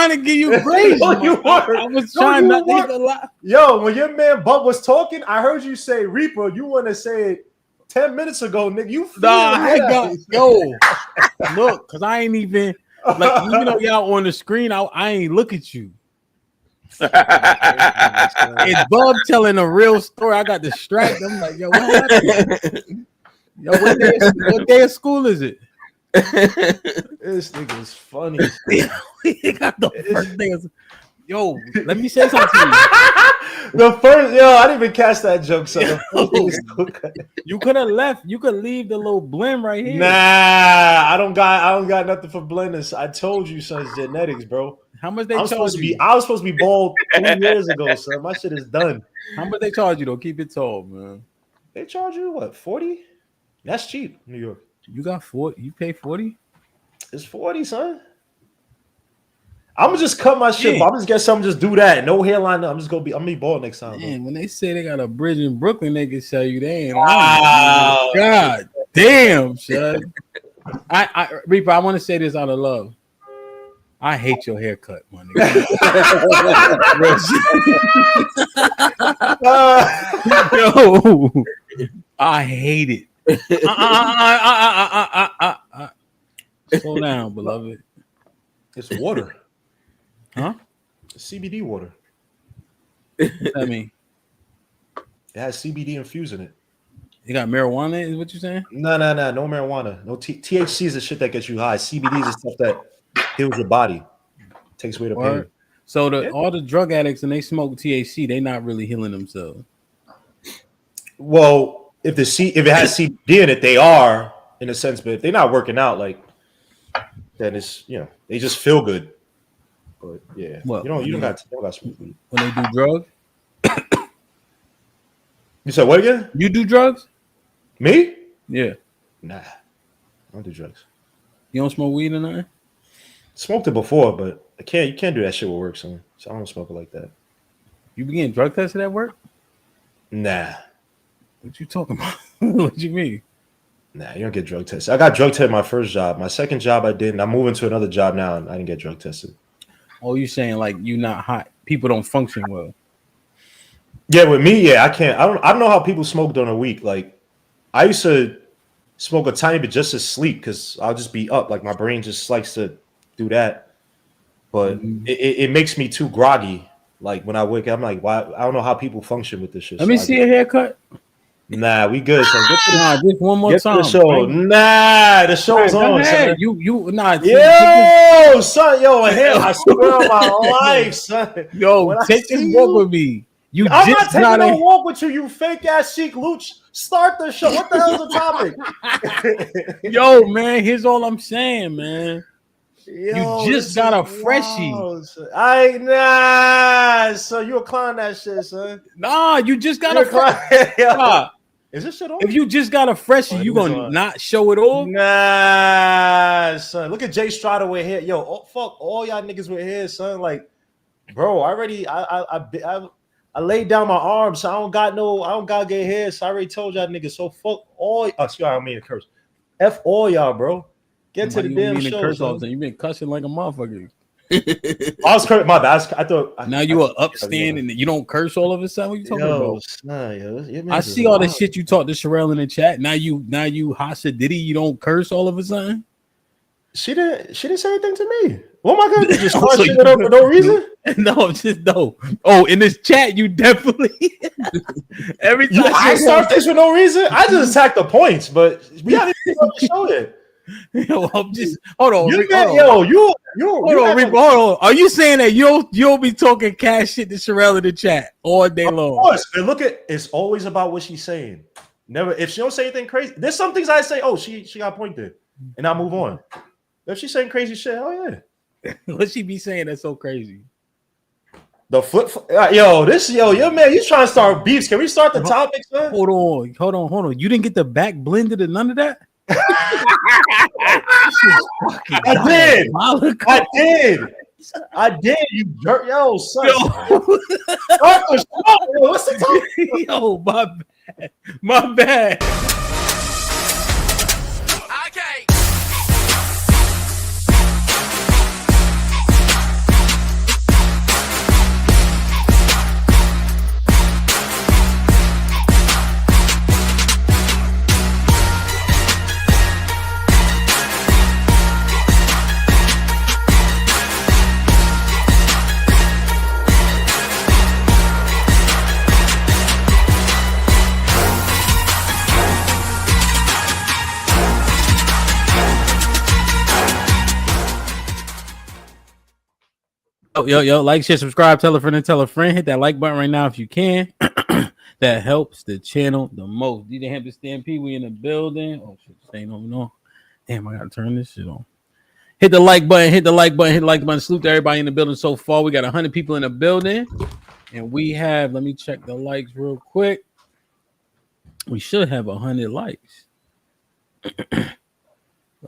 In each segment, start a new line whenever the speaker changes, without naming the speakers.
trying to give you grace. I was trying not to hit the lie.
Yo, when your man Bub was talking, I heard you say Reaper. You want to say it 10 minutes ago, nigga. You
look, because I ain't even like, even though y'all on the screen, I ain't look at you. It's Bub telling a real story. I got distracted. I'm like, yo, what happened? Yo, what day of school is it?
This nigga's funny.
He got the first day of... Yo, let me say something to you.
I didn't even catch that joke. So
you could have left. You could leave the little blend right here.
Nah, I don't got nothing for blenders. I told you, son, it's genetics, bro.
How much they
charge you? I was supposed to be bald 3 years ago, son. My shit is done.
How much they charge you though? Keep it tall, man.
They charge you what? 40? That's cheap, New York.
You got 40? You pay 40?
It's 40, son. I'm gonna just cut my shit. Yeah. I'm just get something. Just do that. No hairline. I'm gonna be bald next time.
Man, when they say they got a bridge in Brooklyn, they can sell you. They ain't. Wow. God damn, son. Reaper, I want to say this out of love. I hate your haircut, my nigga. Yo, I hate it. Slow down, beloved.
It's water.
Huh?
It's CBD water.
What does that mean?
It has CBD infused in it.
You got marijuana, is what you're saying?
No marijuana. No THC is the shit that gets you high. CBD is the stuff that heals your body, takes away the pain.
So all the drug addicts and they smoke THC, they not really healing themselves.
Well, if it has CBD in it, they are in a sense, but if they're not working out, like then it's they just feel good. But yeah, you don't got smoke weed.
When they do drugs.
You said what again?
You do drugs?
Me?
Yeah.
Nah, I don't do drugs.
You don't smoke weed or nothing?
Smoked it before, but you can't do that shit with work, son. So I don't smoke it like that.
You be getting drug tested at work?
Nah.
What you talking about? What you mean?
Nah, you don't get drug tested. I got drug tested my first job. My second job I didn't. I'm moving to another job now and I didn't get drug tested.
Oh, you saying like you not hot? People don't function well.
Yeah, with me, I can't. I don't know how people smoke during a week. Like I used to smoke a tiny bit just to sleep because I'll just be up. Like my brain just likes to do that. But it makes me too groggy. Like when I wake up, I'm like, why? I don't know how people function with this shit.
Let me see a haircut.
Nah, we good. So
just one more time.
The show. Nah, the show's on. Son.
You
son, I swear on my life, son.
Yo, take this walk with me.
I'm not taking no walk with you, you fake ass Sheik Luch. Start the show. What the hell is the topic?
Yo, man, here's all I'm saying, man. You just got a freshie.
So you a clown that shit, son.
Nah, you just got a freshie.
Is this shit on?
If you just got a freshie, you gonna not show it off?
Nah, son. Look at Jay Strada with hair. Yo, fuck all y'all niggas with hair, son. Like, bro, I laid down my arms, so I don't gotta get hair. So I already told y'all niggas. So fuck all. Excuse me, I don't mean to curse. F all y'all, bro. Get to the damn show.
You been cussing like a motherfucker.
I was cursing. My bad. I thought.
Now you are upstand and you don't curse all of a sudden. What you talking about? I see all the shit you talk to Sherelle in the chat. Now you Hasa Diddy. You don't curse all of a sudden.
She didn't say anything to me. What am I gonna do? Just start shit up for no reason?
No. Oh, in this chat, you definitely every time
I start this for no reason. I just attack the points, but we haven't even on the show yet.
Yo, I'm just hold on.
Hold
on. Are you saying that you'll be talking cash shit to Sherelle in the chat all day long?
Of course. And look it's always about what she's saying. Never if she don't say anything crazy. There's some things I say, she got pointed, and I move on. If she's saying crazy shit, hell yeah.
What she be saying that's so crazy?
The flip, your man, you trying to start beefs? Can we start the topic, man?
Hold on. You didn't get the back blended and none of that.
I did. You jerk, son. What's the topic?
Yo, my bad. Yo, like, share, subscribe, tell a friend, and tell a friend. Hit that like button right now if you can. That helps the channel the most. DJ HAMP the Stampede, we in the building. Oh shit, staying over on. Damn, I gotta turn this shit on. Hit the like button, hit the like button, hit the like button. Salute to everybody in the building so far. We got 100 people in the building. And we have, let me check the likes real quick. We should have 100 likes.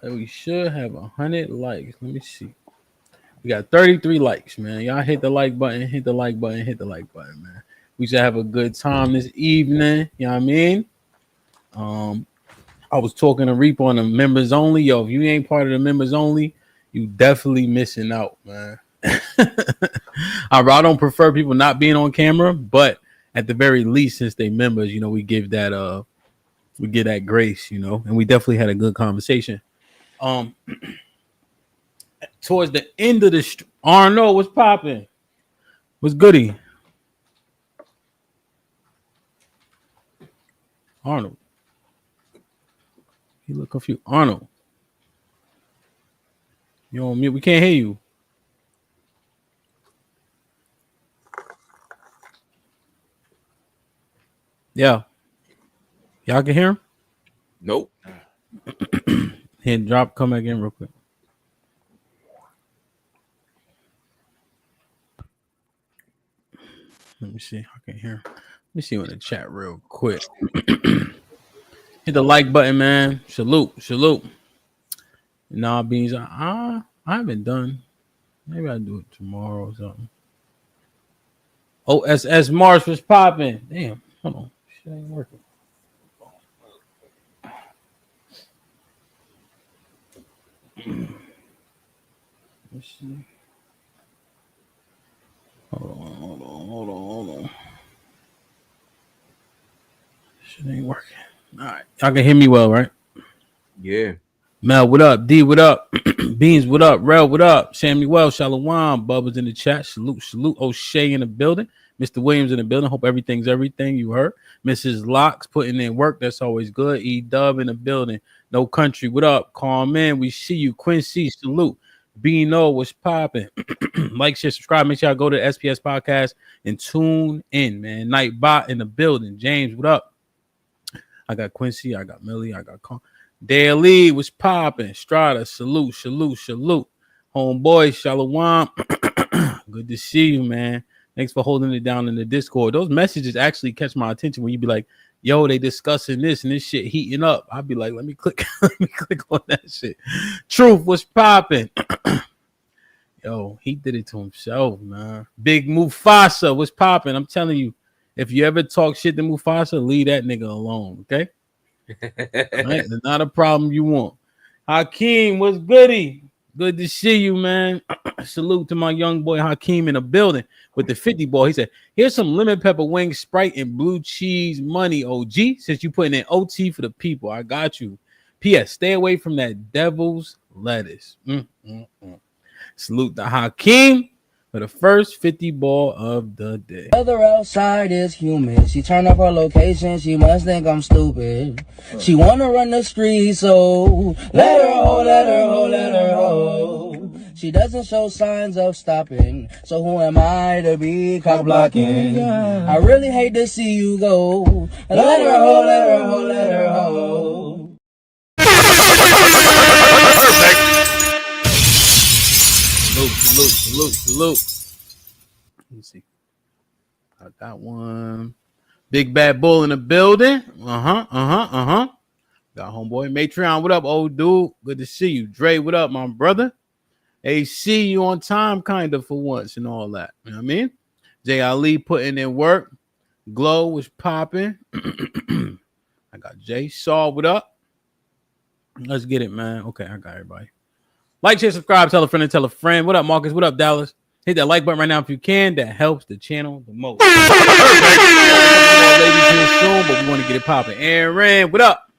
We should have 100 likes. Let me see. We got 33 likes, man. Y'all hit the like button, hit the like button, hit the like button, man. We should have a good time this evening. You know what I mean? I was talking to Reaper on the members only. Yo, if you ain't part of the members only, you definitely missing out, man. I don't prefer people not being on camera, but at the very least, since they members, you know, we give that grace, you know, and we definitely had a good conversation. Towards the end of the Arnold, what's popping? What's goody? Arnold. You look confused. Arnold. You on mute? We can't hear you. Yeah. Y'all can hear him?
Nope.
Hit drop, come back in real quick. Let me see. I can hear. Let me see in the chat real quick. Hit the like button, man. Salute. Nah, Beans. I haven't done. Maybe I'll do it tomorrow or something. OSS Mars was popping. Damn. Hold on. Shit ain't working. Let's see. Hold on. Shit ain't working. All right. Y'all can hear me well, right?
Yeah.
Mel, what up? D, what up? Beans, what up? Rel, what up? Samuel, Shalom, Bubba's in the chat. Salute. O'Shea in the building. Mr. Williams in the building. Hope everything's everything you heard. Mrs. Locks putting in work. That's always good. E-Dub in the building. No Country, what up? Calm in. We see you. Quincy, salute. Bino, what's popping? Like, share, subscribe. Make sure y'all go to the SPS podcast and tune in, man. Nightbot in the building. James, what up? I got Quincy. I got Millie. I got Daily was popping. Strata, salute. Homeboy, Shalom. Good to see you, man. Thanks for holding it down in the Discord. Those messages actually catch my attention when you be like, yo, they discussing this and this shit heating up. I'll be like, let me click on that shit. Truth was popping. Yo, he did it to himself, man. Big Mufasa was popping. I'm telling you, if you ever talk shit to Mufasa, leave that nigga alone, okay? Right? There's not a problem you want. Hakeem, what's goody? Good to see you, man. Salute to my young boy Hakeem in the building with the 50 ball. He said, here's some lemon pepper wings, Sprite, and blue cheese money, OG, since you putting in OT for the people. I got you. P.S. Stay away from that devil's lettuce. Salute to Hakeem for the first 50 ball of the day.
Weather outside is humid. She turned up her location. She must think I'm stupid. She wanna run the street, so let her ho. She doesn't show signs of stopping. So who am I to be cock blocking? I really hate to see you go. Let her ho.
Salute. Let me see. Got that one. Big Bad Bull in the building. Got homeboy Matreon. What up, old dude? Good to see you. Dre, what up, my brother? Hey, see you on time, kind of, for once and all that. You know what I mean? Jay Ali putting in work. Glow was popping. I got Jay Saw. What up? Let's get it, man. Okay, I got everybody. Like, share, subscribe, tell a friend and tell a friend. What up, Marcus? What up, Dallas? Hit that like button right now if you can. That helps the channel the most. Ladies here soon, but we want to get it popping. Aaron, what up?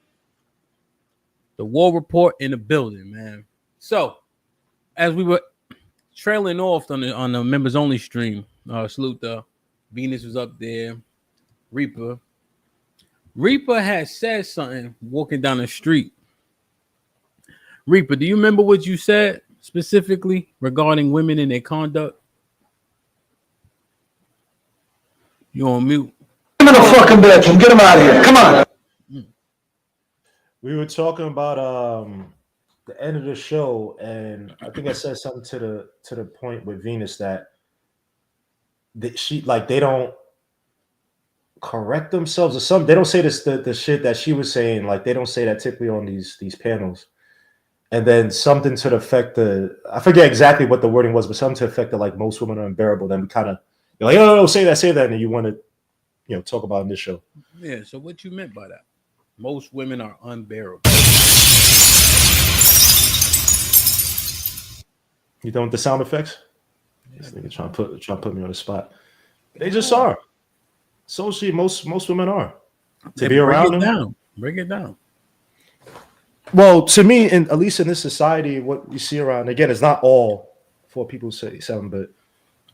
The War Report in the building, man. So, as we were trailing off on the members only stream, salute the Venus was up there. Reaper had said something walking down the street. Reaper, do you remember what you said specifically regarding women and their conduct? You on mute?
Get him in the fucking bedroom. Get him out of here. Come on.
We were talking about the end of the show, and I think I said something to the point with Venus that they don't correct themselves or something. They don't say this the shit that she was saying. Like they don't say that typically on these panels. And then something to the effect I forget exactly what the wording was, but something to the effect that like most women are unbearable. Then we kind of you're like, oh, no, say that, and then you want to talk about in this show.
Yeah. So what you meant by that? Most women are unbearable.
You done with the sound effects? This nigga trying to put me on the spot. They just are. Socially, most women are. To be around them.
Break it down.
Well, to me, at least in this society, what we see around, again, it's not all for people who say something, but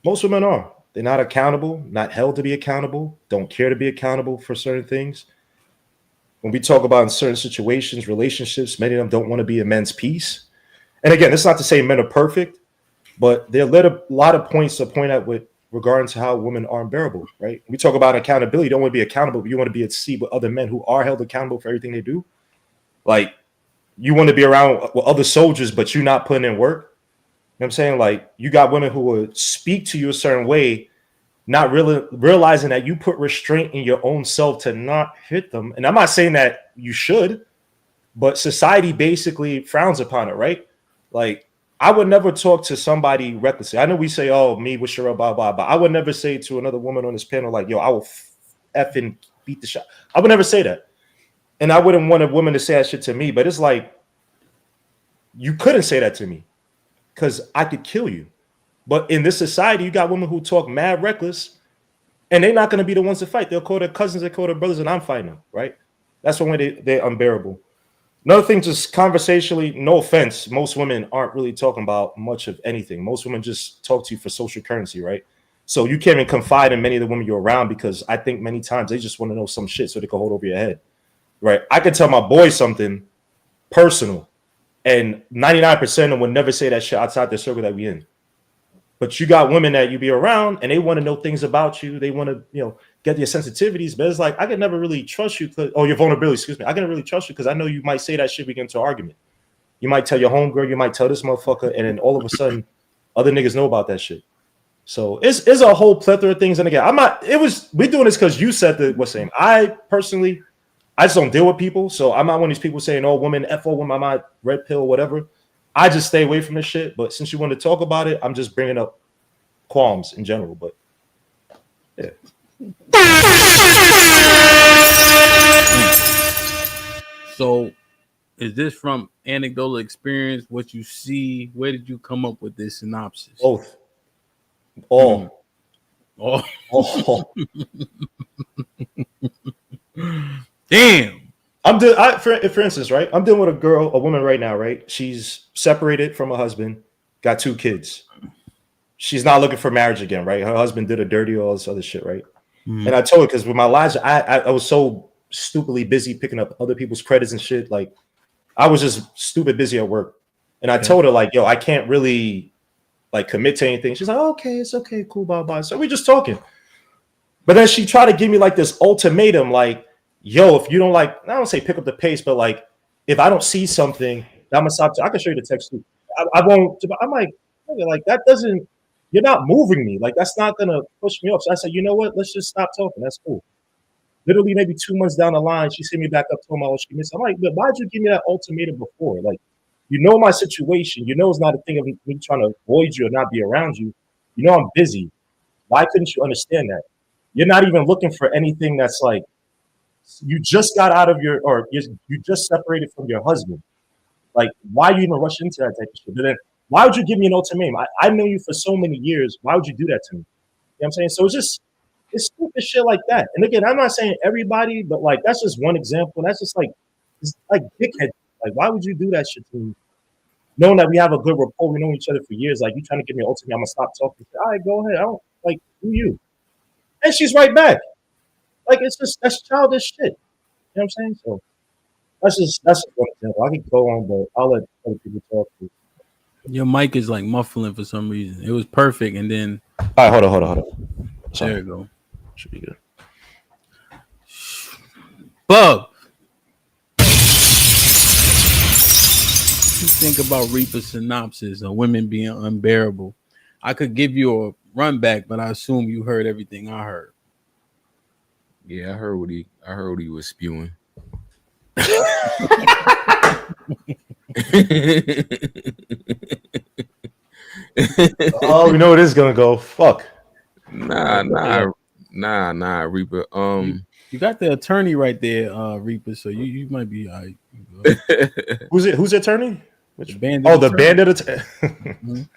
most women are. They're not accountable, not held to be accountable, don't care to be accountable for certain things. When we talk about in certain situations, relationships, many of them don't want to be a men's piece. And again, it's not to say men are perfect, but there are a lot of points to point out with regarding to how women are unbearable, right? We talk about accountability. You don't want to be accountable, but you want to be at sea with other men who are held accountable for everything they do. Like, you want to be around with other soldiers, but you're not putting in work. You know what I'm saying? Like, you got women who will speak to you a certain way, not really realizing that you put restraint in your own self to not hit them. And I'm not saying that you should, but society basically frowns upon it, right? Like, I would never talk to somebody recklessly. I know we say, oh, me with Cheryl, blah, blah, but I would never say to another woman on this panel, like, yo, I will effing beat the shot. I would never say that. And I wouldn't want a woman to say that shit to me, but it's like, you couldn't say that to me because I could kill you. But in this society, you got women who talk mad reckless, and they're not going to be the ones to fight. They'll call their cousins, they call their brothers, and I'm fighting them, right? That's when they're unbearable. Another thing, just conversationally, no offense, most women aren't really talking about much of anything. Most women just talk to you for social currency, right? So you can't even confide in many of the women you're around because I think many times they just want to know some shit so they can hold over your head. Right, I could tell my boy something personal, and 99% of them would never say that shit outside the circle that we in. But you got women that you be around, and they want to know things about you. They want to, get your sensitivities. But it's like I can never really trust you, your vulnerability. Excuse me. I can really trust you because I know you might say that shit. We get into an argument. You might tell your homegirl. You might tell this motherfucker, and then all of a sudden, other niggas know about that shit. So it's a whole plethora of things. And again, we're doing this because you said what's saying. I personally. I just don't deal with people, so I'm not one of these people saying, "Oh, woman, F-O, woman, I'm not red pill, whatever." I just stay away from this shit. But since you want to talk about it, I'm just bringing up qualms in general. But yeah.
So, is this from anecdotal experience? What you see? Where did you come up with this synopsis?
Both. All.
Oh. Damn.
For instance, right? I'm dealing with a woman right now, right? She's separated from her husband, got 2 kids. She's not looking for marriage again, right? Her husband did her dirty, all this other shit, right? And I told her because with my lives, I was so stupidly busy picking up other people's credits and shit. Like I was just stupid busy at work. And I told her, like, yo, I can't really like commit to anything. She's like, okay, it's okay, cool, blah, blah. So we're just talking. But then she tried to give me like this ultimatum, like, yo, if you don't like, I don't say pick up the pace, but like, if I don't see something, I'm gonna stop. I can show you the text too. I won't. I'm like that doesn't. You're not moving me. Like that's not gonna push me up. So I said, you know what? Let's just stop talking. That's cool. Literally, maybe 2 months down the line, she sent me back up to my what she missed. I'm like, but why'd you give me that ultimatum before? Like, you know my situation. You know it's not a thing of me trying to avoid you or not be around you. You know I'm busy. Why couldn't you understand that? You're not even looking for anything that's like. You just got out of you just separated from your husband. Like, why you even rush into that type of shit? But then, why would you give me an ultimatum? I know you for so many years. Why would you do that to me? You know what I'm saying? So it's stupid shit like that. And again, I'm not saying everybody, but like, that's just one example. That's just like, it's like dickhead. Like, why would you do that shit to me? Knowing that we have a good rapport, we know each other for years. Like, you trying to give me an ultimatum, I'm gonna stop talking. All right, go ahead. I don't like who you. And she's right back. Like that's childish shit. You know what I'm saying? So that's one example. I could go on, but I'll let other people talk.
Your mic is like muffling for some reason. It was perfect, and then
all right, hold on.
Sorry. There you go.
Should be good.
Bug. You think about Reaper synopsis of women being unbearable. I could give you a run back, but I assume you heard everything I heard.
Yeah, I heard what he was spewing.
Oh, we know where this is gonna go. Fuck.
Nah, Reaper.
You got the attorney right there, Reaper. So you might be all right.
Who's the attorney? Which
The bandit
the
attorney.
bandit attorney.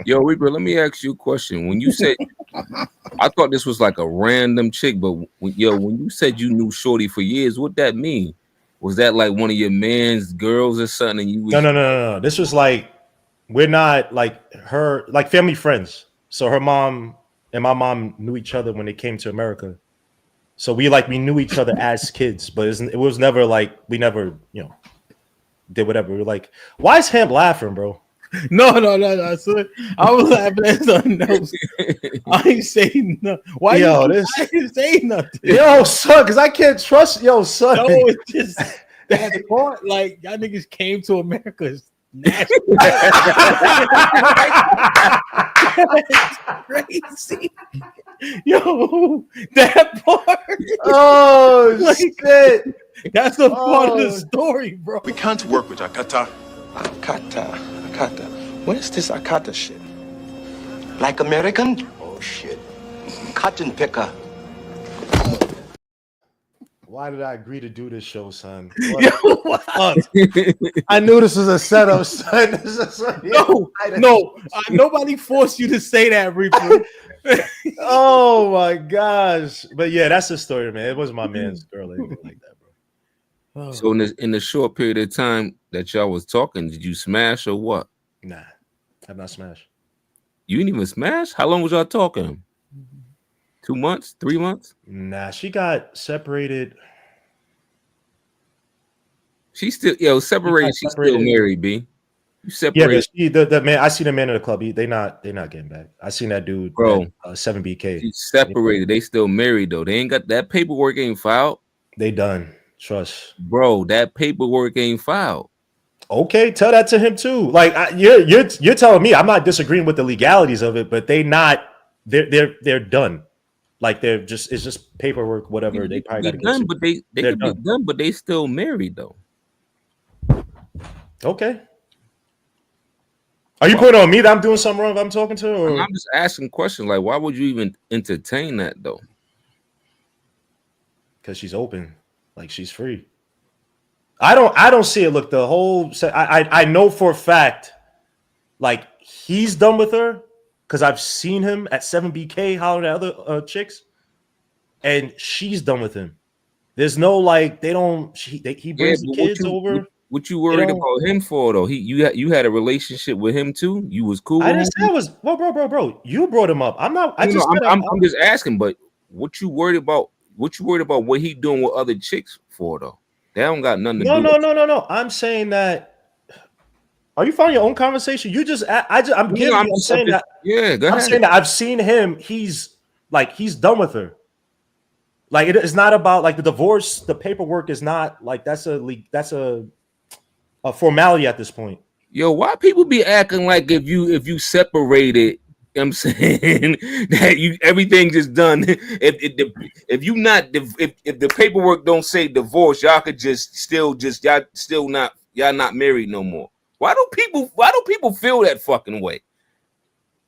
Yo, Reaper, let me ask you a question. When you said, I thought this was like a random chick, but when you said you knew Shorty for years, what that mean? Was that like one of your man's girls or something? And you was
No. This was like, we're not like her, like family friends. So her mom and my mom knew each other when they came to America. So we knew each other as kids, but it was never like we never did whatever. We were like, why is Hamp laughing, bro?
No. Son. I was laughing at something else. I ain't saying nothing. Why I didn't say nothing?
Yo, son, because I can't trust son.
No, it's just that part. Like y'all niggas came to America. It's nasty. Crazy. Yo, that part.
Oh shit.
That's a part of the story, bro.
We can't work with Akata. Akata. What is this Akata shit? Like American? Oh shit. Cotton picker.
Why did I agree to do this show, son?
What?
I knew this was a setup, son.
No, nobody forced you to say that, Reaper.
Oh my gosh. But yeah, that's the story, man. It wasn't my man's girl or anything like that, bro.
So in the short period of time that y'all was talking, did you smash or what?
Nah, I've not smashed.
You didn't even smash? How long was y'all talking? 2 months? 3 months?
Nah, she got separated.
She's still separated. She's still married, B. You separated.
Yeah, but the man. I see the man in the club. They not getting back. I seen that dude,
bro.
7BK.
She's separated. They still married though. They ain't got that paperwork ain't filed.
They done. Trust,
bro. That paperwork ain't filed.
Okay, tell that to him too. Like you're telling me, I'm not disagreeing with the legalities of it, but they're done. Like it's just paperwork, whatever. They probably got to
done, but they could be done, but they still married though.
Okay. Are you putting on me that I'm doing something wrong if I'm talking to her? Or?
I'm just asking questions. Like, why would you even entertain that though?
Because she's open, like she's free. I don't see it. Look, the whole I know for a fact, like he's done with her because I've seen him at 7BK hollering at other chicks, and she's done with him. There's no like he brings the kids over.
What you worried about him for though? You had a relationship with him too. You was cool.
I didn't say I was. Bro. You brought him up. I'm not. I'm
just asking. But what you worried about? What you worried about? What he doing with other chicks for though? They don't got nothing to do.
No. I'm saying that. Are you finding your own conversation? You just. I'm saying that.
Yeah, go ahead.
I'm saying that I've seen him. He's done with her. Like it's not about like the divorce. The paperwork is not like that's a formality at this point.
Yo, why people be acting like if you separated, I'm saying that everything just done. If the paperwork don't say divorce, y'all could y'all not married no more. Why do people feel that fucking way?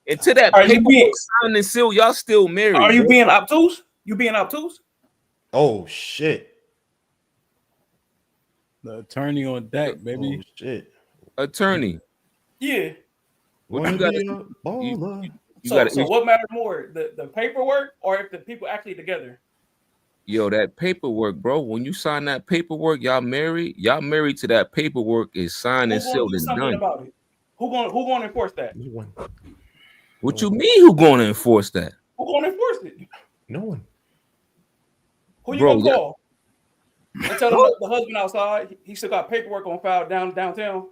Until that paperwork signed and sealed, y'all still married.
Are you being obtuse? You being obtuse?
Oh shit.
The attorney on deck, baby.
Oh shit.
Attorney.
Yeah.
What you got?
So what matters more, the paperwork or if the people actually together?
Yo, that paperwork, bro. When you sign that paperwork, y'all married to that paperwork is signed and sealed and done.
About it? Who gonna enforce that?
What you mean? Who gonna enforce that?
Who gonna enforce it?
No one.
Who you gonna call? And tell them the husband outside, he still got paperwork on file downtown.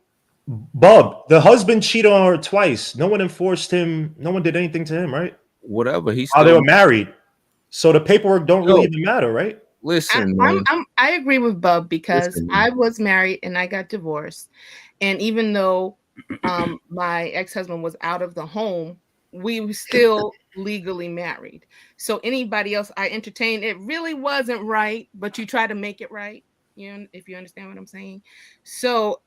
Bub, the husband cheated on her twice. No one enforced him. No one did anything to him, right?
Whatever.
They were married. So the paperwork don't really even matter, right?
Listen, man.
I agree with Bub because
Listen,
I was married and I got divorced. And even though my ex-husband was out of the home, we were still legally married. So anybody else I entertained, it really wasn't right, but you try to make it right. If you understand what I'm saying. So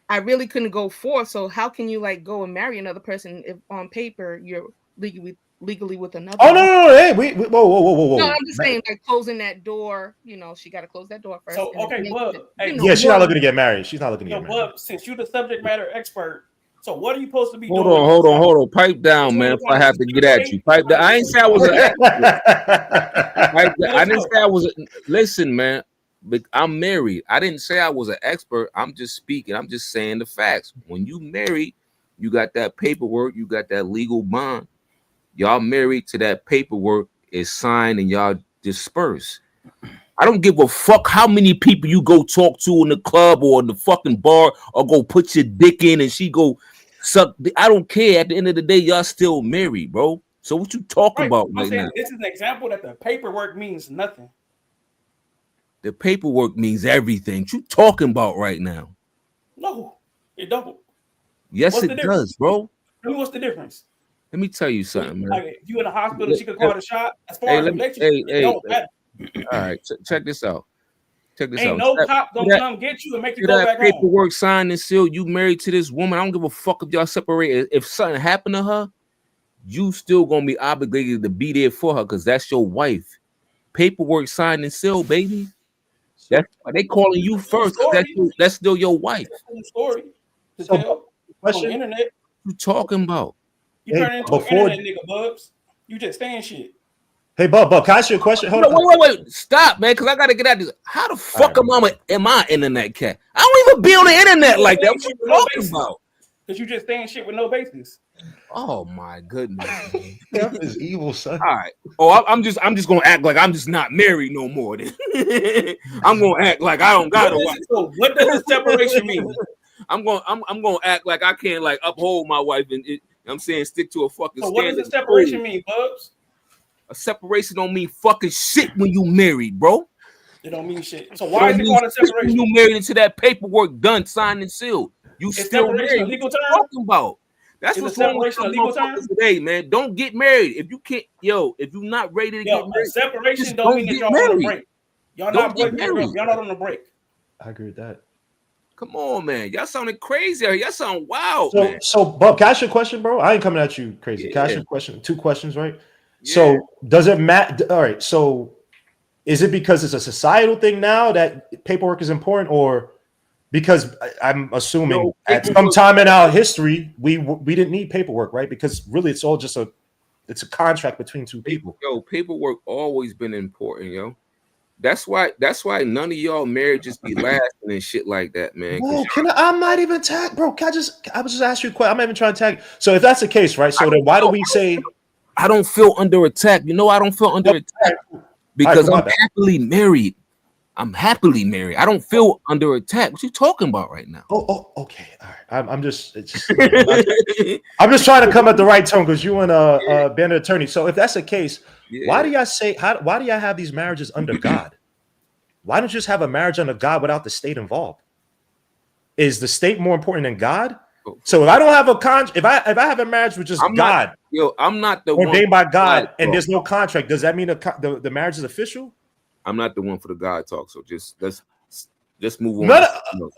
I really couldn't go forth. So how can you like go and marry another person if on paper you're legally with another?
Oh no! Hey, whoa!
No, I'm just saying, like closing that door. She got to close that door first.
So okay, Bub.
Yeah, she's not looking to get married. She's not looking to get married.
Bub, since you're the subject matter expert, so what are you supposed to be doing?
Hold on. Pipe down, man. If I have to get at you, pipe down. I ain't say I was an expert. I didn't say I was. Listen, man. I'm married. I didn't say I was an expert. I'm just speaking. I'm just saying the facts. When you married, you got that paperwork. You got that legal bond. Y'all married to that paperwork is signed and y'all disperse. I don't give a fuck how many people you go talk to in the club or in the fucking bar or go put your dick in and she go suck. I don't care. At the end of the day, y'all still married, bro. So what you talking about right now?
This is an example that the paperwork means nothing.
The paperwork means everything. What you talking about right now?
No, it don't.
Yes, it does, bro.
Tell me what's the difference.
Let me tell you something, man.
Like if you in the hospital, she could call the shot. As far as
all right, check this out.
Ain't no cop gonna come get you and make you go back home.
Paperwork signed and sealed. You married to this woman. I don't give a fuck if y'all separated. If something happened to her, you still gonna be obligated to be there for her because that's your wife. Paperwork signed and sealed, baby. That's why they calling you first. That's still your wife.
Story to tell on the internet.
What you talking about?
You turn into an internet nigga, Bubs. You just saying shit.
Hey, Bub, can I ask you a question? Hold
on. Wait. Stop, man, because I got to get out of this. How the fuck am I internet cat? I don't even be on the internet like that. What you talking about?
Because you just saying shit with no basis.
Oh, my goodness.
That is evil, son.
All right. Oh, I'm just going to act like I'm just not married no more. Then. I'm going to act like I don't got a wife.
So what does the separation mean?
I'm going to act like I can't like uphold my wife and I'm saying stick to a fucking
so what does the separation mean, Bubs?
A separation don't mean fucking shit when you married, bro.
It don't mean shit. So why is it called a separation?
You married into that paperwork done, signed and sealed. You
it's
still married.
A legal term?
Talking about. That's what's wrong with a legal term today, man. Don't get married if you can't. If you're not ready to get married.
Separation don't mean that y'all on a break. Y'all not breaking. Y'all not on a break.
I agree with that.
Come on, man. Y'all sounding crazy. Y'all sound wild, man.
So, Bob, can I ask you a question, bro? I ain't coming at you crazy.
Yeah.
Can I ask you a question? 2 questions, right?
Yeah.
So, does it matter? All right. So, is it because it's a societal thing now that paperwork is important, or because I'm assuming at some time in our history we didn't need paperwork, right? Because really, it's all just a contract between two people.
Yo, paperwork always been important, yo. That's why none of y'all marriages be lasting and shit like that, man.
Whoa, I'm not even tag, bro. I was just asking you a question. I'm not even trying to tag. So if that's the case, right? So then why do we say
I don't feel under attack? You know, I don't feel under attack because I'm happily married. I'm happily married. I don't feel under attack. What you talking about right now?
Oh, okay. All right. I'm just trying to come at the right tone because you and being an attorney. So if that's the case, why do y'all have these marriages under God? Why don't you just have a marriage under God without the state involved? Is the state more important than God? So if I don't have if I have a marriage with just God,
I'm not the
ordained by God, and there's no contract, does that mean the marriage is official?
I'm not the one for the God talk, so let's move on.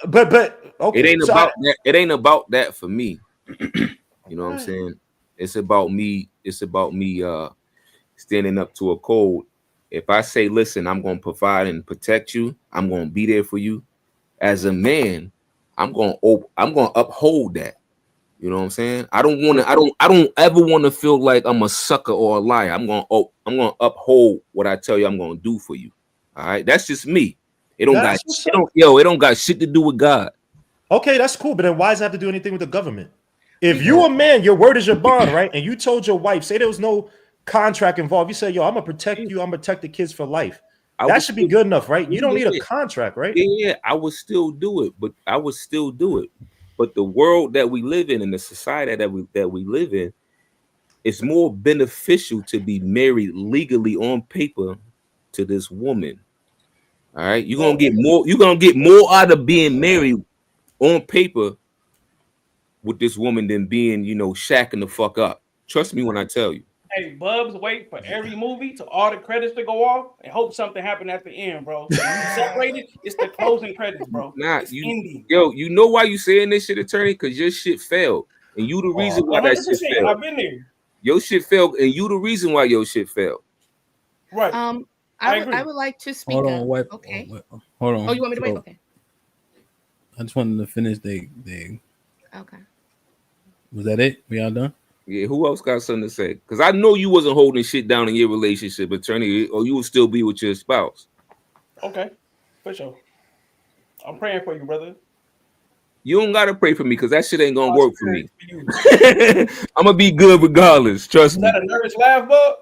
But okay,
it ain't about that. It ain't about that for me. You know what I'm saying? It's about me. It's about me standing up to a code. If I say, listen, I'm gonna provide and protect you, I'm gonna be there for you. As a man, I'm gonna uphold that. You know what I'm saying? I don't ever want to feel like I'm a sucker or a liar. I'm gonna uphold what I tell you I'm gonna do for you. All right, that's just me. It don't got shit to do with God.
Okay, that's cool. But then why does it have to do anything with the government? If you a man, your word is your bond, right? And you told your wife, say there was no contract involved. You said, yo, I'm gonna protect you. I'm gonna protect the kids for life. That should be good enough, right? You don't need a contract, right?
Yeah, I would still do it, but But the world that we live in and the society that we live in, it's more beneficial to be married legally on paper to this woman. All right, you're gonna get more. You're gonna get more out of being married on paper with this woman than being, shacking the fuck up. Trust me when I tell you.
Hey, Bubs, wait for every movie to all the credits to go off and hope something happened at the end, bro. When you separated, it's the closing credits, bro.
Nah,
It's ending.
yo, you know why you saying this shit, attorney? Because your shit failed, and you the reason why that shit
100%.
failed.
I've been there.
Your shit failed, and you the reason why your shit failed.
Right.
I would like to speak.
Hold on, wait.
Okay.
Hold on.
Oh, you want me to wait? Okay.
I just wanted to finish the.
Okay.
Was that it? We all done?
Yeah, who else got something to say? Because I know you wasn't holding shit down in your relationship, attorney, or you would still be with your spouse.
Okay, for sure. I'm praying for you, brother.
You don't gotta pray for me because that shit ain't gonna work for me. I'm gonna be good regardless. Trust me.
Is that a nervous laugh, Bub?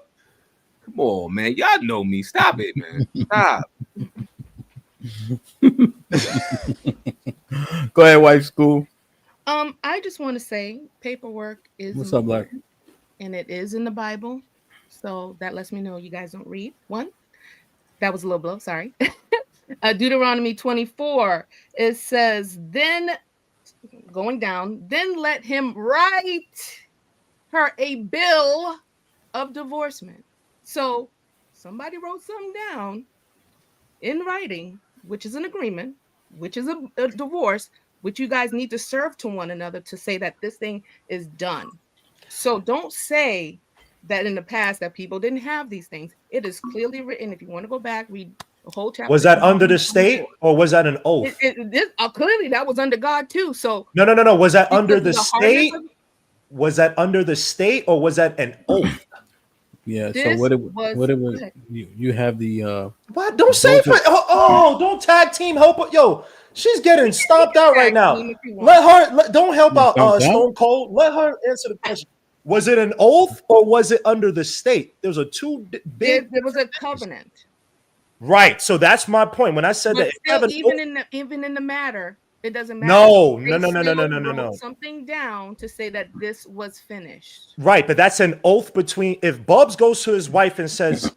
Come on, man. Y'all know me. Stop it, man. Stop.
Go ahead, wife school.
I just want to say paperwork is
What's up, Black?
And it is in the Bible. So that lets me know you guys don't read. One, that was a little blow, sorry. Deuteronomy 24, it says, then going down, then let him write her a bill of divorcement. So somebody wrote something down in writing, which is an agreement, which is a divorce, which you guys need to serve to one another to say that this thing is done. So don't say that in the past that people didn't have these things. It is clearly written. If you want to go back, read the whole chapter.
Was that under the state or was that an oath?
Clearly that was under God too. So
no. Was that under the state? Was that under the state or was that an oath?
Yeah. So what it was? You have the.
What? Don't say. Don't tag team help. Yo, she's getting stomped out right now. Let her. Don't help out Stone Cold. Let her answer the question. Was it an oath or was it under the state? There was
there was a covenant.
Right. So that's my point. When I said
but
that,
still, even in the matter, it doesn't matter.
No.
Something down to say that this was finished.
Right, but that's an oath between. If Bubs goes to his wife and says,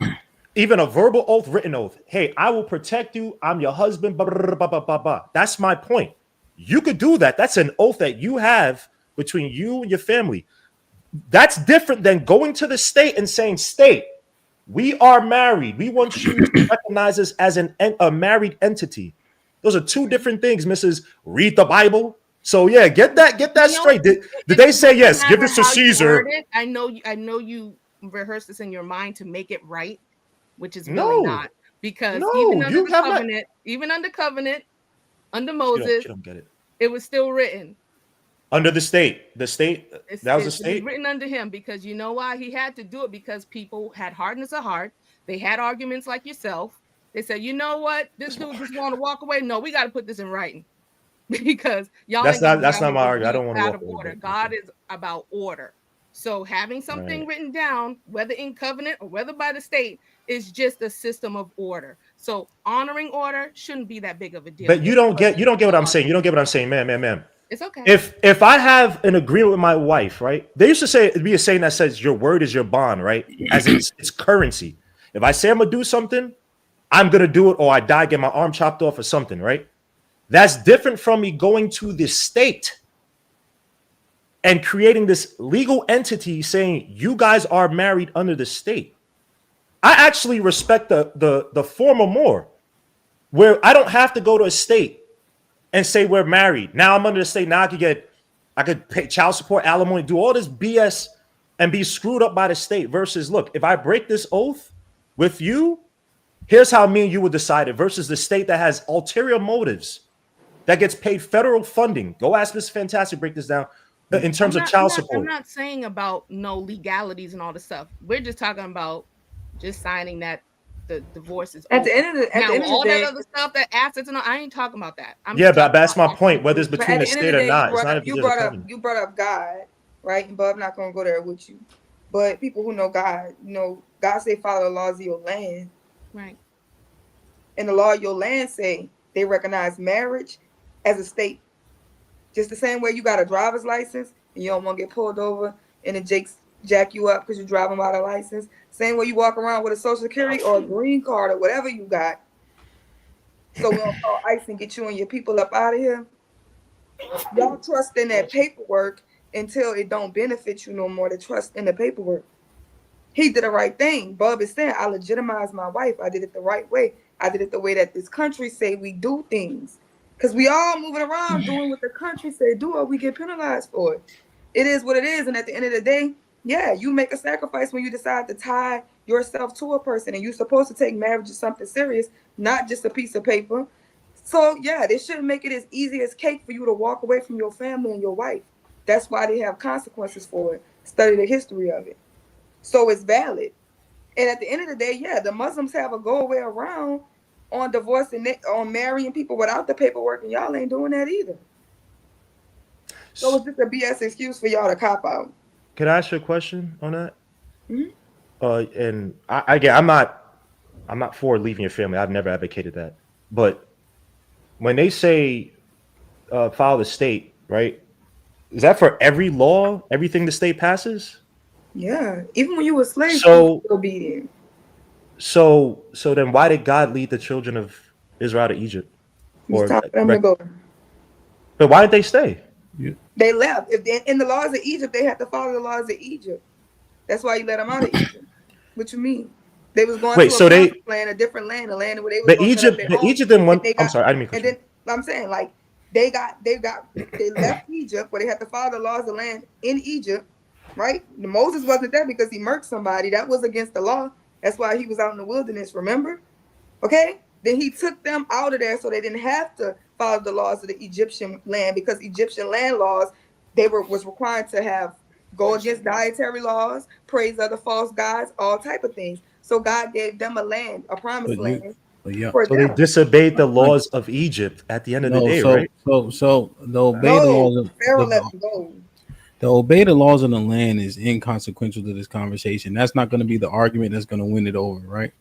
even a verbal oath, written oath, hey, I will protect you. I'm your husband. Blah, blah, blah, blah, blah, blah. That's my point. You could do that. That's an oath that you have between you and your family. That's different than going to the state and saying, state, we are married. We want you to recognize us as a married entity. Those are two different things, Mrs. Read the Bible. So yeah, get that straight. Did they say yes? Give this to Caesar.
I know you rehearsed this in your mind to make it right, which is really not, because even under covenant, under Moses,
you don't get it.
It was still written.
Under the state. That was the state.
Written under him, because you know why he had to do it? Because people had hardness of heart. They had arguments like yourself. They said, you know what? This dude just want to walk away. No, we got to put this in writing. Because y'all. That's not my argument. I don't want to walk away. Order. God is about order. So having something written down, whether in covenant or whether by the state, is just a system of order. So honoring order shouldn't be that big of a deal.
But you don't get what I'm saying. You don't get what I'm saying, ma'am.
It's okay.
If I have an agreement with my wife, right? They used to say, it'd be a saying that says your word is your bond, right? As it's currency. If I say I'm gonna do something, I'm gonna do it, or I die, get my arm chopped off or something, right? That's different from me going to the state and creating this legal entity saying you guys are married under the state. I actually respect the former more, where I don't have to go to a state and say we're married. Now I'm under the state. Now I could pay child support, alimony, do all this BS and be screwed up by the state versus, look, if I break this oath with you, here's how me and you would decide it, versus the state that has ulterior motives, that gets paid federal funding. Go ask Miss Fantastic, break this down in terms of child support.
I'm not saying about no legalities and all this stuff. We're just talking about just signing that the divorce is
at the end of the day,
that other stuff, that assets and all, I ain't talking about that.
But that's my point. Whether it's between the state or not,
you brought up God, right? But I'm not gonna go there with you. But people who know God, God say follow the laws of your land,
right?
And the law of your land say they recognize marriage as a state. Just the same way you got a driver's license and you don't want to get pulled over and the Jake's jack you up because you're driving without a license. Same way you walk around with a social security or a green card or whatever you got. So we don't call ICE and get you and your people up out of here. Y'all trust in that paperwork until it don't benefit you no more to trust in the paperwork. He did the right thing. Bub is saying, I legitimized my wife. I did it the right way. I did it the way that this country say we do things. Because we all moving around doing what the country say do, or we get penalized for it. It is what it is. And at the end of the day, yeah, you make a sacrifice when you decide to tie yourself to a person. And you're supposed to take marriage as something serious, not just a piece of paper. So, yeah, they shouldn't make it as easy as cake for you to walk away from your family and your wife. That's why they have consequences for it. Study the history of it. So it's valid. And at the end of the day, yeah, the Muslims have a go away around on divorce and on marrying people without the paperwork, and y'all ain't doing that either. So it's just a BS excuse for y'all to cop out.
Can I ask you a question on that?
Mm-hmm.
And again, I'm not for leaving your family. I've never advocated that. But when they say follow the state, right? Is that for every law, everything the state passes?
Yeah, even when you were slaves,
So
you were obedient.
So then why did God lead the children of Israel to Egypt?
It's time for them to go.
But why did they stay?
They left. If they, in the laws of Egypt, they had to follow the laws of Egypt. That's why you let them out of Egypt. What you mean? They was going to a land, a different land, a land where they was going to set up their own.
Egypt didn't want.
I'm sorry, I didn't mean to. And then I'm saying, like, they left Egypt where they had to follow the laws of the land in Egypt, right? Moses wasn't there because he murked somebody. That was against the law. That's why he was out in the wilderness, remember? Okay? Then he took them out of there so they didn't have to follow the laws of the Egyptian land, because Egyptian land laws, was required to have go against dietary laws, praise other false gods, all type of things. So God gave them a land, a promised land.
So they disobeyed the laws of Egypt at the end of the day, right?
So the obey the laws of
Pharaoh let them go.
The obey the laws of the land is inconsequential to this conversation. That's not going to be the argument that's going to win it over, right?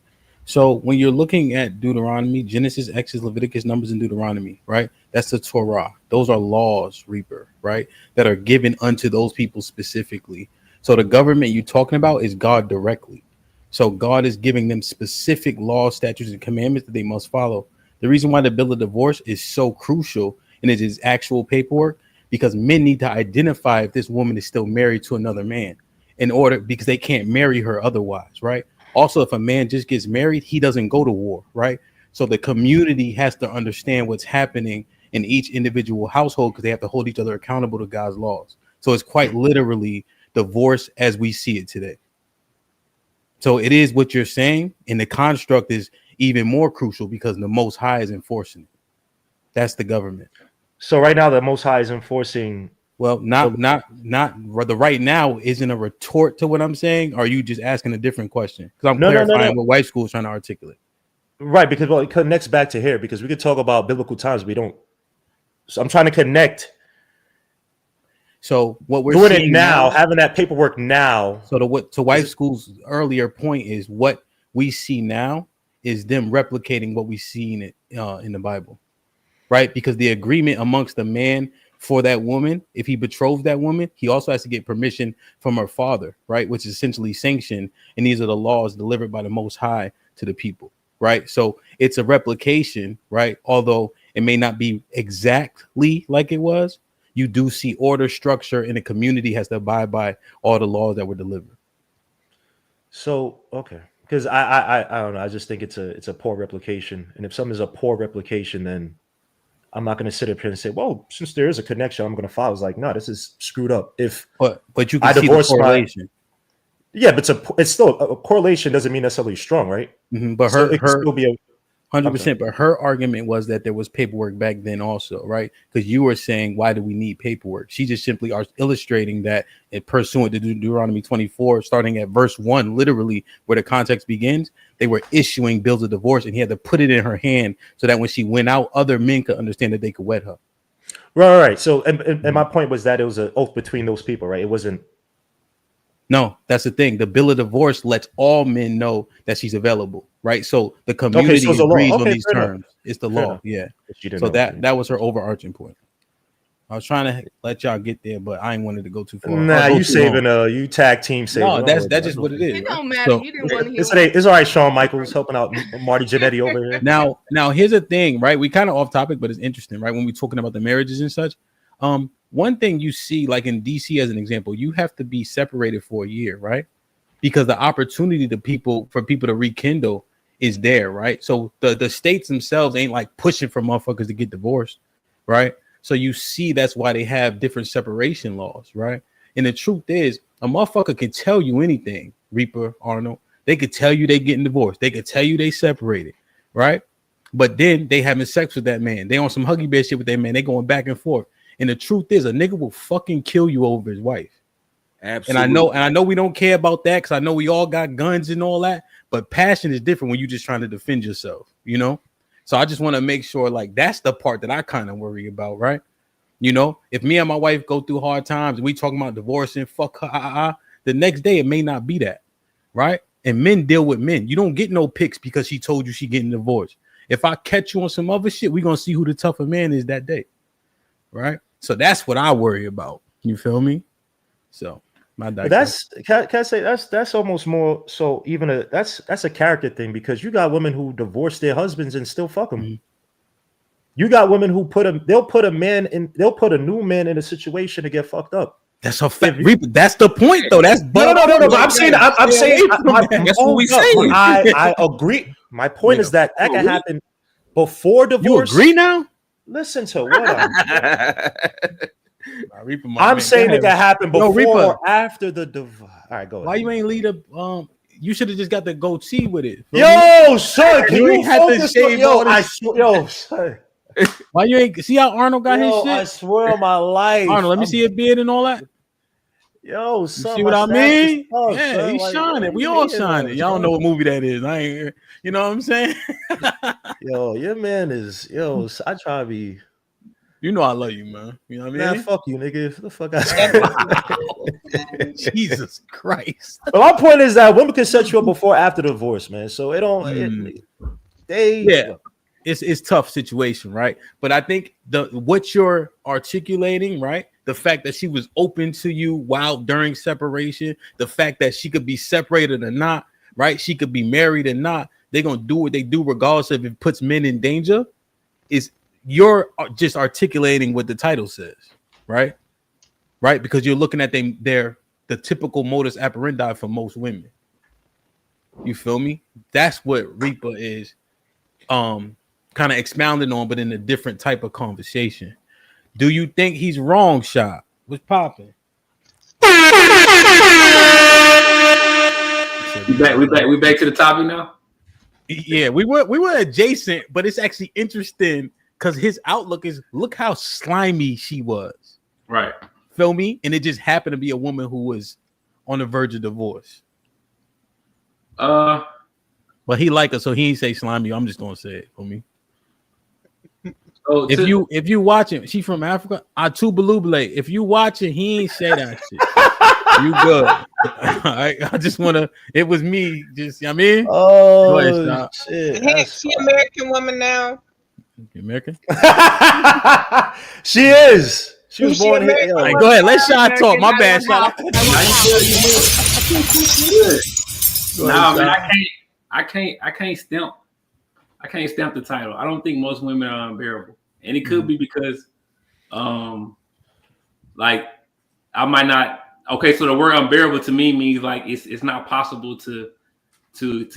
So when you're looking at Deuteronomy, Genesis, Exodus, Leviticus, Numbers, and Deuteronomy, right? That's the Torah. Those are laws, Reaper, right? That are given unto those people specifically. So the government you're talking about is God directly. So God is giving them specific laws, statutes, and commandments that they must follow. The reason why the bill of divorce is so crucial and it is actual paperwork, because men need to identify if this woman is still married to another man in order, because they can't marry her otherwise, right? Also, if a man just gets married, he doesn't go to war, right? So the community has to understand what's happening in each individual household, because they have to hold each other accountable to God's laws. So it's quite literally divorce as we see it today. So it is what you're saying, and the construct is even more crucial because the Most High is enforcing it. That's the government.
So right now, the Most High is enforcing.
Well, not the right now isn't a retort to what I'm saying. Or are you just asking a different question? Because I'm clarifying what white school is trying to articulate.
Right, because it connects back to here, because we could talk about biblical times. We don't. So I'm trying to connect.
So what we're
doing
seeing
it now, having that paperwork now.
So to white school's earlier point is what we see now is them replicating what we see in the Bible, right? Because the agreement amongst the man for that woman, if he betroths that woman, he also has to get permission from her father, right? Which is essentially sanctioned. And these are the laws delivered by the Most High to the people, right? So it's a replication, right? Although it may not be exactly like it was, you do see order, structure, and the community has to abide by all the laws that were delivered.
So, okay. Because I don't know. I just think it's a poor replication. And if something is a poor replication, then I'm not going to sit up here and say, well, since there is a connection, I'm going to follow. It's like, no, this is screwed up.
But you can see the correlation.
Yeah, but it's still a correlation doesn't mean necessarily strong, right?
Mm-hmm. But
so it can still be
100%. But her argument was that there was paperwork back then also, right? Because you were saying, why do we need paperwork? She just simply are illustrating that it pursuant to Deuteronomy 24, starting at verse 1, literally where the context begins, they were issuing bills of divorce, and he had to put it in her hand so that when she went out, other men could understand that they could wed her.
Right. So, and my point was that it was an oath between those people, right? It wasn't.
No, that's the thing. The bill of divorce lets all men know that she's available, right? So the community agrees on these terms. It's the law, yeah. So that was her overarching point. I was trying to let y'all get there, but I ain't wanted to go too far.
Nah, you saving you tag team saving.
No, that's just what it is.
It don't
right?
matter. You didn't want to hear.
It's all right. Shawn Michaels helping out Marty Jannetty over here.
Now here's the thing, right? We kind of off topic, but it's interesting, right? When we're talking about the marriages and such. One thing you see, like in DC as an example, you have to be separated for a year, right? Because the opportunity for people to rekindle is there, right? So the states themselves ain't like pushing for motherfuckers to get divorced, right? So you see that's why they have different separation laws, right? And the truth is, a motherfucker can tell you anything, Reaper, Arnold. They could tell you they getting divorced. They could tell you they separated, right? But then they having sex with that man. They on some huggy bear shit with that man. They going back and forth. And the truth is, a nigga will fucking kill you over his wife.
Absolutely.
And I know we don't care about that because I know we all got guns and all that. But passion is different when you're just trying to defend yourself, you know? So I just want to make sure, like, that's the part that I kind of worry about, right? You know, if me and my wife go through hard times and we talking about divorcing, fuck her, the next day it may not be that, right? And men deal with men. You don't get no pics because she told you she getting divorced. If I catch you on some other shit, we gonna see who the tougher man is that day, right? So that's what I worry about. You feel me? So my
that's can I say that's almost more so even that's a character thing because you got women who divorce their husbands and still fuck them. Mm-hmm. You got women who they'll put a new man in a situation to get fucked up.
That's a fact. That's the point, though. That's
no. But I'm saying that's what we say. I agree. My point is that can happen before divorce.
You agree now?
Listen to what I'm saying. It can happen before or after the divorce. All right, go.
Why you ain't lead a You should have just got the goatee with it.
Yo, son, can you focus on son.
Why you ain't see how Arnold got his shit?
I swear on my life.
Arnold, let me see your beard and all that.
Yo, son,
see what I mean? Yeah, he's shining. We all shining. Y'all don't know what movie that is. I ain't, you know what I'm saying?
Yo, your man is I try to be.
You know I love you, man. You know what I mean?
Man, fuck you, nigga. The fuck
Jesus Christ.
But my point is that women can set you up before after the divorce, man. So it don't.
It's tough situation, right? But I think what you're articulating, right? The fact that she was open to you during separation, the fact that she could be separated or not, right? She could be married or not. They're gonna do what they do regardless if it puts men in danger. You're just articulating what the title says, right? Right? Because you're looking at the typical modus operandi for most women. You feel me? That's what Reaper is kind of expounding on, but in a different type of conversation. Do you think he's wrong, Shot? What's popping?
We back to the topic now?
Yeah, we were adjacent, but it's actually interesting because his outlook is look how slimy she was.
Right.
Feel me? And it just happened to be a woman who was on the verge of divorce. But he like her, so he ain't say slimy. I'm just gonna say it for me. Oh, if you watching, she from Africa. Atubulubule. If you watching, he ain't say that shit. You good? I just wanna. It was me. Just I mean.
Oh ahead, shit.
Hey, she American woman now.
American?
She is. She was born here.
Right, go ahead. Let Shot talk. My bad, Shot.
Nah, man, I can't stamp the title. I don't think most women are unbearable, and it could be because, like, I might not. Okay, so the word unbearable to me means like it's not possible to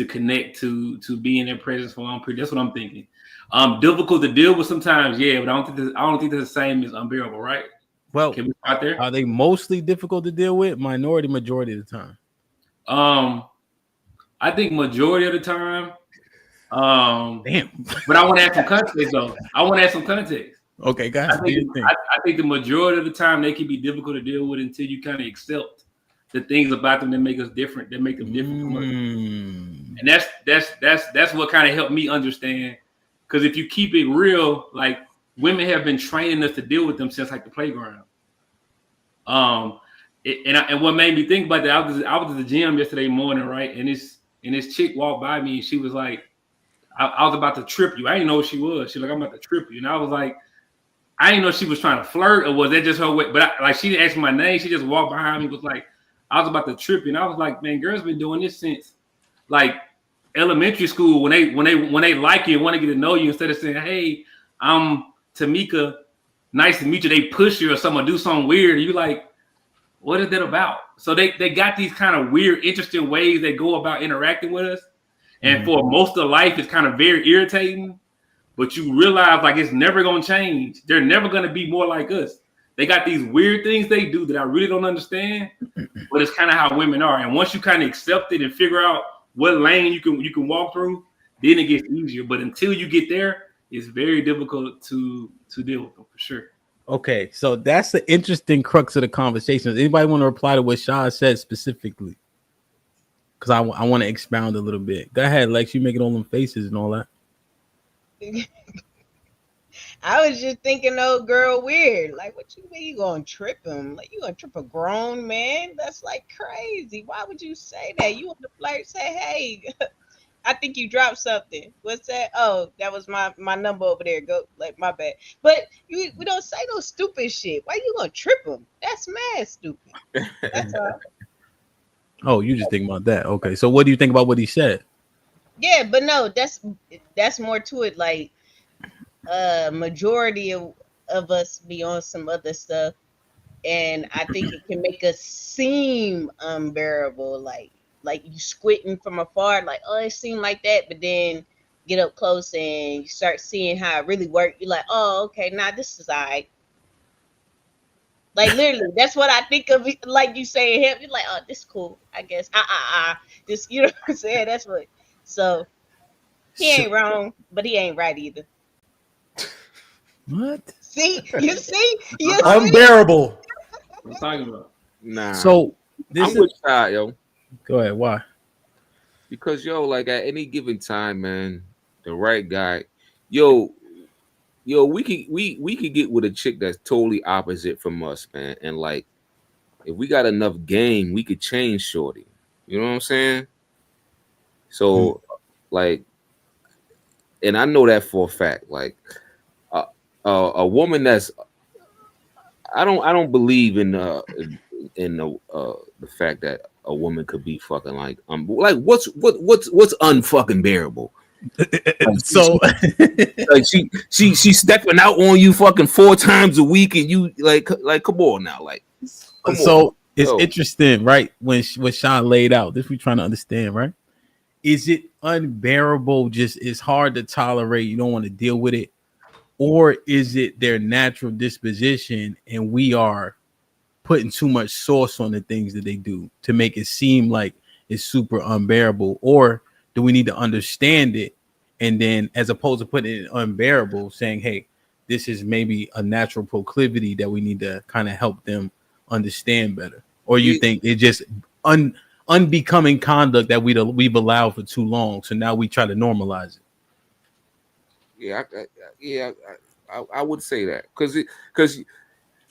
connect to be in their presence for a long period. That's what I'm thinking. Difficult to deal with sometimes, yeah, but I don't think that's the same as unbearable, right?
Well,
can we start there?
Are they mostly difficult to deal with? Majority of the time.
I think majority of the time.
Damn.
But I want to add some context though.
Okay, guys.
I think the majority of the time they can be difficult to deal with until you kind of accept the things about them that make us different, that make them different from us. And that's what kind of helped me understand. Because if you keep it real, like women have been training us to deal with them since like the playground. And what made me think about that, I was at the gym yesterday morning, right? And this chick walked by me and she was like, I was about to trip you. I didn't know who she was. She's like, I'm about to trip you. And I was like, I didn't know she was trying to flirt or was that just her way. But like she didn't ask my name. She just walked behind me. Was like, I was about to trip, and I was like, man, girls been doing this since like elementary school when they like you and want to get to know you instead of saying, hey, I'm Tamika, nice to meet you. They push you or someone do something weird. And you like, what is that about? So they got these kind of weird, interesting ways they go about interacting with us. And for most of life, it's kind of very irritating. But you realize like it's never gonna change. They're never gonna be more like us. They got these weird things they do that I really don't understand, but it's kind of how women are. And once you kind of accept it and figure out what lane you can walk through, then it gets easier. But until you get there, it's very difficult to deal with them for sure.
Okay, so that's the interesting crux of the conversation. Does anybody want to reply to what Shaw said specifically? Because I want to expound a little bit. Go ahead, Lex. You making all them faces and all that.
I was just thinking, old girl, weird. Like, what you mean you gonna trip him? Like, you gonna trip a grown man? That's like crazy. Why would you say that? You want to flirt? Say, hey, I think you dropped something. What's that? Oh, that was my number over there. Go, like, my bad. But we don't say no stupid shit. Why you gonna trip him? That's mad stupid. That's all.
Oh, you just think about that. Okay, so what do you think about what he said?
Yeah, but no, that's more to it. Like, majority of us be on some other stuff, and I think it can make us seem unbearable. Like you squinting from afar, like, oh, it seemed like that, but then get up close and you start seeing how it really worked. You're like, oh, okay, nah, this is all right. Like, literally, that's what I think of. Like you saying him, you're like, oh, this is cool, I guess. Just, you know what I'm saying? That's what. So he ain't wrong, but he ain't right either.
What?
See, you see,
Unbearable.
What I'm talking about?
Nah.
So this
I'm with Shot, yo.
Go ahead. Why?
Because yo, like at any given time, man, the right guy, yo, we could get with a chick that's totally opposite from us, man. And like, if we got enough game, we could change shorty. You know what I'm saying? So, like, and I know that for a fact. Like, a woman that's, I don't believe in the fact that a woman could be fucking like what's unfucking bearable.
So
like she stepping out on you fucking 4 times a week and you like come on now, like come
so
on.
it's interesting, right? When Sean laid out this, we trying to understand, right? Is it unbearable? Just it's hard to tolerate. You don't want to deal with it, or is it their natural disposition and we are putting too much sauce on the things that they do to make it seem like it's super unbearable? Or do we need to understand it and then, as opposed to putting it unbearable, saying, hey, this is maybe a natural proclivity that we need to kind of help them understand better? Or you think it's just unbecoming conduct that we've allowed for too long, so now we try to normalize
it? I would say that because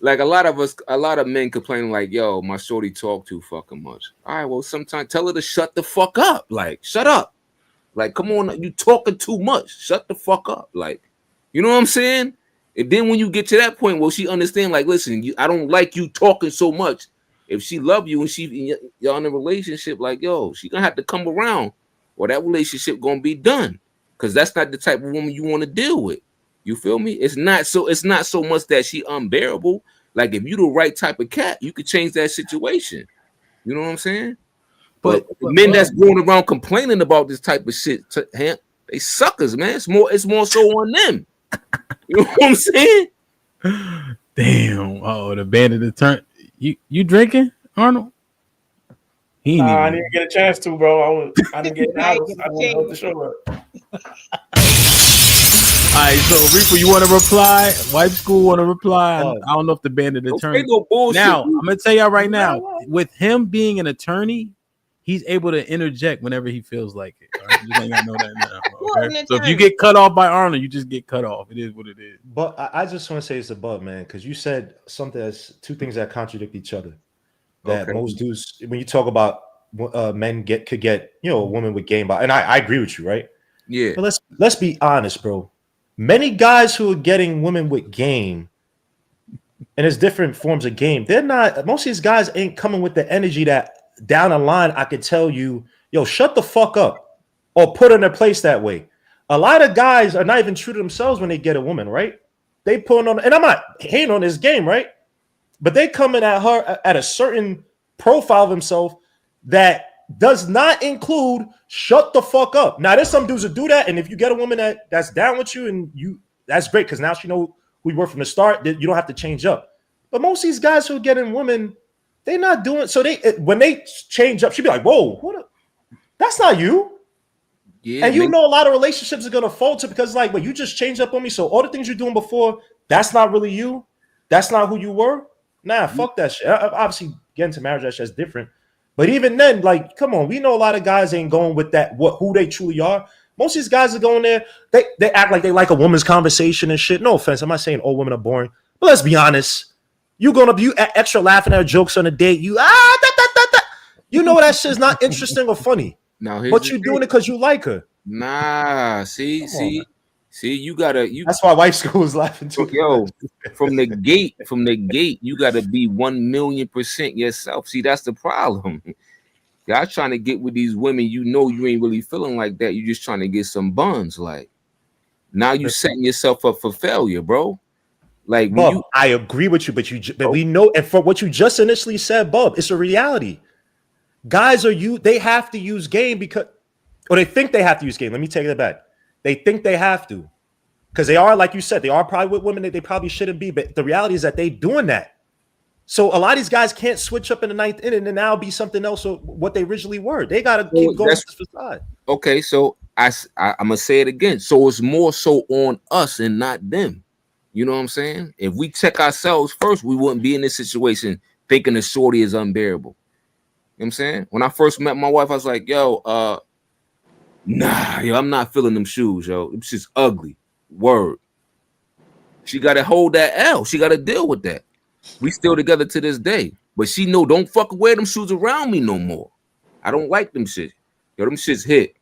like a lot of men complaining like, yo, my shorty talk too fucking much. All right, well, sometimes tell her to shut the fuck up. Like, shut up. Like, come on, you talking too much. Shut the fuck up. Like, you know what I'm saying? And then when you get to that point, well, she understand, like, listen, I don't like you talking so much. If she love you and y'all in a relationship, like, yo, she gonna have to come around or that relationship gonna be done. Because that's not the type of woman you want to deal with. You feel me? It's not so much that she unbearable. Like, if you the right type of cat, you could change that situation. You know what I'm saying? But men that's going around complaining about this type of shit, they suckers, man. It's more so on them. You know what I'm saying?
Damn. Oh, the band of the turn. You drinking, Arnold?
I didn't get a chance to, bro. I didn't get out. I didn't know the show up.
All right, so Reaper, you want to reply? Wife School want to reply? I don't know if the band of the attorney. Now, I'm gonna tell y'all right now, with him being an attorney, he's able to interject whenever he feels like it. All right? Just letting y'all know that now. Okay? So if you get cut off by Arnold, you just get cut off. It is what it is.
But I just want to say it's above, man, because you said something that's two things that contradict each other. That most dudes, when you talk about men could get, you know, a woman with game by, and I agree with you, right?
Yeah.
But let's be honest, bro. Many guys who are getting women with game and it's different forms of game. They're not. Most of these guys ain't coming with the energy that down the line I could tell you, yo, shut the fuck up, or put in their place that way. A lot of guys are not even true to themselves when they get a woman, right? They put on, and I'm not hating on this game, right? But they coming at her at a certain profile of himself that does not include shut the fuck up. Now, there's some dudes that do that, and if you get a woman that's down with you, and that's great because now she know who you were from the start. That you don't have to change up. But most of these guys who are getting women, they're not doing so. When they change up, she'd be like, "Whoa, that's not you." Yeah, and you know a lot of relationships are gonna falter because, like, you just changed up on me. So all the things you're doing before, that's not really you. That's not who you were. Nah, fuck that shit. Obviously, getting to marriage, that shit's different. But even then, like, come on, we know a lot of guys ain't going with that. Who they truly are. Most of these guys are going there. They act like they like a woman's conversation and shit. No offense, I'm not saying all women are boring, but let's be honest. You extra laughing at jokes on a date. You You know that shit's not interesting or funny. But you're doing it because you like her.
Nah, see, you gotta.
That's why wife school is laughing too.
Yo, from the gate, you gotta be 1,000,000% yourself. See, that's the problem. Y'all trying to get with these women, you know you ain't really feeling like that. You just trying to get some buns. Like now you setting yourself up for failure, bro. Like,
Bub, I agree with you, but we know, and for what you just initially said, Bub, it's a reality. Guys they have to use game because, or they think they have to use game. Let me take it back. They think they have to, because they are, like you said, they are probably with women that they probably shouldn't be. But the reality is that they doing that. So a lot of these guys can't switch up in the ninth inning and now be something else or what they originally were. They got to keep going to the facade.
Okay, so I'm gonna say it again. So it's more so on us and not them. You know what I'm saying? If we check ourselves first, we wouldn't be in this situation thinking the shorty is unbearable. You know what I'm saying? When I first met my wife, I was like, yo, I'm not feeling them shoes, yo. It's just ugly. Word. She got to hold that L. She got to deal with that. We still together to this day. But she know, don't fucking wear them shoes around me no more. I don't like them shit. Yo, them shits hit.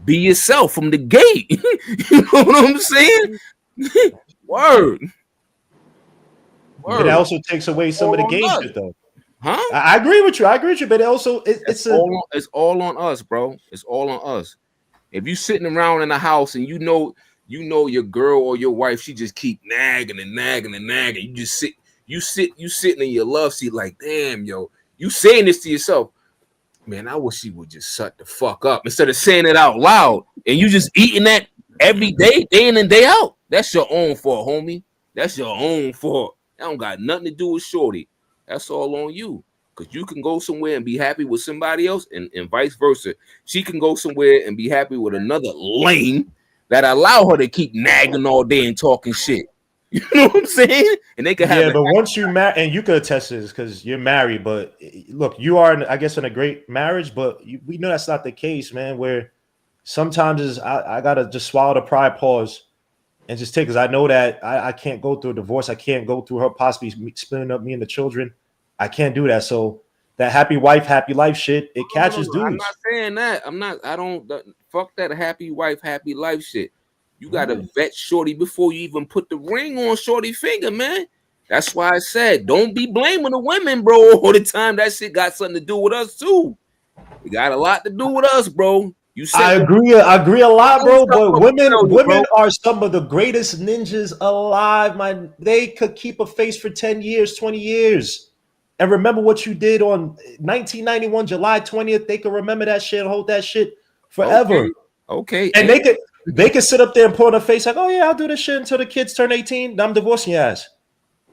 Be yourself from the gate. You know what I'm saying? Word.
It also takes away some of the game shit, though.
Huh?
I agree with you. But it also
it's all on us, bro. It's all on us. If you sitting around in the house and you know your girl or your wife, she just keep nagging and nagging and nagging. You just sitting in your love seat like, damn, yo, you saying this to yourself. Man, I wish she would just shut the fuck up instead of saying it out loud. And you just eating that every day, day in and day out. That's your own fault, homie. That's your own fault. That don't got nothing to do with shorty. That's all on you. Because you can go somewhere and be happy with somebody else and vice versa. She can go somewhere and be happy with another lame that allow her to keep nagging all day and talking shit. You know what I'm saying? And they can have
but once you marry, and you could attest to this because you're married, but look, you are, I guess, in a great marriage, but we know that's not the case, man, where sometimes I got to just swallow the pride, pause, and just take, because I know that I can't go through a divorce. I can't go through her possibly splitting up me and the children. I can't do that. So that happy wife, happy life shit, it catches dudes.
I'm not saying that. I don't fuck that happy wife, happy life shit. You gotta vet shorty before you even put the ring on shorty finger, man. That's why I said don't be blaming the women, bro, all the time. That shit got something to do with us too. It got a lot to do with us, bro.
I agree a lot, bro. But women are some of the greatest ninjas alive, man. They could keep a face for 10 years, 20 years. And remember what you did on 1991, July 20th. They could remember that shit and hold that shit forever.
Okay.
And they could sit up there and put on a face like, oh yeah, I'll do this shit until the kids turn 18. I'm divorcing your ass.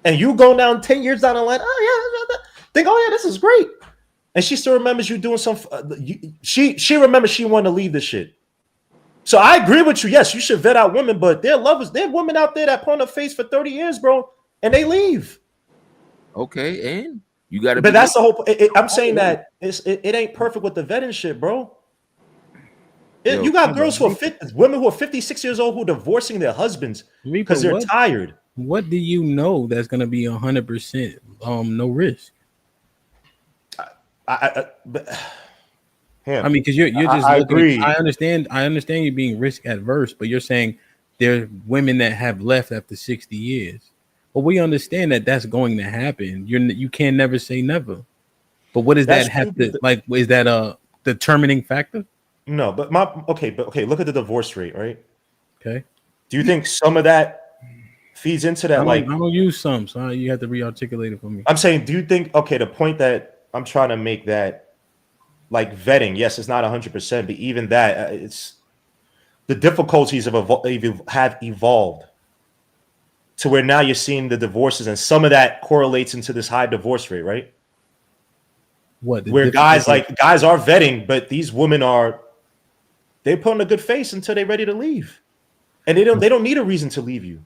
And you go down 10 years down the line, oh yeah, think, oh yeah, this is great. And she still remembers you doing some. She remembers she wanted to leave this shit. So I agree with you. Yes, you should vet out women, but there are women out there that put on a face for 30 years, bro, and they leave.
Okay, and you got to.
But that's the whole. I'm saying that it ain't perfect with the vetting shit, bro. You got girls who are women who are 56 years old who are divorcing their husbands because they're tired.
What do you know that's going to be 100% no risk?
I
mean, because you're just.
I agree.
I understand you being risk adverse, but you're saying there are women that have left after 60 years, Well, we understand that that's going to happen. You can never say never. But what does that have to like? Is that a determining factor?
No, but okay. Look at the divorce rate, right?
Okay.
Do you think some of that feeds into that?
I don't use some, so you have to re-articulate it for me.
I'm saying, do you think? Okay, the point that I'm trying to make that, like vetting, yes, it's not 100%, but even that, it's the difficulties have evolved to where now you're seeing the divorces, and some of that correlates into this high divorce rate, right?
What
where guys are vetting, but these women they're putting a good face until they're ready to leave, and they don't need a reason to leave you,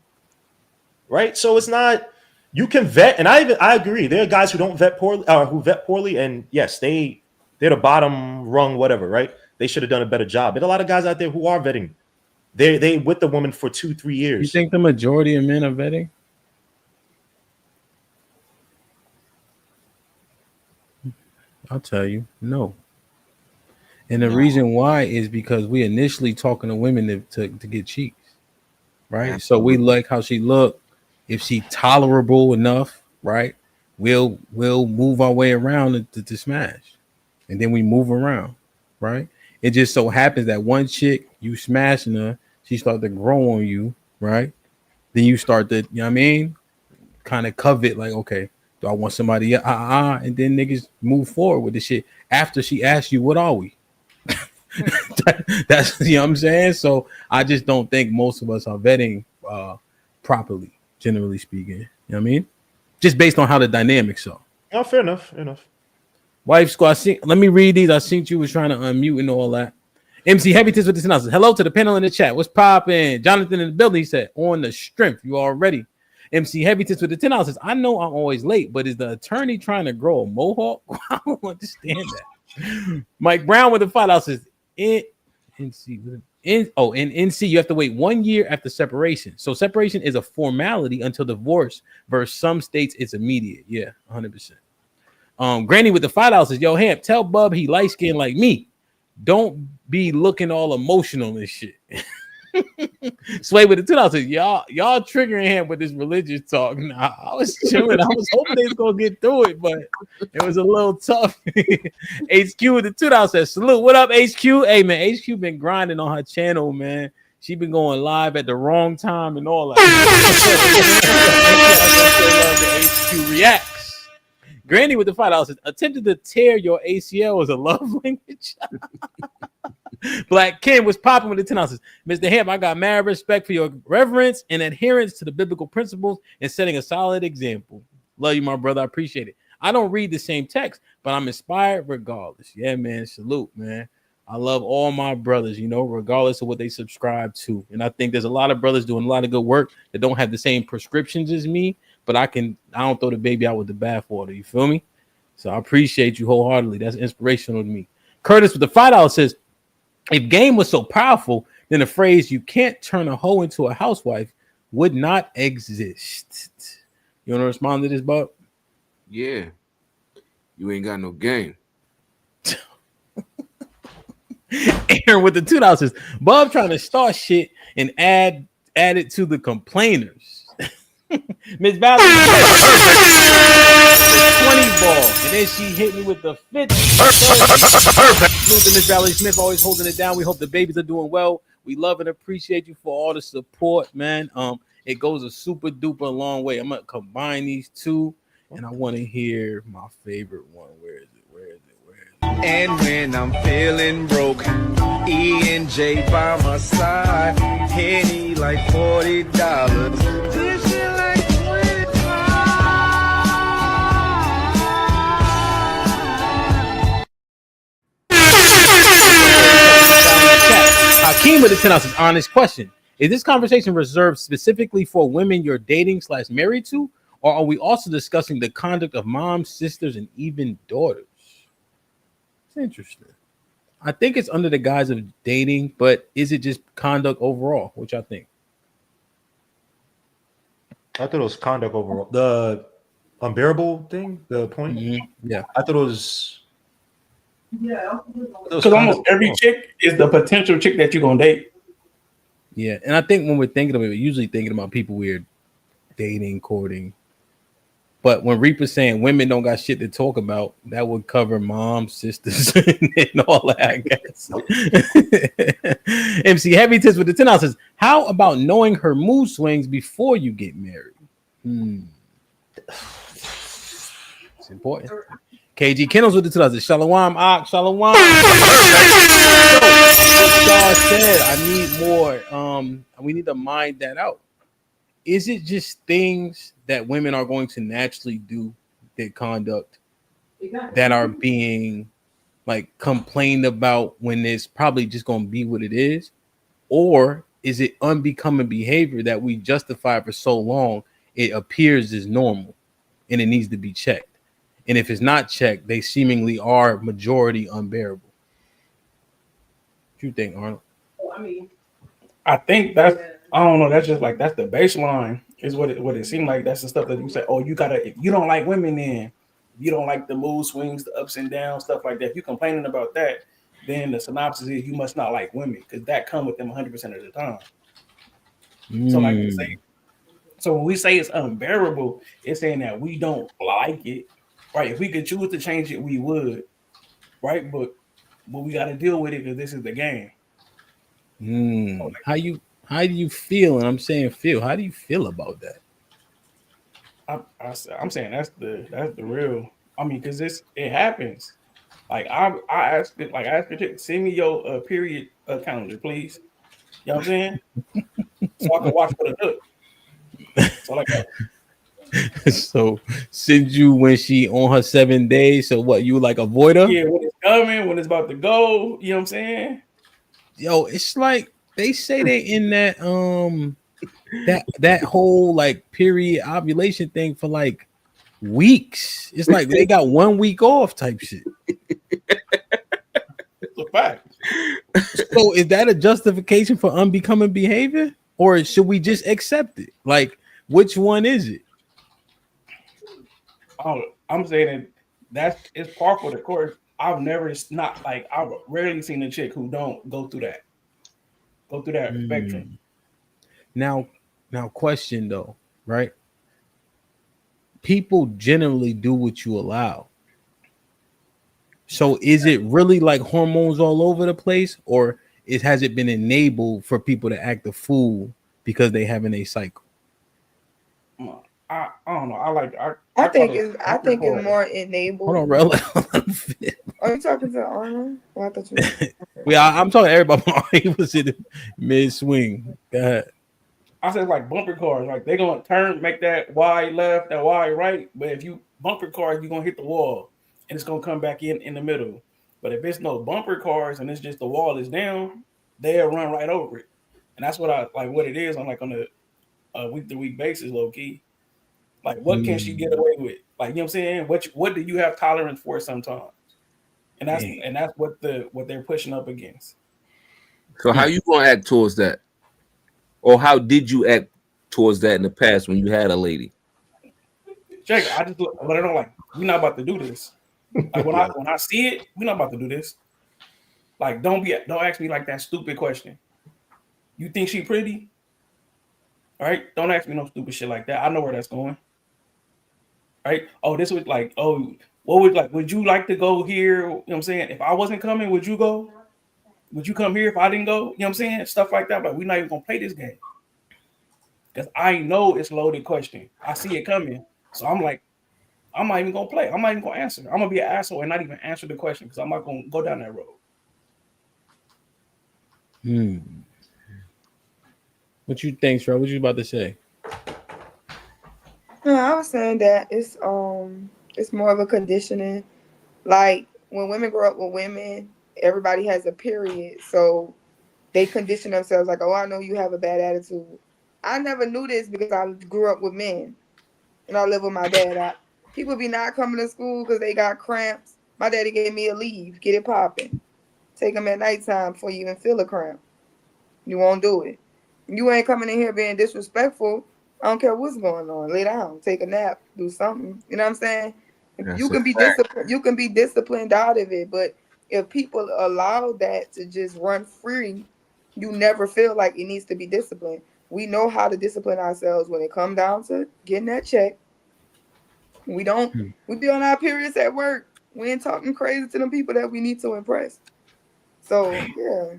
right? So it's not, you can vet, and I agree. There are guys who don't vet poorly, who vet poorly, and yes, they're the bottom rung, whatever, right? They should have done a better job. But a lot of guys out there who are vetting, they with the woman for 2-3 years.
You think the majority of men are vetting? I'll tell you, no. And the reason why is because we initially talking to women to get cheeks, right? So we like how she look. If she tolerable enough, right? We'll move our way around to smash, and then we move around, right? It just so happens that one chick, you smashing her, she start to grow on you, right? Then you start to, you know what I mean, kind of covet, like, okay, do I want somebody? And then niggas move forward with the shit after she asks you, what are we? That's, you know what I'm saying? So I just don't think most of us are vetting properly, generally speaking. You know what I mean? Just based on how the dynamics are.
Oh, fair enough.
Wife Squad, let me read these. I seen you was trying to unmute and all that. MC Heavy Tits with this announcement. Hello to the panel in the chat. What's popping? Jonathan in the building, he said, on the strength. You all ready? MC Heavy Tits with the $10 says, I know I'm always late, but is the attorney trying to grow a mohawk? I don't understand that. Mike Brown with the $5 says, in NC, you have to wait 1 year after separation. So separation is a formality until divorce, versus some states it's immediate. Yeah, 100%. Granny with the $5 says, yo, Hamp, tell Bub he light skinned like me. Don't be looking all emotional and shit. Sway with the $2 says, y'all triggering him with this religious talk. Nah, I was chilling. I was hoping they was gonna get through it, but it was a little tough. HQ with the $2 says, salute. What up, HQ? Hey man, HQ been grinding on her channel, man. She been going live at the wrong time and all that. HQ reacts. Granny with the $5 says, attempted to tear your ACL is a love language. Black Ken was popping with the $10 says, Mr. Hamp, I got mad respect for your reverence and adherence to the biblical principles and setting a solid example. Love you, my brother. I appreciate it. I don't read the same text, but I'm inspired regardless. Yeah, man. Salute, man. I love all my brothers, you know, regardless of what they subscribe to. And I think there's a lot of brothers doing a lot of good work that don't have the same prescriptions as me, but I don't throw the baby out with the bathwater. You feel me? So I appreciate you wholeheartedly. That's inspirational to me. Curtis with the $5 says, if game was so powerful, then the phrase "you can't turn a hoe into a housewife" would not exist. You want to respond to this, Bob?
Yeah, you ain't got no game.
Aaron with the $2 says, Bob trying to start shit and add it to the complainers. Miss Valley 20 ball, and then she hit me with the 50. Miss Valley Smith always holding it down. We hope the babies are doing well. We love and appreciate you for all the support, man. It goes a super duper long way. I'm gonna combine these two, and I want to hear my favorite one. Where is it?
And when I'm feeling broke, E and J by my side, Henny like $40. This shit like
Hakeem with the $10 says, honest question. Is this conversation reserved specifically for women you're dating / married to, or are we also discussing the conduct of moms, sisters, and even daughters? It's interesting. I think it's under the guise of dating, but is it just conduct overall? Which I think.
I thought it was conduct overall. The unbearable thing, the point.
Mm-hmm. Yeah,
I thought it was.
Yeah, because almost every chick is the potential chick that you're gonna date.
Yeah, and I think when we're thinking of it, we're usually thinking about people we're dating, courting. But when Reaper's saying women don't got shit to talk about, that would cover moms, sisters, and all that, I guess. MC Heavy Tits with the 10 says, how about knowing her mood swings before you get married? It's important. KG Kennels with the 2 Shalom, Shalom. Y'all said I need more. We need to mind that out. Is it just things that women are going to naturally do, their conduct, that are being like complained about when it's probably just going to be what it is? Or is it unbecoming behavior that we justify for so long it appears as normal and it needs to be checked? And if it's not checked, they seemingly are majority unbearable. What you think, Arnold?
I mean, I think that's, I don't know, that's just like, that's the baseline is what it seemed like. That's the stuff that you say, oh, you gotta, if you don't like women, then you don't like the mood swings, the ups and downs, stuff like that. If you're complaining about that, then the synopsis is you must not like women, because that come with them 100% of the time. So like we say, so when we say it's unbearable, it's saying that we don't like it, right? If we could choose to change it, we would, right? But we got to deal with it because this is the game.
How do you feel? And I'm saying feel. How do you feel about that?
I'm saying that's the real. I mean, because it happens. Like I asked it, like I asked her, send me your period calendar, please. You know what I'm saying? So I can watch for the hook. So like that.
So send you when she on her 7 days. So what, you like avoid her?
Yeah, when it's coming, when it's about to go. You know what I'm saying?
Yo, it's like they say they in that that whole like period ovulation thing for like weeks. It's like they got 1 week off type shit.
It's a fact.
So is that a justification for unbecoming behavior, or should we just accept it? Like, which one is it?
Oh, I'm saying that's it's par for the course. I've rarely seen a chick who don't go through that spectrum.
Now question though, right? People generally do what you allow. So is it really like hormones all over the place, or has it been enabled for people to act a fool because they having a cycle?
I don't know.
I think it's more enabled.
Hold on, bro.
Are you talking to Arnold? Oh, I thought you were.
I'm talking to everybody. He was in the mid swing. Go ahead.
I said like bumper cars, like they gonna turn, make that Y left, that Y right. But if you bumper cars, you're gonna hit the wall and it's gonna come back in the middle. But if it's no bumper cars and it's just the wall is down, they'll run right over it. And that's what I like what it is on a week to week basis, low key. Like what can she get away with? Like, you know what I'm saying? What do you have tolerance for sometimes? And that's what they're pushing up against.
So how you gonna act towards that? Or how did you act towards that in the past when you had a lady?
Check. I just let her know, like, we're not about to do this. Like when I see it, we're not about to do this. Like, don't ask me like that stupid question. You think she pretty? All right, don't ask me no stupid shit like that. I know where that's going. All right. Oh, this was like, oh, what would you like to go here? You know what I'm saying? If I wasn't coming, would you go? Would you come here if I didn't go? You know what I'm saying? Stuff like that. But we're not even gonna play this game. Because I know it's a loaded question. I see it coming. So I'm like, I'm not even gonna play. I'm not even gonna answer. I'm gonna be an asshole and not even answer the question because I'm not gonna go down that road.
What you think, Sro? What you about to say?
No, I was saying that it's more of a conditioning. Like when women grow up with women, everybody has a period, so they condition themselves like, oh, I know you have a bad attitude. I never knew this because I grew up with men and I live with my dad. People be not coming to school because they got cramps. My daddy gave me a leave, get it popping. Take them at nighttime before you even feel a cramp. You won't do it. You ain't coming in here being disrespectful. I don't care what's going on. Lay down, take a nap, do something. You know what I'm saying? You can be disciplined. You can be disciplined out of it, but if people allow that to just run free, you never feel like it needs to be disciplined. We know how to discipline ourselves when it comes down to getting that check. We don't. We be on our periods at work. We ain't talking crazy to them people that we need to impress. So yeah.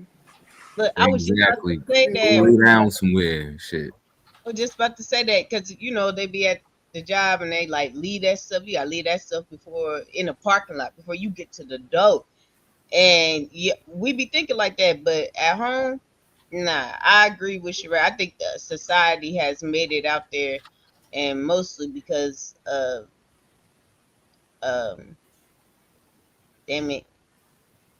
But I was just about
Exactly.
to say that.
Lay down somewhere. Shit.
I was just about to say that because they be at the job and they like leave that stuff. You gotta leave that stuff before in the parking lot before you get to the door. And yeah, we be thinking like that, but at home, nah. I agree with you. Right? I think the society has made it out there, and mostly because of damn it,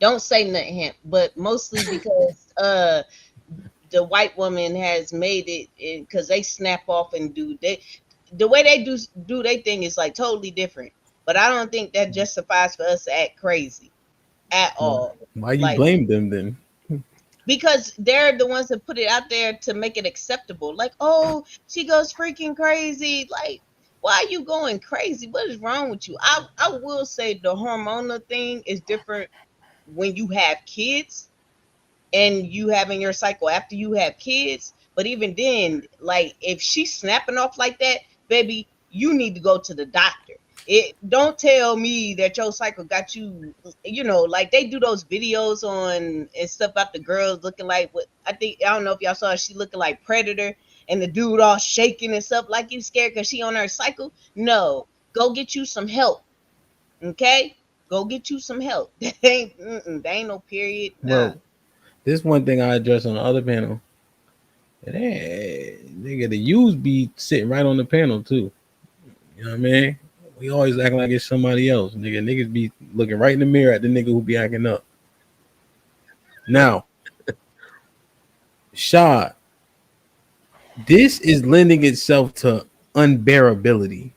don't say nothing, Hamp, but mostly because the white woman has made it because they snap off and the way they do their thing is like totally different. But I don't think that justifies for us to act crazy at all.
Why you
Like,
blame them then?
because they're the ones that put it out there to make it acceptable. Like, oh, she goes freaking crazy. Like, why are you going crazy? What is wrong with you? I will say the hormonal thing is different when you have kids and you having your cycle after you have kids. But even then, like if she's snapping off like that, baby, you need to go to the doctor. It don't tell me that your cycle got you, like they do those videos on and stuff about the girls looking like what I don't know if y'all saw, she looking like Predator and the dude all shaking and stuff like you scared because she on her cycle. No, go get you some help. Okay? Go get you some help. They ain't no period. Nah.
Well, this one thing I addressed on the other panel. Nigga, the U's be sitting right on the panel too. You know what I mean? We always acting like it's somebody else. Niggas be looking right in the mirror at the nigga who be acting up. Now, Shad, this is lending itself to unbearability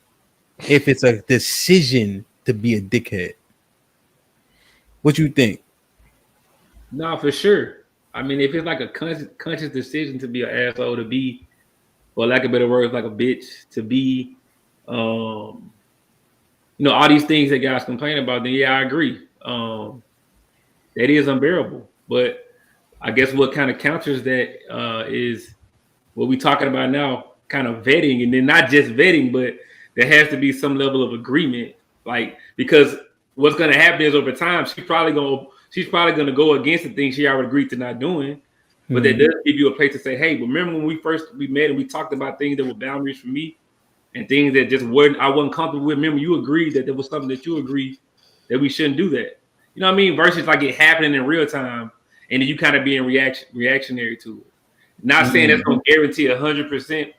if it's a decision to be a dickhead. What you think?
No, for sure. I mean, if it's like a conscious decision to be an asshole, to be, for lack of better words, like a bitch, to be, all these things that guys complain about, then yeah, I agree. That is unbearable. But I guess what kind of counters that is what we're talking about now, kind of vetting, and then not just vetting, but there has to be some level of agreement. Like, because what's going to happen is over time, she's probably going to go against the things she already agreed to not doing. But that does give you a place to say, hey, remember when we met and we talked about things that were boundaries for me and things that just I wasn't comfortable with. Remember, you agreed that there was something that you agreed that we shouldn't do that. You know what I mean? Versus like it happening in real time and then you kind of being reactionary to it. Not saying that's going to guarantee 100%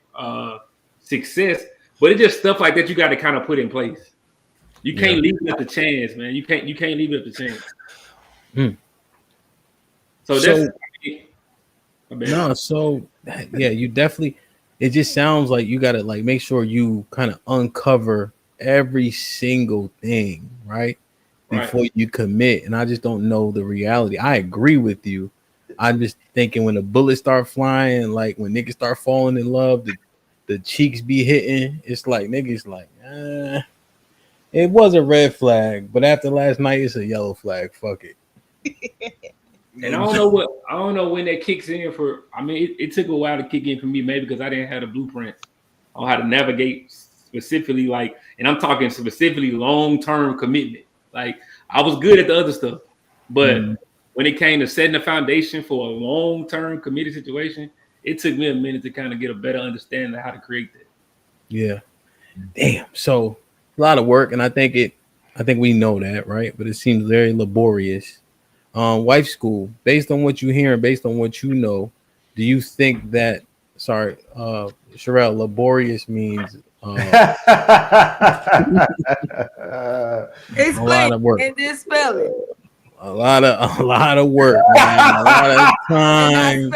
success, but it's just stuff like that you got to kind of put in place. You can't leave it up to chance, man. You can't leave it up to chance.
You definitely. It just sounds like you gotta like make sure you kind of uncover every single thing, right? Before you commit. And I just don't know the reality. I agree with you. I'm just thinking when the bullets start flying, like when niggas start falling in love, the cheeks be hitting. It's like niggas like, it was a red flag, but after last night, it's a yellow flag. Fuck it.
And I don't know when that kicks in for. I mean, it took a while to kick in for me, maybe because I didn't have the blueprint on how to navigate specifically, like, and I'm talking specifically long-term commitment. Like, I was good at the other stuff, but when it came to setting the foundation for a long-term committed situation, it took me a minute to kind of get a better understanding of how to create that.
Yeah. Damn. So a lot of work, and I think we know that, right? But it seems very laborious. Wife school, based on what you hear and based on what you know, do you think that Sherelle, laborious means
It's
a lot of work.
And then spell it.
A lot of work, man. A lot of time.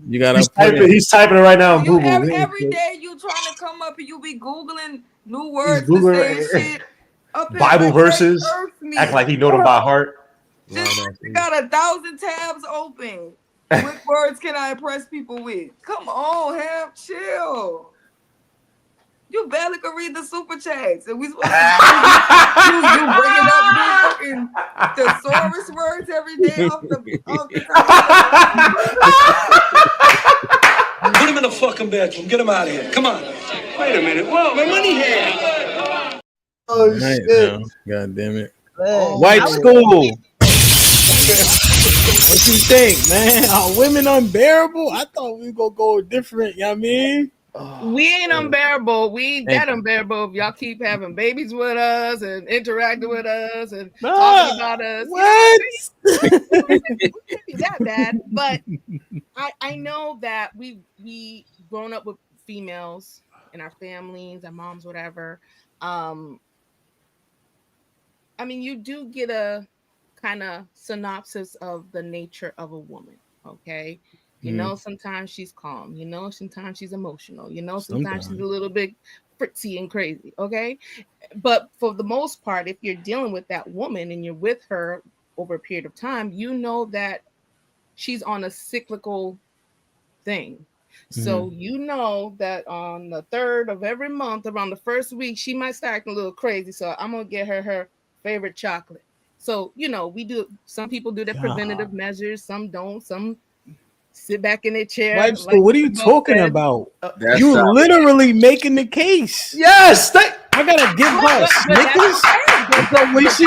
You gotta
he's typing it right now on Google.
Every day you trying to come up and you be Googling new words to say and shit.
Bible verses. Act like he know them by heart.
You got 1,000 tabs open. What words can I impress people with? Come on, Hamp, chill. You barely can read the super chats. And we supposed to you bringing up new fucking thesaurus words every day off the top.
Put him in the fucking fucking bedroom. Get him out of here. Come on.
Wait a minute. Whoa, my money here.
Oh
Night
shit!
now. God damn it.
Look,
White
I was-
school. What you think, man? Are women unbearable? I thought we gonna go different. You know what I mean?
We ain't unbearable. We ain't that
Thank you.
unbearable if y'all keep having babies with us and interacting with us and talking about us.
What?
We can't be that bad. But I know that we grown up with females in our families, our moms, whatever. I mean, you do get a kind of synopsis of the nature of a woman. Okay. You know, sometimes she's calm. You know, sometimes she's emotional. You know, sometimes she's a little bit fritzy and crazy. Okay. But for the most part, if you're dealing with that woman and you're with her over a period of time, you know that she's on a cyclical thing. So you know that on the 3rd of every month, around the first week, she might start acting a little crazy. So I'm gonna get her favorite chocolate. So you know, we do. Some people do their preventative measures. Some don't. Some sit back in their chair.
White school. What are you talking about?
That's
You
how-
literally making the case.
Yes,
I gotta give her Snickers. So when she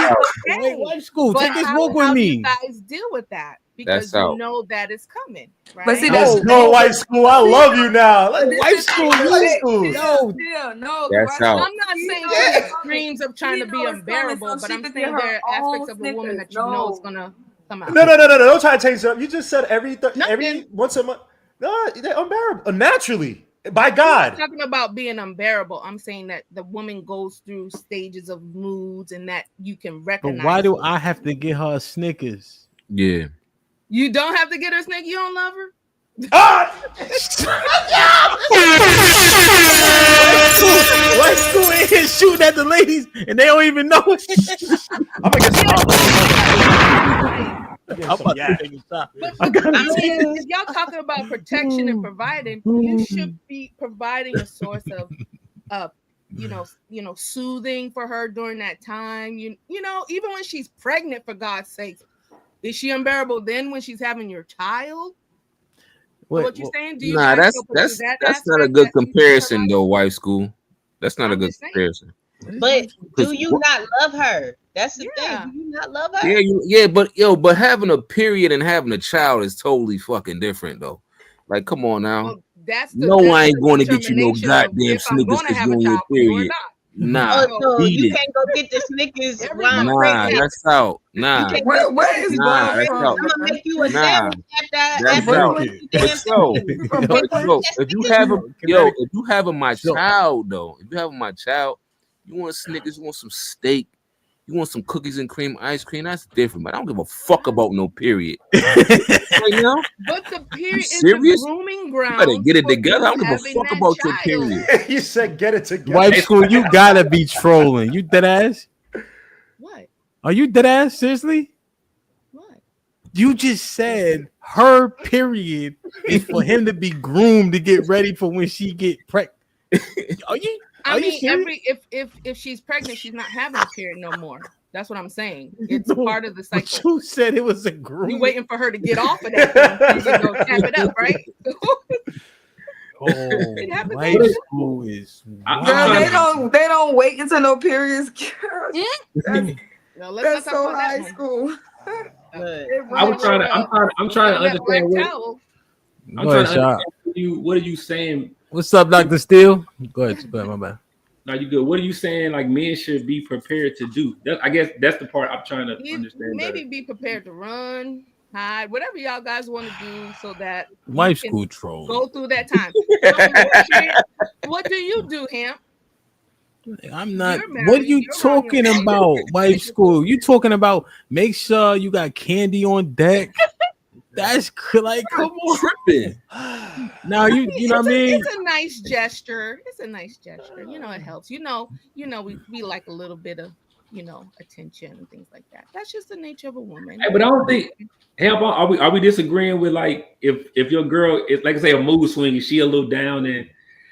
wait, white school,
But
take this
how
walk with
do
me.
you guys deal with that? Because
That's
you
out.
know that it's coming, right?
But see,
Let's go, white school. I love you now. Like,
White school,
white school.
yo,
No,
That's out.
I'm not saying to the extremes of trying to be unbearable, but I'm saying there are aspects of a woman that you know is gonna come out.
No. Don't try to change it up. You just said every
Nothing.
once a month. No, they're unbearable. Naturally, by
I'm
God.
not talking about being unbearable. I'm saying that the woman goes through stages of moods and that you can
but
recognize.
why do I have to get her a Snickers?
Yeah.
You don't have to get her a Snickers. You don't love her.
White school in here shooting at the ladies and they don't even know it.
I'm gonna get
I'm about to take a shot.
I mean, if y'all talking about protection and providing, you should be providing a source of you know, soothing for her during that time. You know, even when she's pregnant, for God's sake, is she unbearable then when she's having your child? What you saying? Do you
Nah,
guys
that's
still pursue that
that's not a
aspect
good
that she's
comparison though, white school. That's not a
I'm
good
just saying.
comparison.
But do you
what-
not love her? That's the
Yeah.
thing. Do you not love her?
Yeah, but having a period and having a child is totally fucking different though. Like, come on now.
Well, that's
No,
that's
I ain't
the
going to get you no
determination of
goddamn
if I'm
Snickers
gonna
because
have
you
a
on your
child for you or
period.
not.
Nah,
So
beat
you
it.
can't go get the Snickers while I'm
Nah,
pregnant.
that's out. Nah,
can't
Where is
nah,
Bob
that's
from?
out.
I'm gonna make you a
Nah,
sandwich
that's
after
out.
you
But
damn
yo,
thing.
From
but
Brooklyn?
yo, if you have a yo,
Connecticut.
if you having my
So-
child though, if you having my child, you want Snickers, you want some steak, you want some cookies and cream ice cream. That's different, but I don't give a fuck about no period. Right now,
But the period is
serious?
the grooming
you
ground.
better get it
for
together. I
you
don't give a
having
fuck
that
about your
child.
period.
You said get it together.
White school, you gotta be trolling. You dead ass?
What?
Are you dead ass? Seriously?
What?
You just said her period is for him to be groomed to get ready for when she get pregnant. Are you?
I
Are you
mean,
serious?
if she's pregnant, she's not having a period no more. That's what I'm saying. It's
No,
part of the
but
cycle.
you said it was a groom.
You waiting for her to get off of that thing so you can go tap it up, right?
Oh,
It happens
white
all the
school is.
I'm
Girl,
trying
they don't wait until no periods. Girl,
No, let's
that's
not talk
so
about
high
that one.
school.
Look,
I'm trying to
That
understand
black
what
towel.
I'm
Go
trying
ahead,
to
Shop.
understand what are you saying?
What's up, Dr. Steele? Go ahead, my bad.
Now you good. What are you saying? Like men should be prepared to do. I guess that's the part I'm trying to understand.
Maybe
better.
be prepared to run, hide, whatever y'all guys want to do, so that you
White
can
school troll.
go through that time. What do you do, Hamp?
I'm not.
You're married,
What are you
you're
talking
on your
about, white school? You talking about make sure you got candy on deck? That's like, come on.
Tripping.
Now you know what I mean?
It's a nice gesture. It's a nice gesture. You know, it helps. You know, we like a little bit of, attention and things like that. That's just the nature of a woman.
Hey, but I don't think. Hamp, are we disagreeing with like if your girl is like say a mood swing, is she a little down and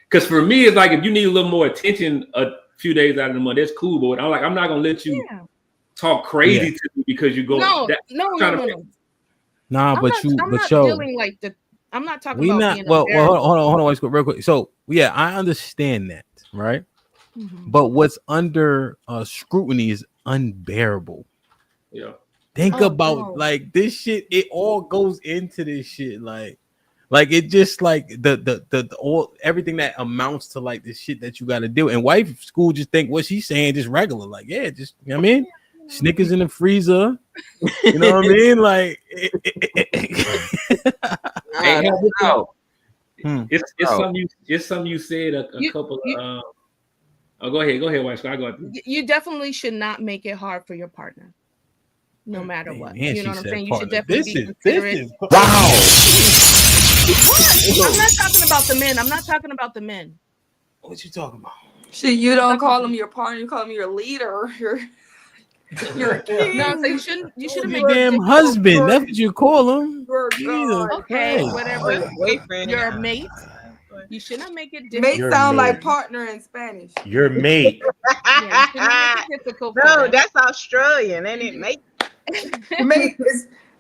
because for me it's like if you need a little more attention a few days out of the month, that's cool. But I'm not gonna let you talk crazy to me because you go.
No.
Nah,
I'm
but
not
you,
dealing like the I'm not talking
We
about
not
being
well.
unbearable.
Hold on, real quick. So yeah, I understand that, right?
Mhm.
But what's under scrutiny is unbearable.
Yeah.
Think
Oh,
about
no.
like this shit. It all goes into this shit. Like it just like the all everything that amounts to like the shit that you got to do. And wife school just think what she's saying just regular. Like yeah, just you know what I mean. Snickers in the freezer. You know what I mean? Like
Hey,
Nah,
Hell,
no.
it's something you said a
You-
couple
you-
of oh, go ahead, wife. I go ahead.
You definitely should not make it hard for your partner, no matter what.
man,
You know
she
what I'm
said
saying? You should
partner.
definitely be
This
considerate.
is wow.
I'm not talking about the men. I'm not talking about the men.
What you talking about?
Shit, you don't call him your partner. You call him your leader. You're a king.
No, so you shouldn't make
Your
it
damn
difficult.
husband. That's what you call him.
You're a
Jesus
god.
Okay,
Christ.
whatever.
Boyfriend.
Your mate. You should not make it
Mate
difficult.
Your
sound
mate.
like partner in Spanish.
Your mate.
Yeah, you should not make it difficult for
No,
them.
that's Australian, ain't it, mate?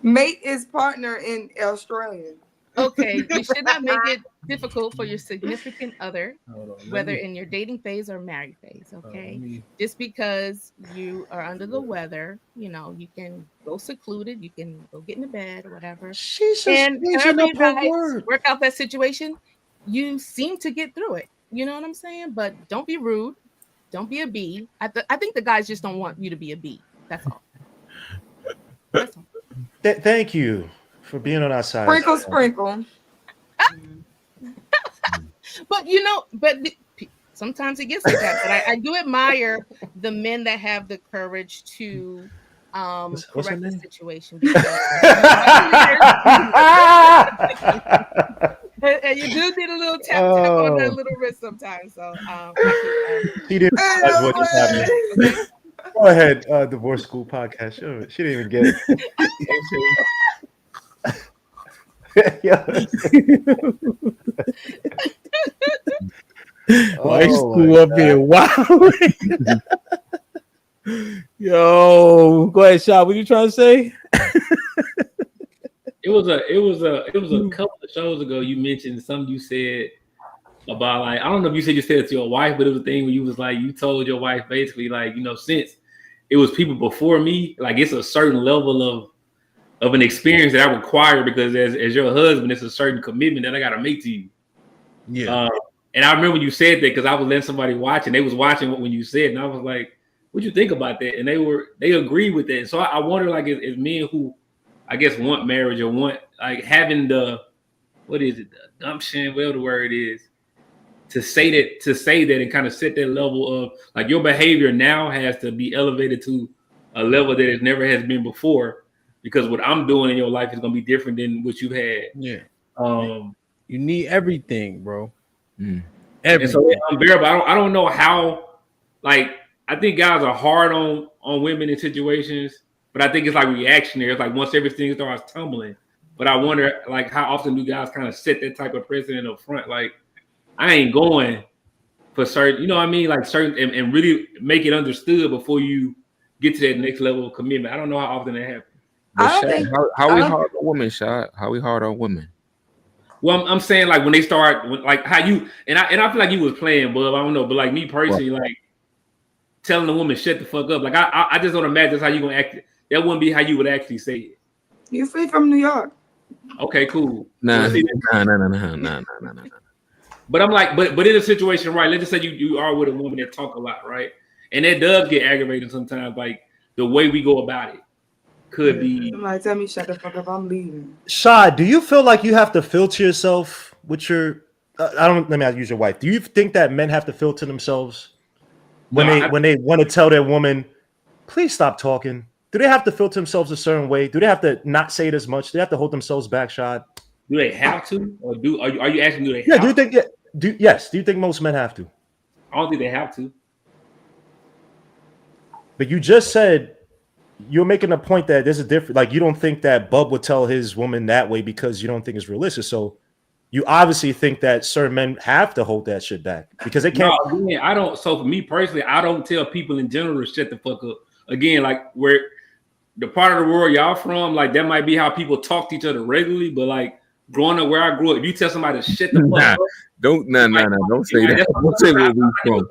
Mate is partner in Australian.
Okay, you should not make it difficult for your significant other, whether in your dating phase or married phase. Okay, just because you are under the weather, you know, you can go secluded, you can go get in the bed or whatever.
She's
And
changing
however
up
you
her
guys
word.
work out that situation, you seem to get through it. You know what I'm saying? But don't be rude. Don't be a B. I think the guys just don't want you to be a B. That's all. That's all.
Thank you for being on our side.
Sprinkle, sprinkle.
But you know, sometimes it gets like that. But I do admire the men that have the courage to
What's her
correct the
name?
situation. Because, and you do need a little tap on that little wrist sometimes. So
She didn't realize what just happened. Go ahead, Divorce School Podcast. She didn't even get it.
Why school up here? Wow. Yo, go ahead, Shah. What you trying to say?
It was a couple of shows ago. You mentioned something you said about like I don't know if you said it to your wife, but it was a thing where you was like you told your wife basically like, you know, since it was people before me, like it's a certain level of an experience that I require because as your husband, it's a certain commitment that I got to make to you.
Yeah.
And I remember you said that because I was letting somebody watch and they was watching when you said, and I was like, "What you think about that?" And they agreed with that. So I wonder, like, as men who I guess want marriage or want like having the the gumption, whatever the word is, to say that and kind of set that level of like your behavior now has to be elevated to a level that it never has been before because what I'm doing in your life is gonna be different than what you've had.
Yeah. You need everything, bro.
And
Everything.
so unbearable. I don't know how. Like I think guys are hard on women in situations, but I think it's like reactionary. It's like once everything starts tumbling. But I wonder, like, how often do guys kind of set that type of precedent up front? Like, I ain't going for certain, you know what I mean? Like certain and really make it understood before you get to that next level of commitment. I don't know how often that happens.
How we hard on women, Shad? How we hard on women?
Well, I'm saying like when they start, like how you and I feel like you was playing, Bub. I don't know, but like me personally, like telling the woman shut the fuck up. Like I just don't imagine that's how you gonna act. That wouldn't be how you would actually say it.
You're free from New York.
Okay, cool.
Nah.
But I'm like, but in a situation, right? Let's just say you are with a woman that talk a lot, right? And that does get aggravating sometimes. Like the way we go about it could be.
Somebody tell me shut the fuck up. I'm leaving.
Shad, do you feel like you have to filter yourself with your? Let me use your wife. Do you think that men have to filter themselves when they want to tell their woman, please stop talking? Do they have to filter themselves a certain way? Do they have to not say it as much? Do they have to hold themselves back, Shad?
Do they have to, or are you asking? Do they?
Yeah.
Have
Do you think? Yes. Do you think most men have to?
I don't think they have to.
But you just said you're making a point that there's a difference. Like you don't think that Bub would tell his woman that way because you don't think it's realistic. So you obviously think that certain men have to hold that shit back because they can't.
No, again, I don't. So for me personally, I don't tell people in general to shut the fuck up. Again, like where the part of the world y'all from, like that might be how people talk to each other regularly, but like growing up where I grew up, if you tell somebody to shut the fuck up,
don't say that. Don't say where we from.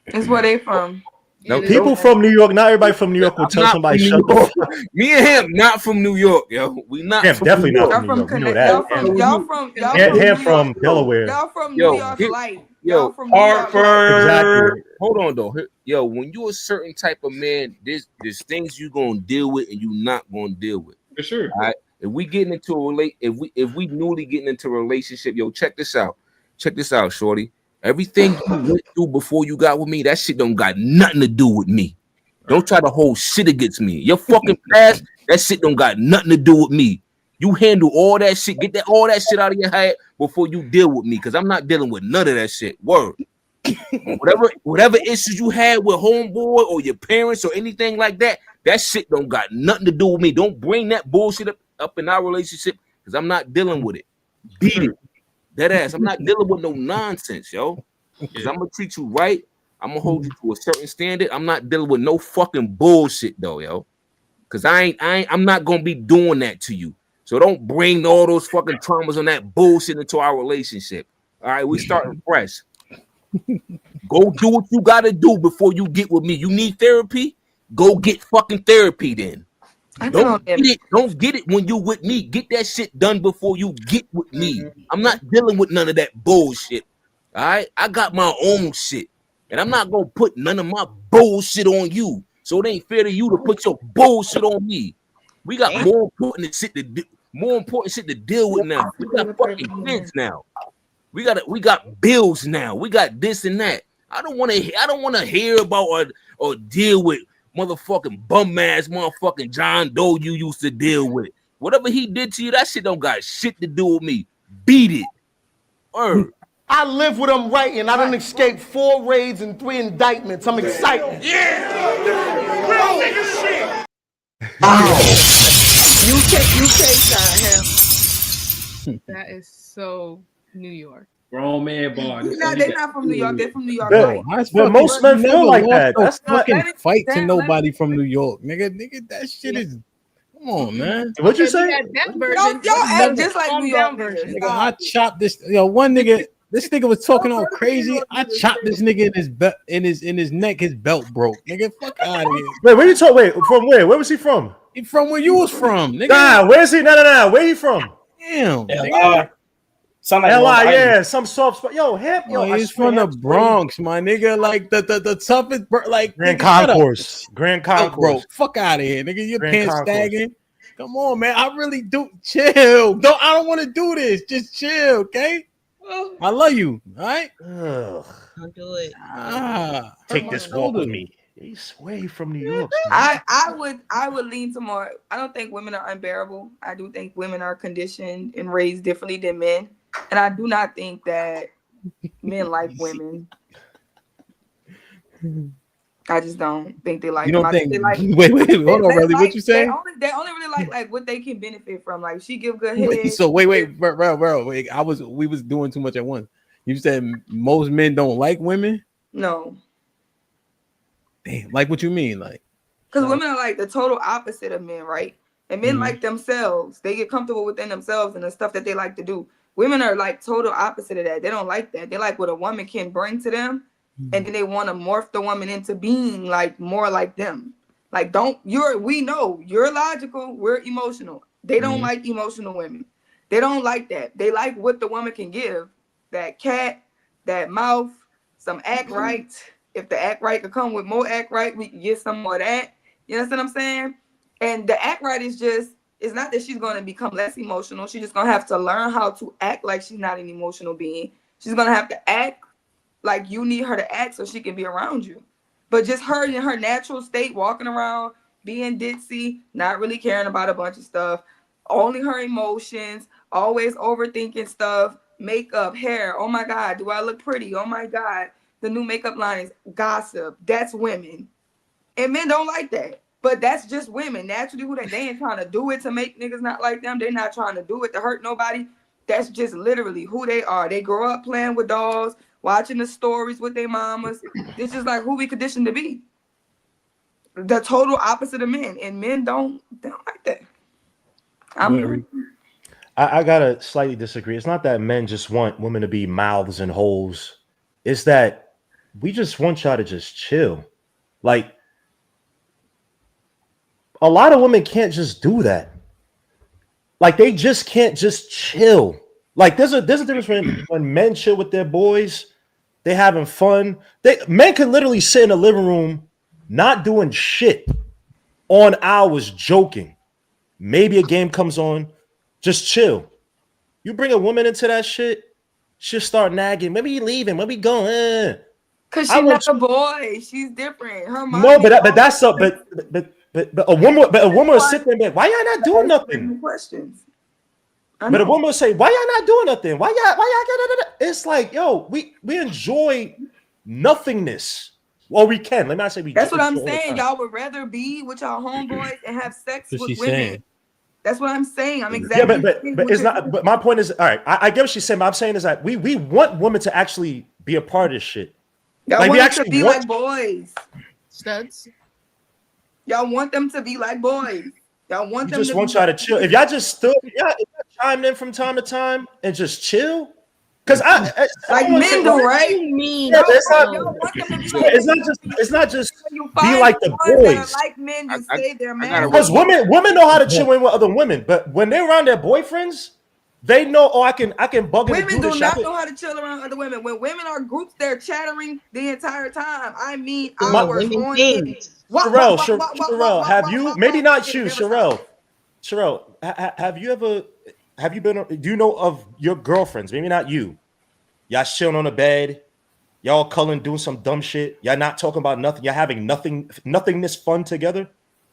It's where they from.
No,
people from New York. Not everybody from New York will tell somebody shut the fuck up.
Me and him not from New York, yo. We not.
Him, definitely not from New York. We know that. Him from Delaware.
Y'all from New York light.
Yo,
from Hartford.
Exactly.
Hold on though. Yo, when you a certain type of man, there's things you gonna deal with and you not gonna deal with.
For sure.
All right. If we getting into a if we newly getting into a relationship, yo, check this out. Check this out, shorty. Everything you went through before you got with me, that shit don't got nothing to do with me. Don't try to hold shit against me. Your fucking past, that shit don't got nothing to do with me. You handle all that shit, get all that shit out of your head before you deal with me, because I'm not dealing with none of that shit. Word. whatever issues you had with homeboy or your parents or anything like that, that shit don't got nothing to do with me. Don't bring that bullshit up in our relationship, because I'm not dealing with it. Beat it. That ass. I'm not dealing with no nonsense, yo. Because I'm gonna treat you right. I'm gonna hold you to a certain standard. I'm not dealing with no fucking bullshit though, yo. Because I'm not gonna be doing that to you. So don't bring all those fucking traumas on that bullshit into our relationship. All right, we starting fresh. Go do what you gotta do before you get with me. You need therapy? Go get fucking therapy then. Don't get it when you with me. Get that shit done before you get with me. I'm not dealing with none of that bullshit. All right, I got my own shit, and I'm not gonna put none of my bullshit on you. So it ain't fair to you to put your bullshit on me. We got more important shit to deal with now. We got fucking kids now. We got bills now. We got this and that. I don't want to hear about or deal with motherfucking bum ass motherfucking John Doe you used to deal with. Whatever he did to you, that shit don't got shit to do with me. Beat it.
I live with him right, and I done escaped 4 raids and 3 indictments. I'm excited.
Yeah! Real nigga shit!
UK style, him.
That is so New York.
Grown man bar.
They're not from New York. They're from New York.
But most men feel like that. That's not
fucking fight to nobody from New York, nigga. That shit is. Come on, man.
What'd you say?
Y'all act just like New York version.
Nigga, I chopped this. One nigga. This nigga was talking all crazy. I chopped this nigga in his neck. His belt broke. Nigga, fuck out of here.
Wait, where you talk? Wait, from where? Where was he from?
He from where you was from, nigga.
Nah, where's he? No. Where he from?
Damn.
LI, yeah, some soft spot. Yo, HAMP, yo.
He's from the Bronx, my nigga. Like the toughest, like
Grand Concourse. Grand Concourse.
Bro, fuck out of here, nigga. Your
Grand
pants
Concourse.
staggering. Come on, man. I really do. Chill. I don't want to do this. Just chill, okay? I love you. All right.
Don't do it.
Take this walk with me. He's way from New York.
I would lean to more. I don't think women are unbearable. I do think women are conditioned and raised differently than men, and I do not think that men like women. I just don't think they like.
You don't
them.
think?
They like,
wait, hold on, really? What you say?
They only really like what they can benefit from. Like she give good head.
So wait, bro. Wait, we was doing too much at once. You said most men don't like women.
No.
Damn, like what you mean, like?
Because women are like the total opposite of men, right? And men like themselves. They get comfortable within themselves and the stuff that they like to do. Women are like total opposite of that. They don't like that. They like what a woman can bring to them, and then they want to morph the woman into being like more like them. Like, we know you're logical, we're emotional. They don't like emotional women. They don't like that. They like what the woman can give. That cat, that mouth, some act right. If the act right could come with more act right, we can get some more of that. You understand what I'm saying? And the act right is just, it's not that she's going to become less emotional. She's just going to have to learn how to act like she's not an emotional being. She's going to have to act like you need her to act so she can be around you. But just her in her natural state, walking around, being ditzy, not really caring about a bunch of stuff, only her emotions, always overthinking stuff, makeup, hair. Oh my God, do I look pretty? Oh my God. The new makeup line is gossip. That's women. And men don't like that. But that's just women. Naturally, who they ain't trying to do it to make niggas not like them. They're not trying to do it to hurt nobody. That's just literally who they are. They grow up playing with dolls, watching the stories with their mamas. This is like who we conditioned to be. The total opposite of men. And men don't like that.
I gotta slightly disagree. It's not that men just want women to be mouths and holes. It's that we just want y'all to just chill. Like a lot of women can't just do that. Like they just can't just chill. Like there's a difference when men chill with their boys, they having fun. Men can literally sit in a living room, not doing shit, on hours joking. Maybe a game comes on, just chill. You bring a woman into that shit, she'll start nagging. When we leaving? When we going?
Cause she's not a boy. She's different. Her mom.
No, but that's a but a woman will sit there and be like, why y'all not doing nothing?
Questions.
But a woman will say, why y'all not doing nothing? Why y'all get it? It's like, yo, we enjoy nothingness. Well, we can. Let me not say we.
That's what I'm saying. Y'all would rather be with y'all homeboys and have sex with women.
Saying.
That's what I'm saying. I'm exactly.
Yeah, but it's not. But my point is, all right. I get what she's saying. But I'm saying is that we want women to actually be a part of this shit.
Y'all
like
want
we
them
actually
to be
want
like boys.
Studs.
Y'all want them to be like boys. Y'all want them.
Just want y'all to chill. If y'all just stood, if y'all chimed in from time to time and just chill, because I
like men do, right?
Yeah, it's not just be like the boys.
Like men, you say they're men.
Because women know how to chill in with other women, but when they're around their boyfriends, they know. Oh, I can bug them.
Women do not know how to chill around other women. When women are groups, they're chattering the entire time. I mean, hours on end.
Sherelle, have you? Maybe not you, Sherelle. Sherelle, have you ever? Have you been? Do you know of your girlfriends? Maybe not you. Y'all chilling on the bed. Y'all culling, doing some dumb shit. Y'all not talking about nothing. Y'all having nothingness fun together.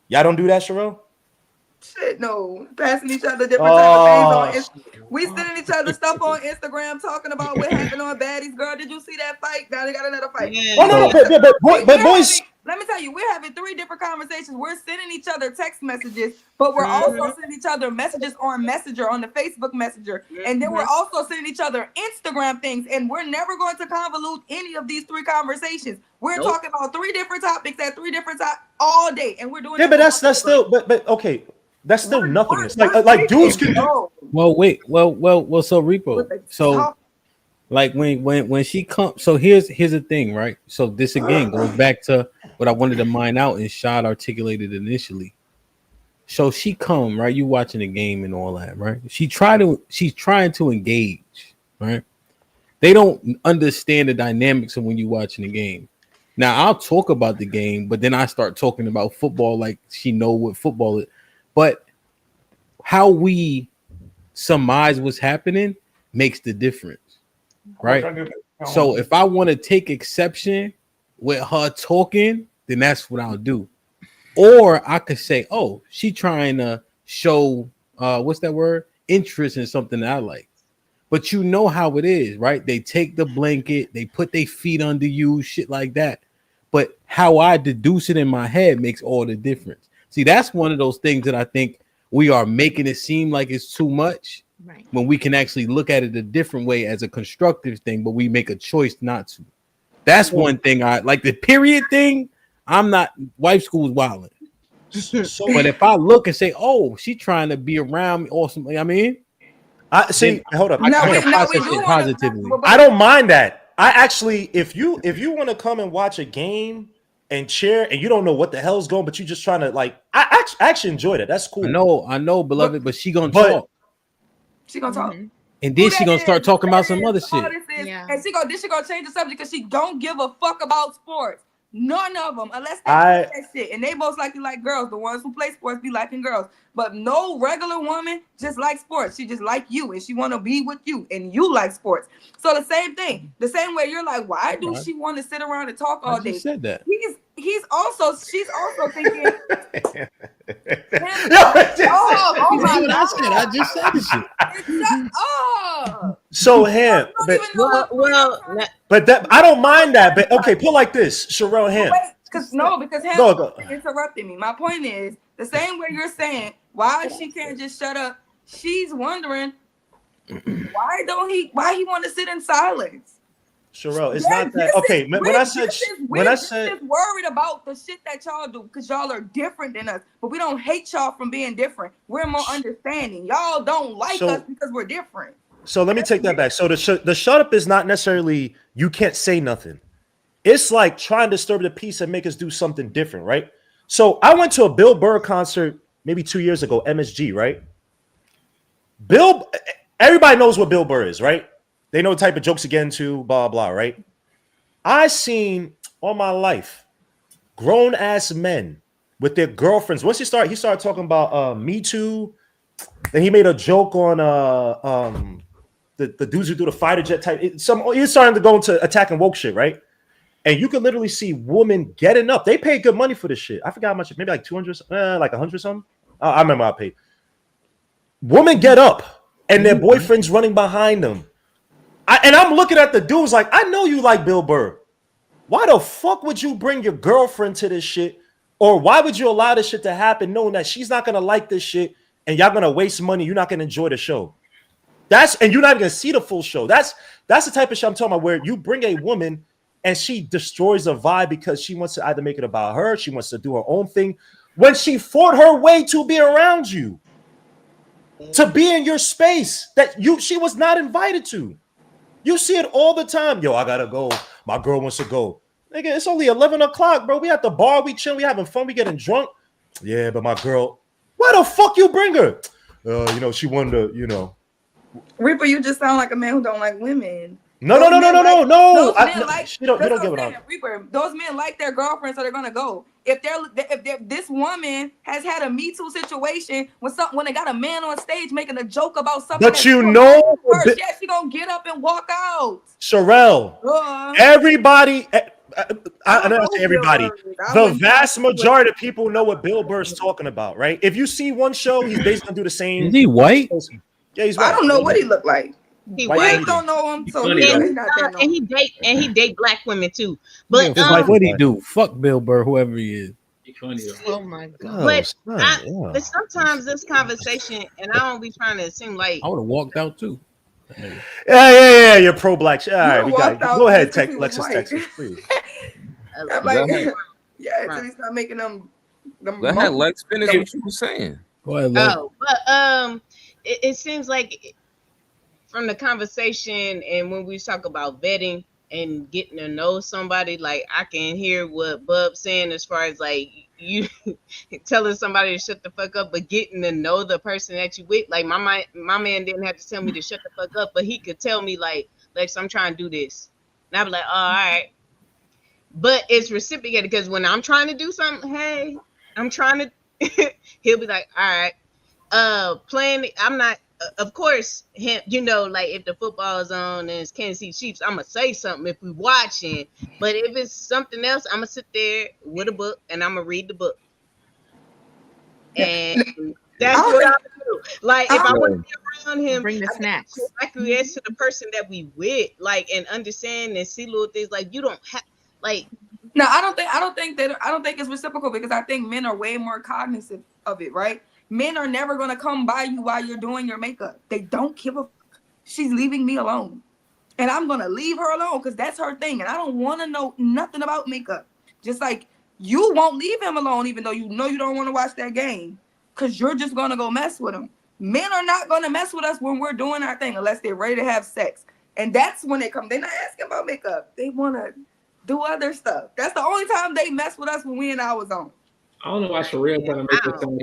Y'all don't do that, Sherelle?
Shit, no. Passing each other different type of things on. We sending each other stuff on Instagram, talking about what happened on Baddies. Girl, did you see that fight? Now they got another fight.
Yeah. Oh no, but boys.
Let me tell you, we're having 3 different conversations. We're sending each other text messages, but we're also sending each other messages on Messenger, on the Facebook Messenger. And then we're also sending each other Instagram things. And we're never going to convolute any of these 3 conversations. We're talking about 3 different topics at 3 different times all day. And we're doing
but that's still but okay. That's still nothingness. Like dudes can do.
Well, wait. Well. So Repo. So, like when she comes. So here's the thing, right? So this again goes back to what I wanted to mine out and Shad articulated initially. So she come right. You watching the game and all that, right? She's trying to engage, right? They don't understand the dynamics of when you watching the game. Now I'll talk about the game, but then I start talking about football like she know what football is. But how we surmise what's happening makes the difference, right? So if I want to take exception with her talking, then that's what I'll do. Or I could say, oh, she trying to show what's that word? Interest in something that I like. But you know how it is, right? They take the blanket, they put their feet under you, shit like that. But how I deduce it in my head makes all the difference. See, that's one of those things that I think we are making it seem like it's too much, right? When we can actually look at it a different way as a constructive thing, but we make a choice not to. That's one thing I like. The period thing, I'm not. Wife school's wilding. But if I look and say, "Oh, she trying to be around me," awesome. I mean,
I see. Hold up.
I process it positively.
I don't mind that. I actually, if you want to come and watch a game and cheer, and you don't know what the hell's going, but you just trying to like, I actually enjoy that. That's cool.
I know, beloved, but she gonna talk.
She gonna talk.
And then she gonna start talking about some other shit.
And she gonna change the subject because she don't give a fuck about sports. None of them, unless they like that shit. And they most likely like girls. The ones who play sports be liking girls. But no regular woman just likes sports. She just like you and she want to be with you and you like sports. So the same thing. The same way you're like, why do she want to sit around and talk all day?
Said that.
She's also thinking.
I just said this shit.
So him, but that I don't mind that. But okay, put like this, Sherelle him.
Because him interrupted me. My point is the same way you're saying why she can't just shut up. She's wondering why he want to sit in silence.
Sherelle, it's not that. Okay, when I said
worried about the shit that y'all do because y'all are different than us, but we don't hate y'all from being different. We're more understanding. Y'all don't like us because we're different.
So let me take that back. So the shut up is not necessarily you can't say nothing. It's like trying to disturb the peace and make us do something different, right? So I went to a Bill Burr concert maybe 2 years ago, MSG, right? Everybody knows what Bill Burr is, right? They know the type of jokes he get into, blah, blah, right? I seen all my life grown ass men with their girlfriends. Once he started talking about Me Too. Then he made a joke on the dudes who do the fighter jet type. He's starting to go into attacking woke shit, right? And you could literally see women getting up. They paid good money for this shit. I forgot how much, maybe like 200, like 100 something. I remember I paid. Women get up and their boyfriend's running behind them. And I'm looking at the dudes like, I know you like Bill Burr. Why the fuck would you bring your girlfriend to this shit? Or why would you allow this shit to happen knowing that she's not going to like this shit and y'all going to waste money? You're not going to enjoy the show. And you're not going to see the full show. That's the type of shit I'm talking about, where you bring a woman and she destroys the vibe because she wants to either make it about her, she wants to do her own thing, when she fought her way to be around you, to be in your space that she was not invited to. You see it all the time. Yo, I gotta go. My girl wants to go. Nigga, it's only 11 o'clock, bro. We at the bar, we chill, we having fun, we getting drunk. Yeah, but my girl, why the fuck you bring her? She wanted to,
Reaper, you just sound like a man who don't like women.
No. You don't get what I'm.
Reaper, those men like their girlfriends, so they're gonna go. If this woman has had a Me Too situation when they got a man on stage making a joke about something,
but
she gonna get up and walk out.
Sherelle, everybody. I don't say everybody. The vast majority of people know what Bill Burr's talking about, right? If you see one show, he's basically gonna do the same.
Is he white?
Yeah, he's white.
I don't know what he looked like.
He
white. Don't know him, so
he date black women too. But
what he do? Fuck Bill Burr, whoever he is.
Oh my god!
But sometimes this conversation, and I don't be trying to seem like
I would have walked out too.
Yeah. You're pro black. All right, we got. Go ahead, Lexus, Texas, please.
Until he start making them.
Go ahead, Lex. Finish what you were saying.
Go ahead, Lex.
But it seems like from the conversation and when we talk about vetting and getting to know somebody, like I can hear what Bub's saying as far as like you telling somebody to shut the fuck up, but getting to know the person that you with. Like my man didn't have to tell me to shut the fuck up, but he could tell me like I'm trying to do this, and I'd be like, oh, all right. But it's reciprocated because when I'm trying to do something, hey, I'm trying to. He'll be like, all right, playing. I'm not. Of course, him, like if the football is on and it's Kansas City Chiefs, I'm gonna say something if we watching. But if it's something else, I'm gonna sit there with a book and I'm gonna read the book. And that's what I'm do. Like if I want to be around him,
bring the snacks.
I acquiesce to the person that we with, like, and understand and see little things. Like you don't have, like.
No, I don't think it's reciprocal because I think men are way more cognizant of it, right? Men are never going to come by you while you're doing your makeup. They don't give a fuck. She's leaving me alone. And I'm going to leave her alone because that's her thing. And I don't want to know nothing about makeup. Just like you won't leave him alone even though you know you don't want to watch that game because you're just going to go mess with him. Men are not going to mess with us when we're doing our thing unless they're ready to have sex. And that's when they come. They're not asking about makeup. They want to do other stuff. That's the only time they mess with us when we in our zone.
I don't know why Sherelle trying to make it sound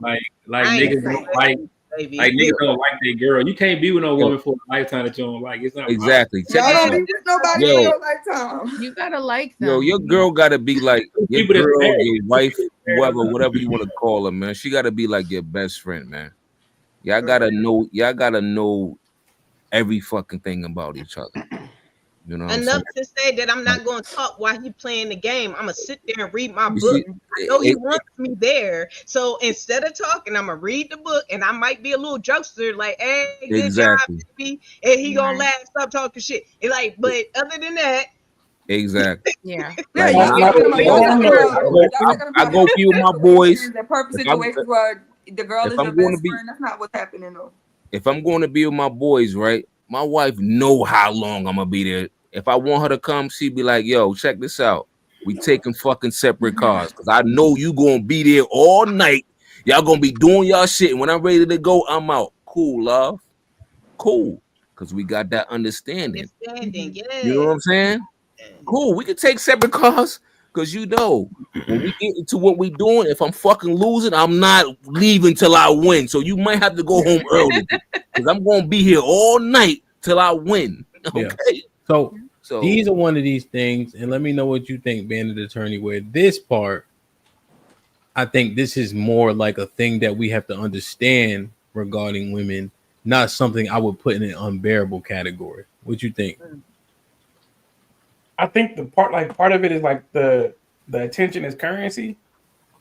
like niggas don't like niggas don't like their girl. You can't be with no woman for a lifetime that you don't like. It's not
exactly.
Y'all don't be with nobody in your lifetime.
You gotta like them.
Yo, your girl gotta be like your girl, your wife, whatever you want to call her, man. She gotta be like your best friend, man. Y'all gotta know every fucking thing about each other. You know
enough to say that I'm not going to talk while he playing the game. I'm gonna sit there and read my book. I know he wants me there, so instead of talking, I'm gonna read the book, and I might be a little jokester, like, "Hey, good job, baby," and he gonna laugh, stop talking shit. And like, but other than that,
exactly.
Yeah.
Like, I go be with my boys.
The perfect situation where the girl is your best friend. That's not what's happening though.
If I'm going to be with my boys, right? My wife know how long I'm gonna be there If I want her to come, she'd be like, yo, check this out. We taking fucking separate cars because I know you gonna be there all night. Y'all gonna be doing y'all shit. And when I'm ready to go, I'm out. Cool, love. Cool. Because we got that understanding. You know what I'm saying? Cool. We can take separate cars because you know when we get into what we doing, if I'm fucking losing, I'm not leaving till I win. So you might have to go home early because I'm gonna be here all night till I win. Okay.
Yeah. So these are one of these things, and let me know what you think, Bandit Attorney. Where this part, I think this is more like a thing that we have to understand regarding women, not something I would put in an unbearable category. What you think?
I think the part of it is like the attention is currency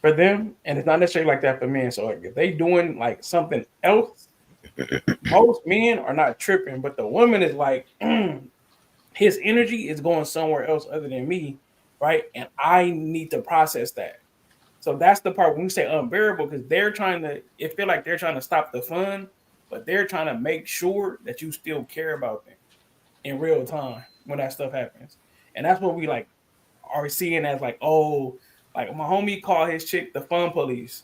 for them, and it's not necessarily like that for men. So like if they doing like something else, most men are not tripping, but the woman is like, his energy is going somewhere else other than me, right? And I need to process that. So that's the part when we say unbearable, because it feel like they're trying to stop the fun, but they're trying to make sure that you still care about them in real time when that stuff happens. And that's what we like are seeing as like, oh, like my homie called his chick the fun police.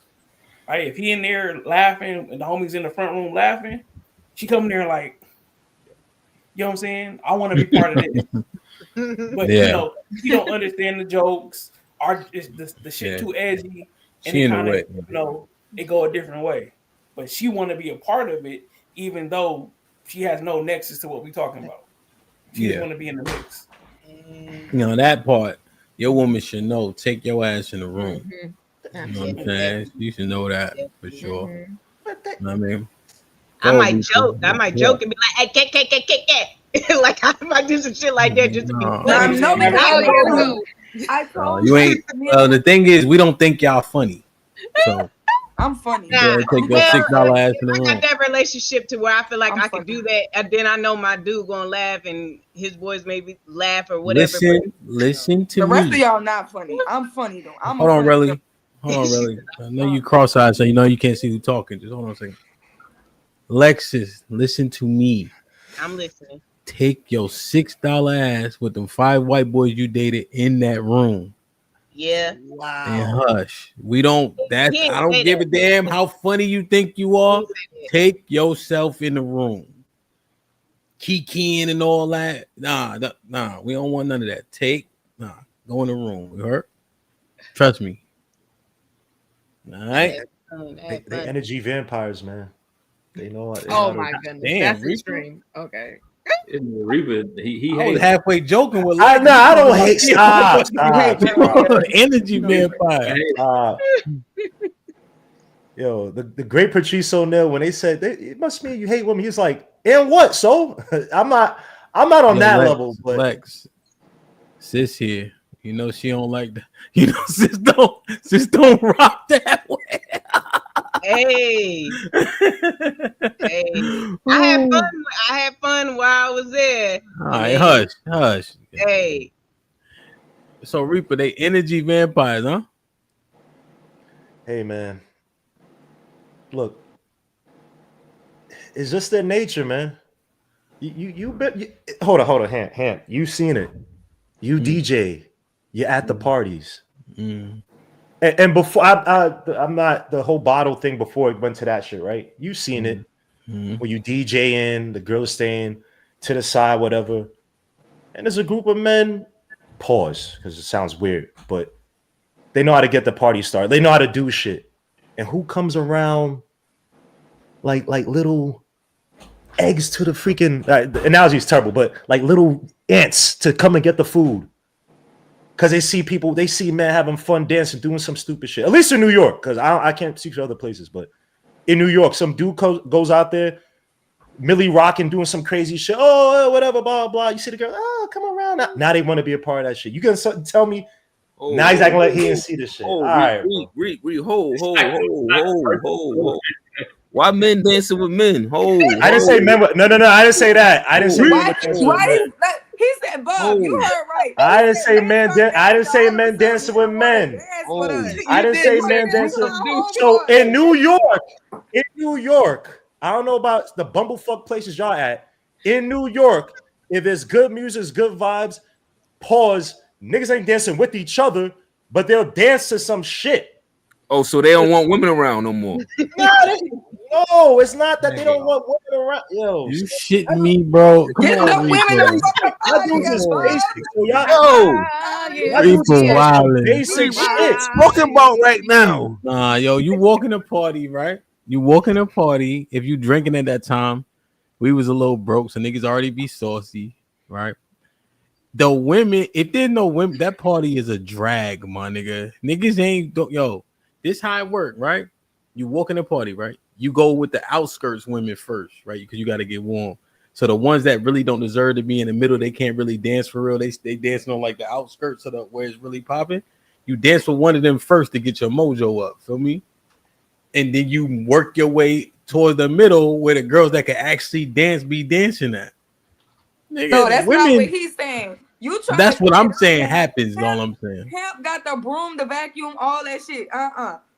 Right? If he in there laughing and the homie's in the front room laughing, she come there like, you know what I'm saying? I want to be part of this. But you know, she don't understand the jokes, the shit too edgy, and it kind of, you know, it go a different way. But she want to be a part of it, even though she has no nexus to what we talking about. She just want to be in the mix.
You know, that part, your woman should know. Take your ass in the room. You know what I'm saying? You should know that for sure. You know what I mean?
I might joke and be like, hey, like I might do some shit like that just to be funny.
I told
you ain't. The thing is, we don't think y'all funny. So
I'm funny.
You take your $6 ass in the room.
I got that relationship to where I feel like I can do that, and then I know my dude gonna laugh, and his boys maybe laugh or whatever.
Listen to me.
The rest of y'all not funny. I'm funny though.
Hold on, really. I know you cross-eyed, so you know you can't see who talking. Just hold on a second. Lexus, listen to me.
I'm listening.
Take your $6 ass with them 5 white boys you dated in that room.
Yeah.
Wow.
And hush. We don't. I don't give a damn how funny you think you are. Take yourself in the room. Kikiing and all that. Nah. We don't want none of that. Go in the room. You heard? Trust me. All right.
They energy vampires, man. They know what.
Oh my goodness, that's extreme. Okay.
Reaper, he
I was halfway joking with.
I don't hate. Stop.
Energy vampire.
Yo, the great Patrice O'Neal, when they said it must mean you hate women, he's like, and what? So I'm not on that level. But
Lex, sis here, you know she don't like that. You know, sis don't rock that way.
Hey. I had fun while I was there.
All right, hush.
Hey.
So Reaper, they energy vampires, huh?
Hey man. Look. It's just their nature, man. You hold on, Ham. You seen it. You DJ. You're at the parties. And before I'm not the whole bottle thing before it went to that shit, right? You seen it when you DJing, the girls staying to the side, whatever. And there's a group of men, pause, because it sounds weird, but they know how to get the party started. They know how to do shit. And who comes around like little eggs to the freaking the analogy is terrible, but like little ants to come and get the food. Because they see men having fun dancing, doing some stupid shit. At least in New York, because I can't speak to other places. But in New York, some dude goes out there, Millie rocking, doing some crazy shit. Oh, whatever, blah, blah. You see the girl, oh, come around. Now they want to be a part of that shit. You gonna tell me, now he's acting like he didn't see this shit. All right.
Hold. Why men dancing with men?
I didn't say men. No. I didn't say that. I didn't say men.
He said, "Bob, you heard right."
I didn't say men. I didn't say men dancing with men. I didn't say men dancing. So in New York, I don't know about the bumblefuck places y'all at. In New York, if it's good music, it's good vibes, pause, niggas ain't dancing with each other, but they'll dance to some shit.
Oh, so they don't want women around no more.
No, it's not that they don't want women around. Yo,
You shitting me, bro? Come
Get
on,
the women
Reaper.
the fuck up out of here, bro.
Reaper wildin'.
Basic shit.
Talking about right now.
Nah, yo, you walk in a party, right? You walk in a party. If you drinking at that time, we was a little broke, so niggas already be saucy, right? The women, if there's no women, that party is a drag, my nigga. Niggas ain't, yo, this how it work, right? You walk in the party, right? You go with the outskirts women first, right? Because you got to get warm. So the ones that really don't deserve to be in the middle, they can't really dance for real. They dancing on like the outskirts of the where it's really popping. You dance with one of them first to get your mojo up, feel me? And then you work your way towards the middle where the girls that can actually dance be dancing at. Nigga,
No, that's
women,
not what he's saying. You trying
that's
to
what
say
I'm
that
saying happens, all I'm saying.
Hamp got the broom, the vacuum, all that shit.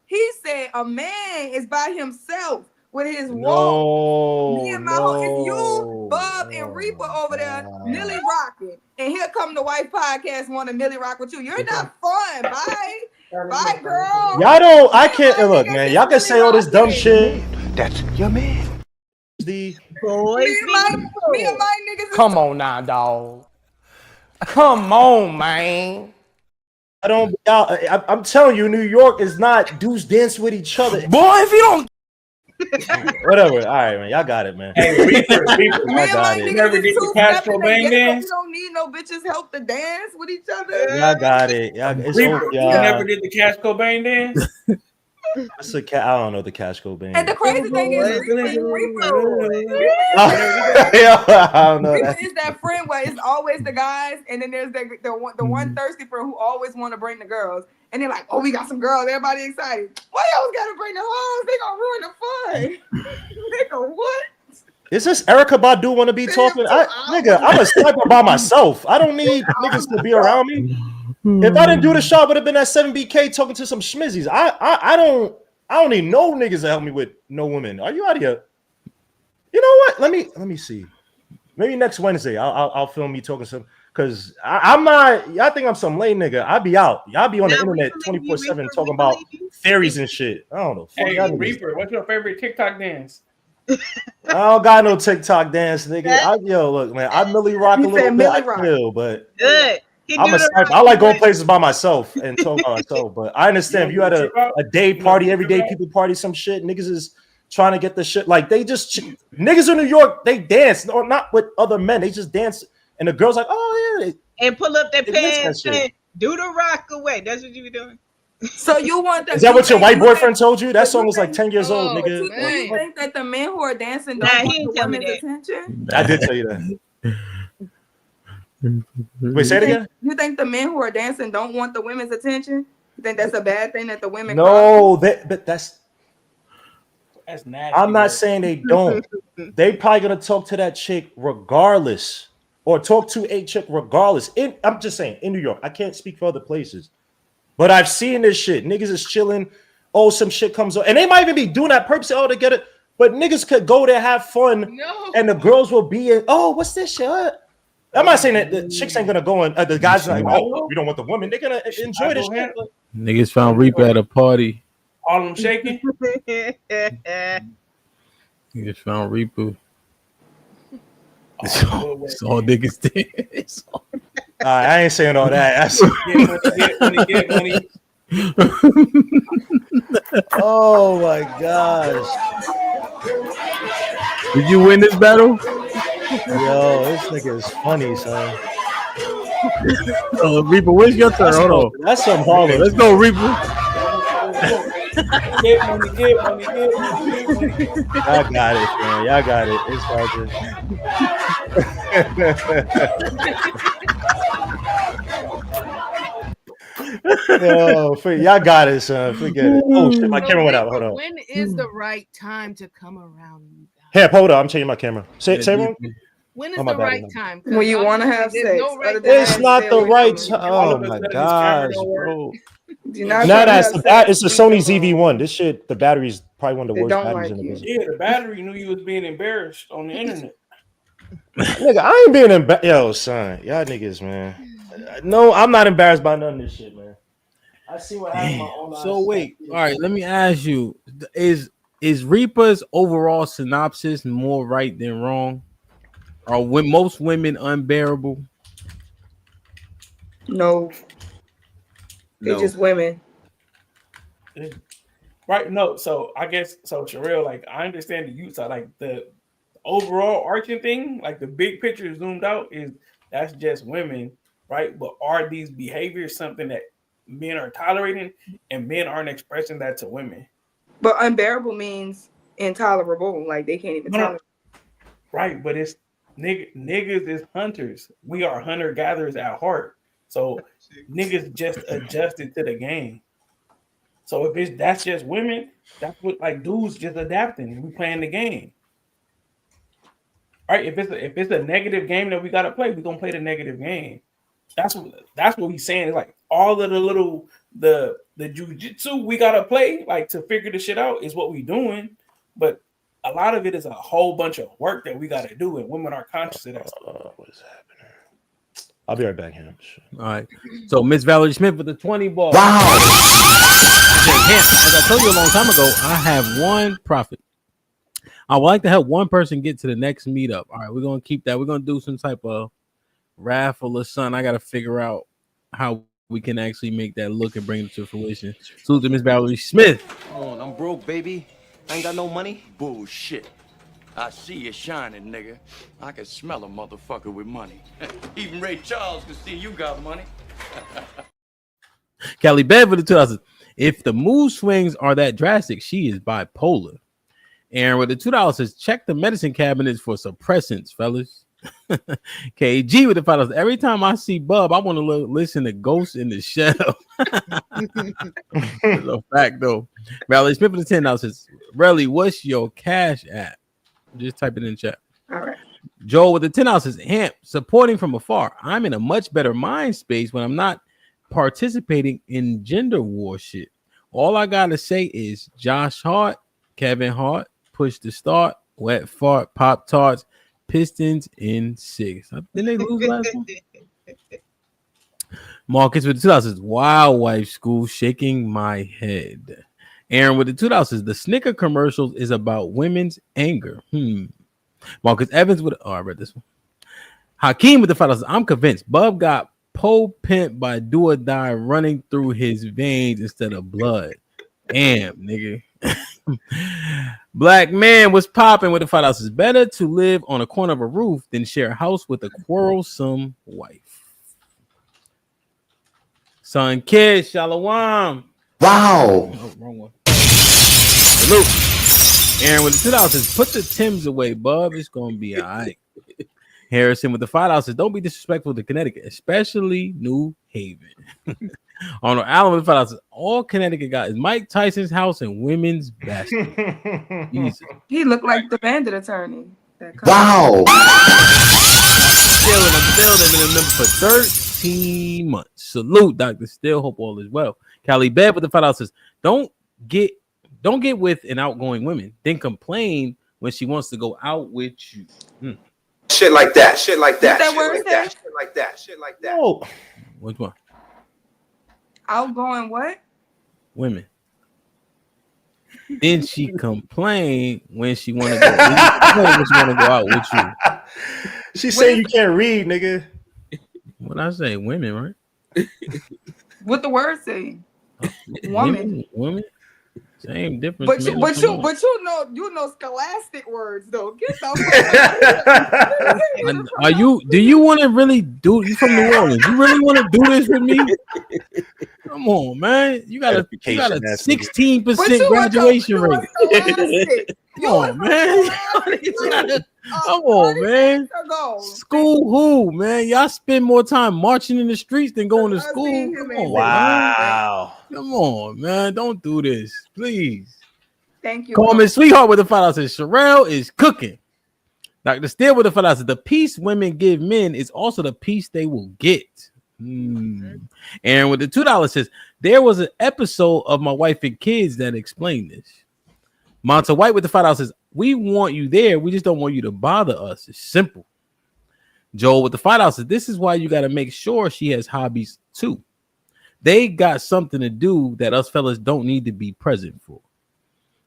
He said a man is by himself with his walk. Me and my whole, it's you, Bob, and Reaper over there, Millie rocking. And here come the White Podcast want to Millie rock with you. You're not fun. Bye. Bye, girl.
Y'all don't, I can't look, man. Y'all can say all this dumb shit.
That's your man.
The
Boys,
me and my niggas.
Come on now, dog. Come on, man.
I don't. I'm telling you, New York is not dudes dance with each other.
Boy, if you don't.
Whatever. All right, man. Y'all got it, man.
Hey, Reaper,
I got it.
You never did the Castro Bang dance?
You don't need no bitches help to dance with each other.
Y'all got it. It's
Reaper,
over,
you
y'all.
never did the Cash Cobain dance?
That's a cat. I don't know the Cash Cobain.
And the crazy thing is,
I don't know that.
Is that friend where it's always the guys, and then there's the one thirsty friend who always want to bring the girls, and they're like, "Oh, we got some girls, everybody excited. Why y'all gotta bring the hoes? They gonna ruin the fun." Nigga, what?
Is this Erica Badu want to be talking? Nigga, I'm a sniper by myself. I don't need niggas to be around me. If I didn't do the shot, I would have been at 7BK talking to some schmizzies. I don't need no niggas to help me with no women. Are you out of here? You know what? Let me see. Maybe next Wednesday I'll film me talking some, because I'm not. Y'all think I'm some lame nigga. I be out. Y'all be on the internet 24/7 talking about theories and shit. I don't know.
Hey, Reaper, what's your favorite TikTok dance?
I don't got no TikTok dance, nigga. Yo, look, man. I Millie rock a little bit. I feel, but
good.
I'm a sniper. I like going places by myself and talking about myself. But I understand if you had a day party, everyday people party, some shit. Niggas is trying to get the shit. Like they just niggas in New York, they dance or not with other men. They just dance, and the girls like, oh yeah,
and pull up their pants
that
and do the rock away. That's what you be doing.
So you want the?
Is that what your white boyfriend told you? That song was like 10 years old, nigga.
Do you think that the men who are dancing
Nah,
don't
he
want
didn't
the
tell me
women's
that.
attention?
I did tell you that. Wait, say it again.
You think the men who are dancing don't want the women's attention? You think that's a bad thing that the women?
No, but that's
nasty.
I'm not saying they don't. They probably gonna talk to that chick regardless, or talk to a chick regardless. I'm just saying in New York. I can't speak for other places, but I've seen this shit. Niggas is chilling. Oh, some shit comes up, and they might even be doing that purposely. Oh, to get it. But niggas could go there, have fun, and the girls will be in. Oh, what's this shit? I'm not saying that the chicks ain't gonna go in. The guys are like, oh, we don't want the women. They're gonna enjoy this shit.
Niggas found Reaper at a party.
All them shaking.
Niggas found Reaper. It's all niggas dance.
I ain't saying all that.
Get money.
Oh my gosh.
Did you win this battle?
Yo, this nigga is funny, son.
Oh, Reaper, where's your turn? Hold on.
That's some Harlem.
Let's go, Reaper.
Get money.
Y'all got it, man. Y'all got it. It's hard to. Yo, y'all got it, son. Forget it. Oh shit, my camera went out. Hold on.
When is the right time to come around?
Hey, hold on. I'm changing my camera. Say wrong.
When is the right time?
When you want to have sex.
It's not the right time. Oh my gosh, bro. No, that's it's the Sony ZV-1. This shit, the battery's probably one of the worst batteries in the business.
Yeah, the battery knew you was being embarrassed on the internet.
Nigga, I ain't being embarrassed. Yo, son, y'all niggas, man. No, I'm not embarrassed by none of this shit, man. I see what happened. My own eyes.
So wait, all right. Let me ask you: Is Reaper's overall synopsis more right than wrong? Are most women unbearable?
No, they just women.
Right? No. So I guess so. Sherelle, like I understand the youth side, like the overall arching thing, like the big picture zoomed out is that's just women, right? But are these behaviors something that men are tolerating and men aren't expressing that to women?
But unbearable means intolerable. Like they can't even tolerate.
Right, but it's niggas is hunters. We are hunter gatherers at heart. So niggas just adjusted to the game. So if that's just women, that's what like dudes just adapting. We playing the game. Right? If it's a negative game that we gotta play, we're gonna play the negative game. That's what he's saying. Is like all of the little the jujitsu we gotta play like to figure the shit out is what we doing, but a lot of it is a whole bunch of work that we gotta do, and women are conscious of that stuff.
What is happening? I'll be right back, Ham.
All right. So Miss Valerie Smith with the 20 ball. Wow. As I told you a long time ago, I have one profit. I would like to help one person get to the next meetup. All right, we're gonna keep that. We're gonna do some type of raffle or something. I gotta figure out how we can actually make that look and bring it to fruition. Salute to Miss Valerie Smith.
Come on, I'm broke, baby. I ain't got no money. Bullshit. I see you shining, nigga. I can smell a motherfucker with money. Even Ray Charles can see you got money.
Callie Bev with the 2000. If the mood swings are that drastic, she is bipolar. Aaron with the $2 says, check the medicine cabinets for suppressants, fellas. KG with the $5. Every time I see Bub, I want to listen to Ghost in the Shell. It's a fact, though. Valerie Smith with the $10 says, Relly, what's your cash app? Just type it in chat.
All right.
Joel with the $10 says, Hamp, supporting from afar. I'm in a much better mind space when I'm not participating in gender war shit. All I gotta say is Josh Hart, Kevin Hart, push to start, wet fart, Pop Tarts, Pistons in 6. Didn't they lose last one? Marcus with the $2 says, wow, wife school, shaking my head. Aaron with the $2 says, the Snicker commercials is about women's anger. Marcus Evans with I read this one. Hakeem with the $5 says, I'm convinced Bub got pole pimped by do or die running through his veins instead of blood. Damn, nigga. Black man was popping with the $5 says, better to live on a corner of a roof than share a house with a quarrelsome wife. Son Kid, Shalom. Wow. Oh, wrong one. Salute. Aaron with the $2 says, put the Timbs away, bub. It's gonna be all right. Harrison with the $5 says, don't be disrespectful to Connecticut, especially New Haven. Arnold Allen with the $5 says, all Connecticut got is Mike Tyson's house and women's basketball. Jesus.
He looked like the bandit attorney.
Wow. Still in the building, been a member for 13 months. Salute, Dr. Still. Hope all is well. Callie Bev with the $5 says, don't get with an outgoing woman, then complain when she wants to go out with you.
Shit like that. Shit like that.
That
Shit
word
like that. Shit like that. Shit like that.
Oh.
Which one?
Outgoing what?
Women. Then she complained when she want to go out with you.
She said you can't read, nigga.
What I say, women, right?
What the word say? Woman.
Women. Same difference.
But you know scholastic words though. Get the
do you want to really do you from New Orleans? You really want to do this with me? Come on, man. You got a 16% graduation rate. Come on, man. Come on, man. School who, man? Y'all spend more time marching in the streets than going to school. Come on,
wow.
Man. Come on, man. Don't do this, please.
Thank you.
Call me sweetheart with the $5 says Sherelle is cooking. Dr. Steele with the $5 says the peace women give men is also the peace they will get. Aaron with the $2 says there was an episode of My Wife and Kids that explained this. Monta White with the $5 says we want you there. We just don't want you to bother us. It's simple. Joel with the $5 says, this is why you got to make sure she has hobbies too. They got something to do that us fellas don't need to be present for.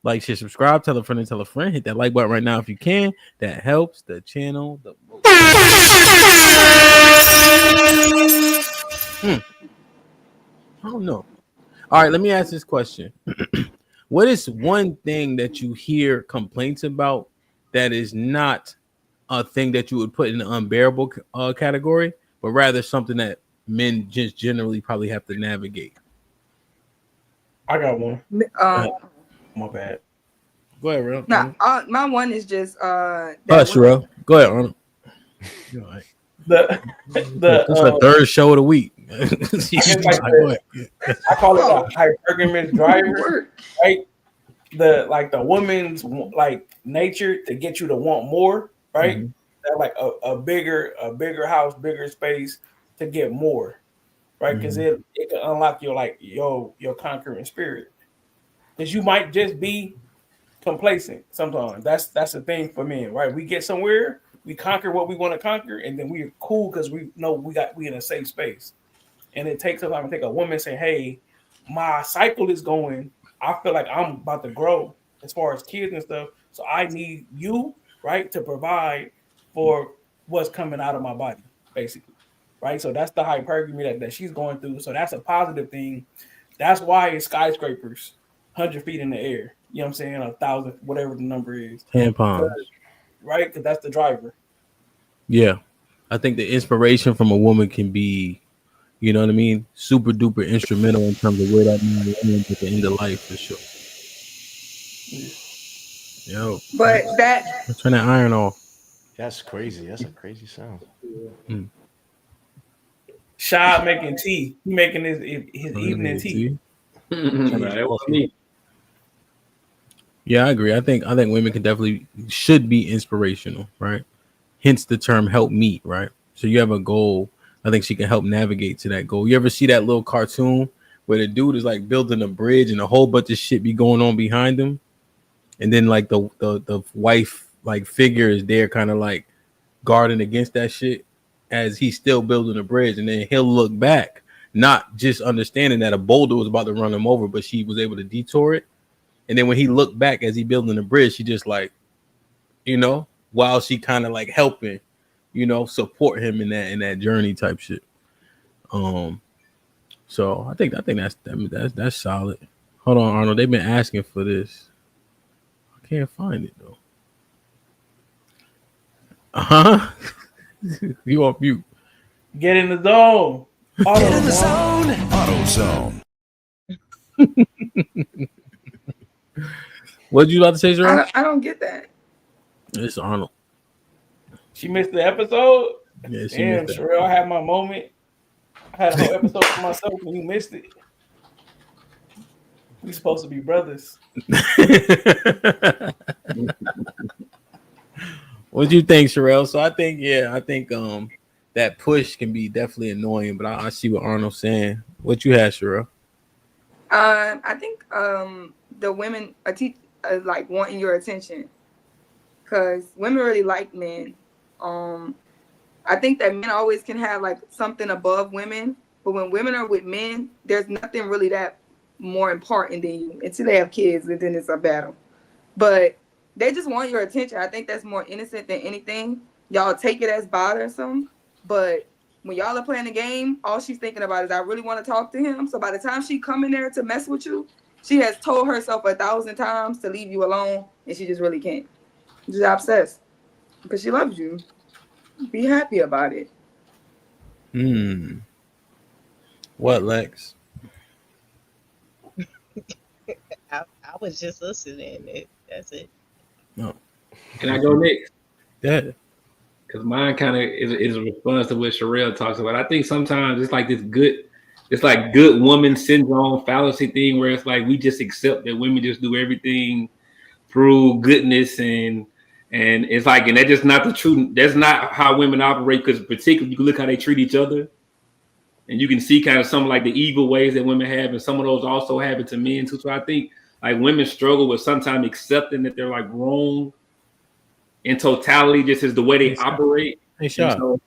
Like, share, subscribe, tell a friend, and tell a friend. Hit that like button right now if you can. That helps the channel the most. I don't know. All right, let me ask this question. What is one thing that you hear complaints about that is not a thing that you would put in the unbearable category, but rather something that men just generally probably have to navigate?
I got one. My bad.
Go ahead, Ron.
Nah, my one is just
Sherelle. Go ahead, Arnold.
The
It's the third show of the week.
I call it a hypergamous driver, right? The woman's like nature to get you to want more, right?
Mm-hmm.
That like a bigger house, bigger space to get more, right? Because it can unlock your conquering spirit. Because you might just be complacent sometimes. That's the thing for men, right? We get somewhere, we conquer what we want to conquer, and then we're cool because we know we in a safe space. And it takes a time to take a woman say, hey, my cycle is going. I feel like I'm about to grow as far as kids and stuff. So I need you, right, to provide for what's coming out of my body, basically. Right. So that's the hypergamy that she's going through. So that's a positive thing. That's why it's skyscrapers, 100 feet in the air. You know what I'm saying? 1,000, whatever the number is.
Tampons.
Right? Because that's the driver.
Yeah. I think the inspiration from a woman can be, you know what I mean, super duper instrumental in terms of where that man ends at the end of life for sure. Yo.
But
let's turn that iron off.
That's crazy. That's a crazy sound.
Shy making tea. He making his evening tea.
That was me.
Yeah, I agree. I think women can definitely should be inspirational, right? Hence the term help meet, right? So you have a goal. I think she can help navigate to that goal. You ever see that little cartoon where the dude is like building a bridge and a whole bunch of shit be going on behind him? And then like the wife like figure is there kind of like guarding against that shit as he's still building a bridge. And then he'll look back, not just understanding that a boulder was about to run him over, but she was able to detour it. And then when he looked back as he building the bridge, she just like, you know, while she kind of like helping, you know, support him in that journey type shit. So I think that's solid. Hold on, Arnold. They've been asking for this. I can't find it though. You on mute.
Get in the zone.
Get in the zone. Auto zone.
What did you about to say, sir?
I don't get that.
It's Arnold.
She missed the episode.
Yeah, she
Damn,
missed that.
Sherelle, I had my moment. I had a whole episode for myself and you missed it. We supposed to be brothers.
What do you think, Sherelle? So I think that push can be definitely annoying, but I see what Arnold's saying. What you had, Sherelle?
I think the women are like wanting your attention because women really like men. I think that men always can have like something above women, but when women are with men, there's nothing really that more important than you until they have kids, and then it's a battle. But they just want your attention. I think that's more innocent than anything. Y'all take it as bothersome, but when y'all are playing the game, all she's thinking about is I really want to talk to him. So by the time she come in there to mess with you, she has told herself 1,000 times to leave you alone, and she just really can't. She's obsessed because she loves you. Be happy about it.
What, Lex?
I was just listening. That's it.
No.
Can I go next?
Yeah.
Because mine kind of is a response to what Sherelle talks about. I think sometimes it's like good woman syndrome fallacy thing where it's like we just accept that women just do everything through goodness and it's like, and that's just not the truth. That's not how women operate, because particularly you can look how they treat each other and you can see kind of some like the evil ways that women have, and some of those also happen to men too. So I think like women struggle with sometimes accepting that they're like wrong in totality, just as the way they operate.
Hey, Sean.
So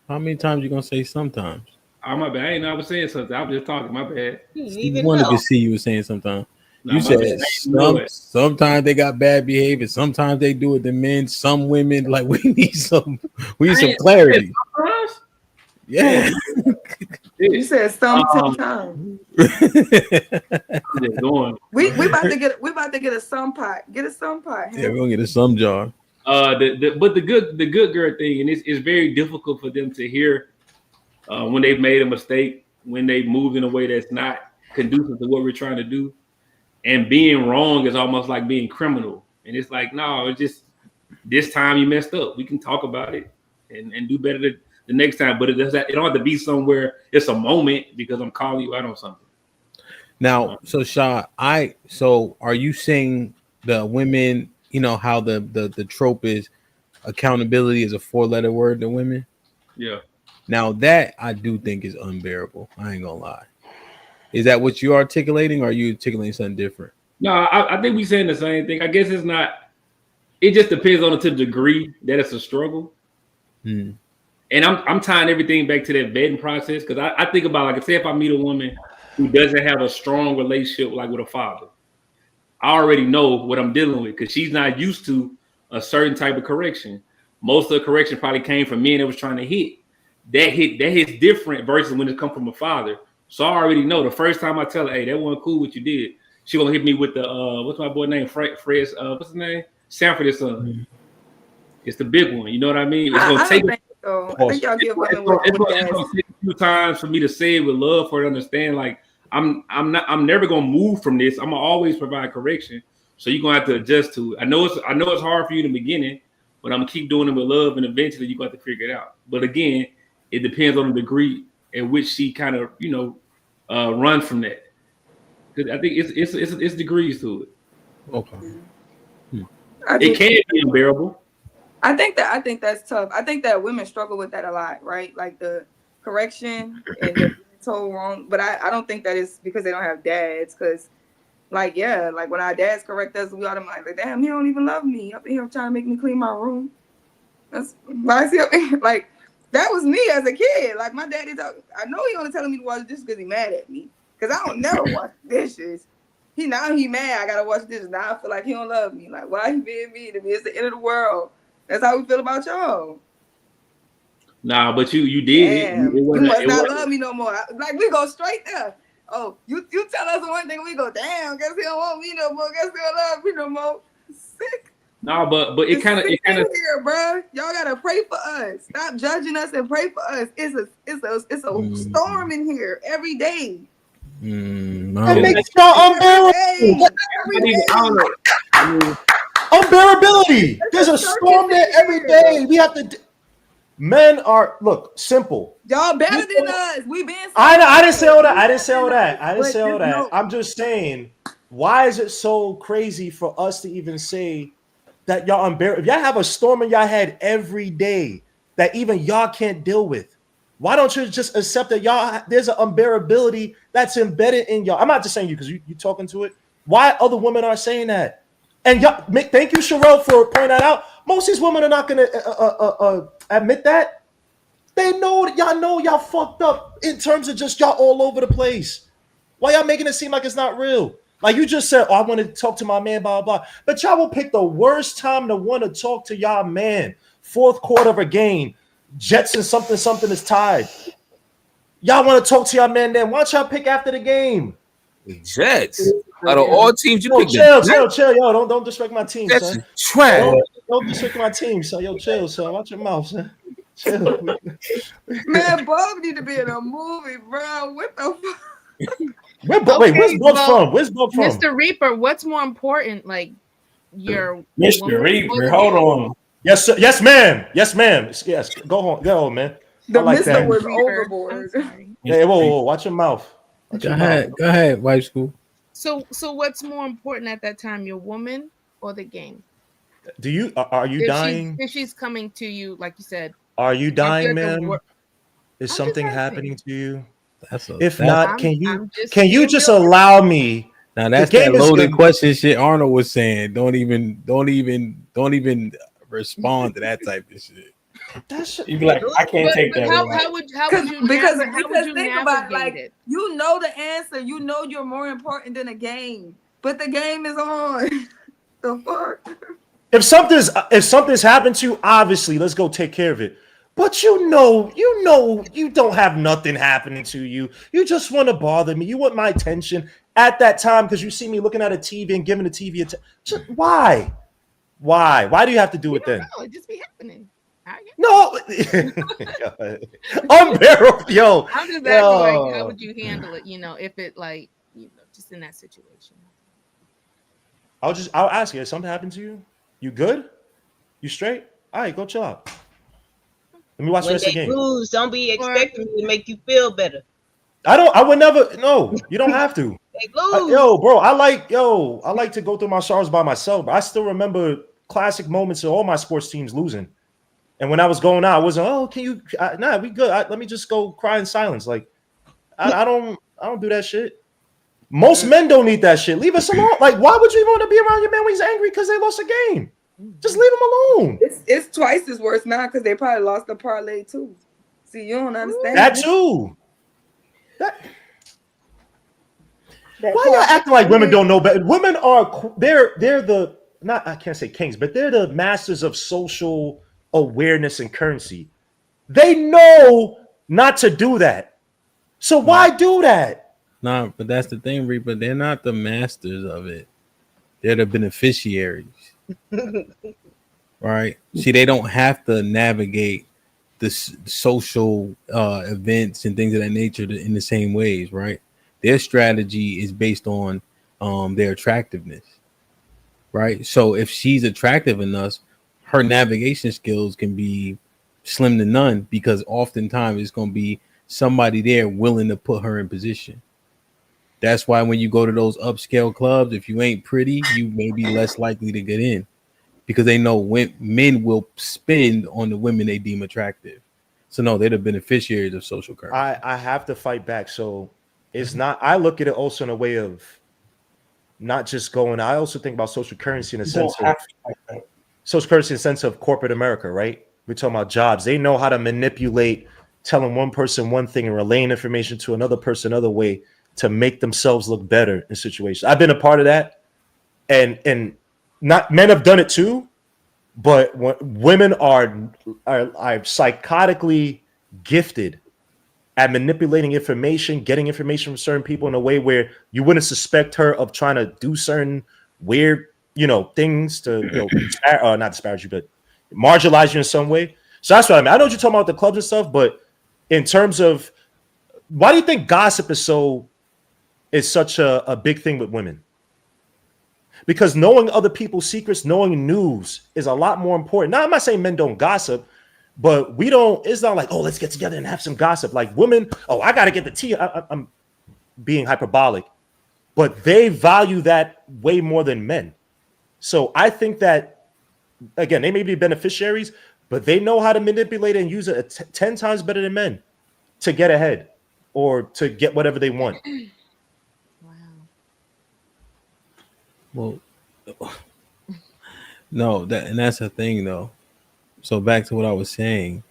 How many times you gonna say sometimes?
Oh, my bad. I ain't know I was saying something. I was just talking. My bad.
Stevie Wonder could see you were saying sometimes.
Nah,
You
my bad.
said
I didn't know it.
sometimes they got bad behavior. Sometimes they do it to men. Some women like we need some clarity. Yeah.
You said some
Um,
time.
I'm just going.
We about to get a some pot. Get a some pot.
Yeah, we're gonna get a some jar.
But the good girl thing, and it's very difficult for them to hear when they've made a mistake, when they moved in a way that's not conducive to what we're trying to do, and being wrong is almost like being criminal. And it's like, no, it's just this time you messed up. We can talk about it and do better the next time. But it don't have to be somewhere. It's a moment because I'm calling you out on something.
Now, so Shaw, are you saying the women, you know, how the trope is accountability is a 4-letter word to women?
Yeah.
Now that I do think is unbearable. I ain't gonna lie. Is that what you're articulating, or are you articulating something different?
No, I think we saying the same thing. I guess it's not. It just depends on the degree that it's a struggle. And I'm tying everything back to that vetting process because I think about, like, say if I meet a woman who doesn't have a strong relationship like with a father, I already know what I'm dealing with because she's not used to a certain type of correction. Most of the correction probably came from men that was trying to hit. That hits different versus when it comes from a father. So I already know the first time I tell her, hey, that wasn't cool what you did, she gonna hit me with the what's my boy name? Fred what's his name? Sanford's son. It's the big one. You know what I mean? It's gonna take
I think y'all give women what
it's gonna take a few times for me to say it with love for her to understand. Like I'm never gonna move from this. I'm gonna always provide correction. So you're gonna have to adjust to it. I know it's hard for you in the beginning, but I'm gonna keep doing it with love, and eventually you're gonna have to figure it out. But again, it depends on the degree at which she kind of, you know, runs from that. Because I think it's degrees to it.
Okay.
It can be unbearable.
I think that's tough. I think that women struggle with that a lot, right? Like the correction and the told wrong. But I don't think that is because they don't have dads. Because, like, yeah, like when our dads correct us, we automatically like, damn, he don't even love me. Up in here trying to make me clean my room. That's why I see like that was me as a kid. Like my daddy, I know he only telling me to wash dishes because he mad at me. Because I don't never wash dishes. He mad. I gotta wash dishes. Now I feel like he don't love me. Like, why he being mean to me? It's the end of the world. That's how we feel about y'all.
Nah, but you did.
Damn, you must not love me no more. Like we go straight there. Oh, you tell us one thing, we go, damn, guess he don't want me no more. Guess he don't love me no more. Sick.
No, but it kind of
here, bro. Y'all gotta pray for us. Stop judging us and pray for us. It's a storm in here every day.
That makes y'all unbearable. Unbearability. There's a storm there every day. We have to. Men are simple.
Y'all better than us. We been.
I didn't say all that. I'm just saying, why is it so crazy for us to even say that y'all unbearable? If y'all have a storm in y'all head every day that even y'all can't deal with, why don't you just accept that y'all there's an unbearability that's embedded in y'all? I'm not just saying you because you talking to it. Why other women are saying that? And y'all, thank you, Sherelle, for pointing that out. Most of these women are not going to admit that. They know that y'all fucked up in terms of just y'all all over the place. Why y'all making it seem like it's not real? Like you just said, I want to talk to my man, blah, blah, blah. But y'all will pick the worst time to want to talk to y'all man. Fourth quarter of a game. Jets and something is tied. Y'all want to talk to y'all man then. Why don't y'all pick after the game?
The Jets. Out of all teams, you pick
chill. Yo, don't disrespect my team,
Jets
son.
Trash.
Don't disrespect my team, son. Yo, chill, son. Watch your mouth, son. Chill.
Man, Bob need to be in a movie, bro. What the fuck?
Where's Bob from? Where's Bob from?
Mr. Reaper, what's more important? Like your
Mr. Reaper, hold on. Yes, sir. Yes, ma'am. Yes, go home, man.
The
like
Mr.
that.
was overboard.
Hey, whoa, watch your mouth.
Go ahead, wife school.
So what's more important at that time, your woman or the game?
Are you dying?
If she's coming to you, like you said.
Are you dying, ma'am? Is something happening to you? If not, can you just allow me?
Now that's that loaded question shit Arnold was saying. Don't even respond to that type of shit.
You'd be like, I can't take that.
How would you
because think about it,
navigate
like
it?
you know the answer, you know you're more important than a game, but the game is on. The fuck?
If something's happened to you, obviously let's go take care of it. But you know you don't have nothing happening to you. You just want to bother me. You want my attention at that time because you see me looking at a TV and giving the TV attention. Why? Why do you have to do it then?
No, it just be happening.
No, unbearable, yo.
I'm just asking, like, how would you handle it? You know, if it like, you know, just in that situation.
I'll ask you. Has something happened to you? You good? You straight? All right, go chill out. Let me watch the rest of the game.
Lose, don't be expecting me to make you feel better.
I would never. No, you don't have to.
They lose.
Yo, bro, I like to go through my sorrows by myself. But I still remember classic moments of all my sports teams losing. And when I was going out, I wasn't. Oh, can you? Nah, we good. Let me just go cry in silence. Like, I don't do that shit. Most men don't need that shit. Leave us alone. Like, why would you even want to be around your man when he's angry because they lost a game? Just leave him alone.
It's twice as worse now because they probably lost the parlay too. See, you don't understand
that too. Why y'all acting like women don't know better? Women are they're the not I can't say kings, but they're the masters of social awareness and currency. They know not to do that. So why do that?
Nah, but that's the thing, Reaper. They're not the masters of it. They're the beneficiaries. Right? See, they don't have to navigate the social events and things of that nature in the same ways, right? Their strategy is based on their attractiveness, right? So if she's attractive enough, her navigation skills can be slim to none because oftentimes it's going to be somebody there willing to put her in position. That's why when you go to those upscale clubs, if you ain't pretty, you may be less likely to get in because they know when men will spend on the women they deem attractive. So no, they're the beneficiaries of social currency.
I have to fight back. So it's not. I look at it also in a way of not just going. I also think about social currency in a sense of social currency in the sense of corporate America, right? We're talking about jobs. They know how to manipulate, telling one person one thing and relaying information to another person another way to make themselves look better in situations. I've been a part of that, and not men have done it too, but women are psychotically gifted at manipulating information, getting information from certain people in a way where you wouldn't suspect her of trying to do certain weird, things to, not disparage you, but marginalize you in some way. So that's what I mean. I know what you're talking about the clubs and stuff, but in terms of why do you think gossip is such a big thing with women? Because knowing other people's secrets, knowing news is a lot more important. Now, I'm not saying men don't gossip, but we don't. It's not like, oh, let's get together and have some gossip. Like women, oh, I got to get the tea. I'm being hyperbolic, but they value that way more than men. So I think that, again, they may be beneficiaries, but they know how to manipulate and use it 10 times better than men to get ahead or to get whatever they want.
Well, no, that's the thing though. So back to what I was saying,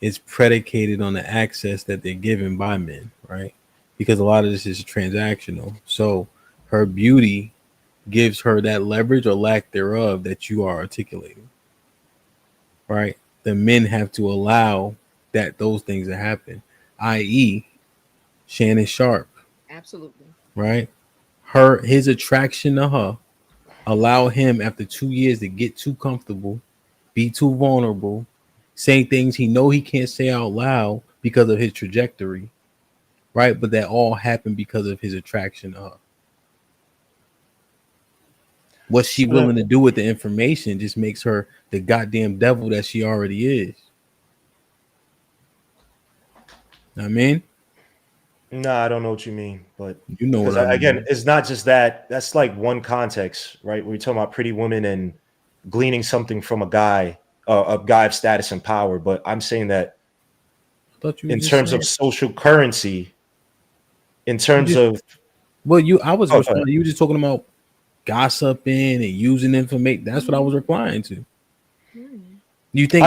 it's predicated on the access that they're given by men, right? Because a lot of this is transactional. So her beauty gives her that leverage or lack thereof that you are articulating, right? The men have to allow those things to happen, i.e., Shannon Sharp.
Absolutely.
Right? His attraction to her allow him after 2 years to get too comfortable, be too vulnerable, saying things he know he can't say out loud because of his trajectory, right? But that all happened because of his attraction to her. What she willing to do with the information just makes her the goddamn devil that she already is. I mean,
no, I don't know what you mean, but
you know what I mean.
Again, it's not just that. That's like one context, right? We're talking about pretty women and gleaning something from a guy of status and power. But I'm saying that in terms of social currency, in terms of
I was responding. You were just talking about gossiping and using information. That's what I was replying to. You think?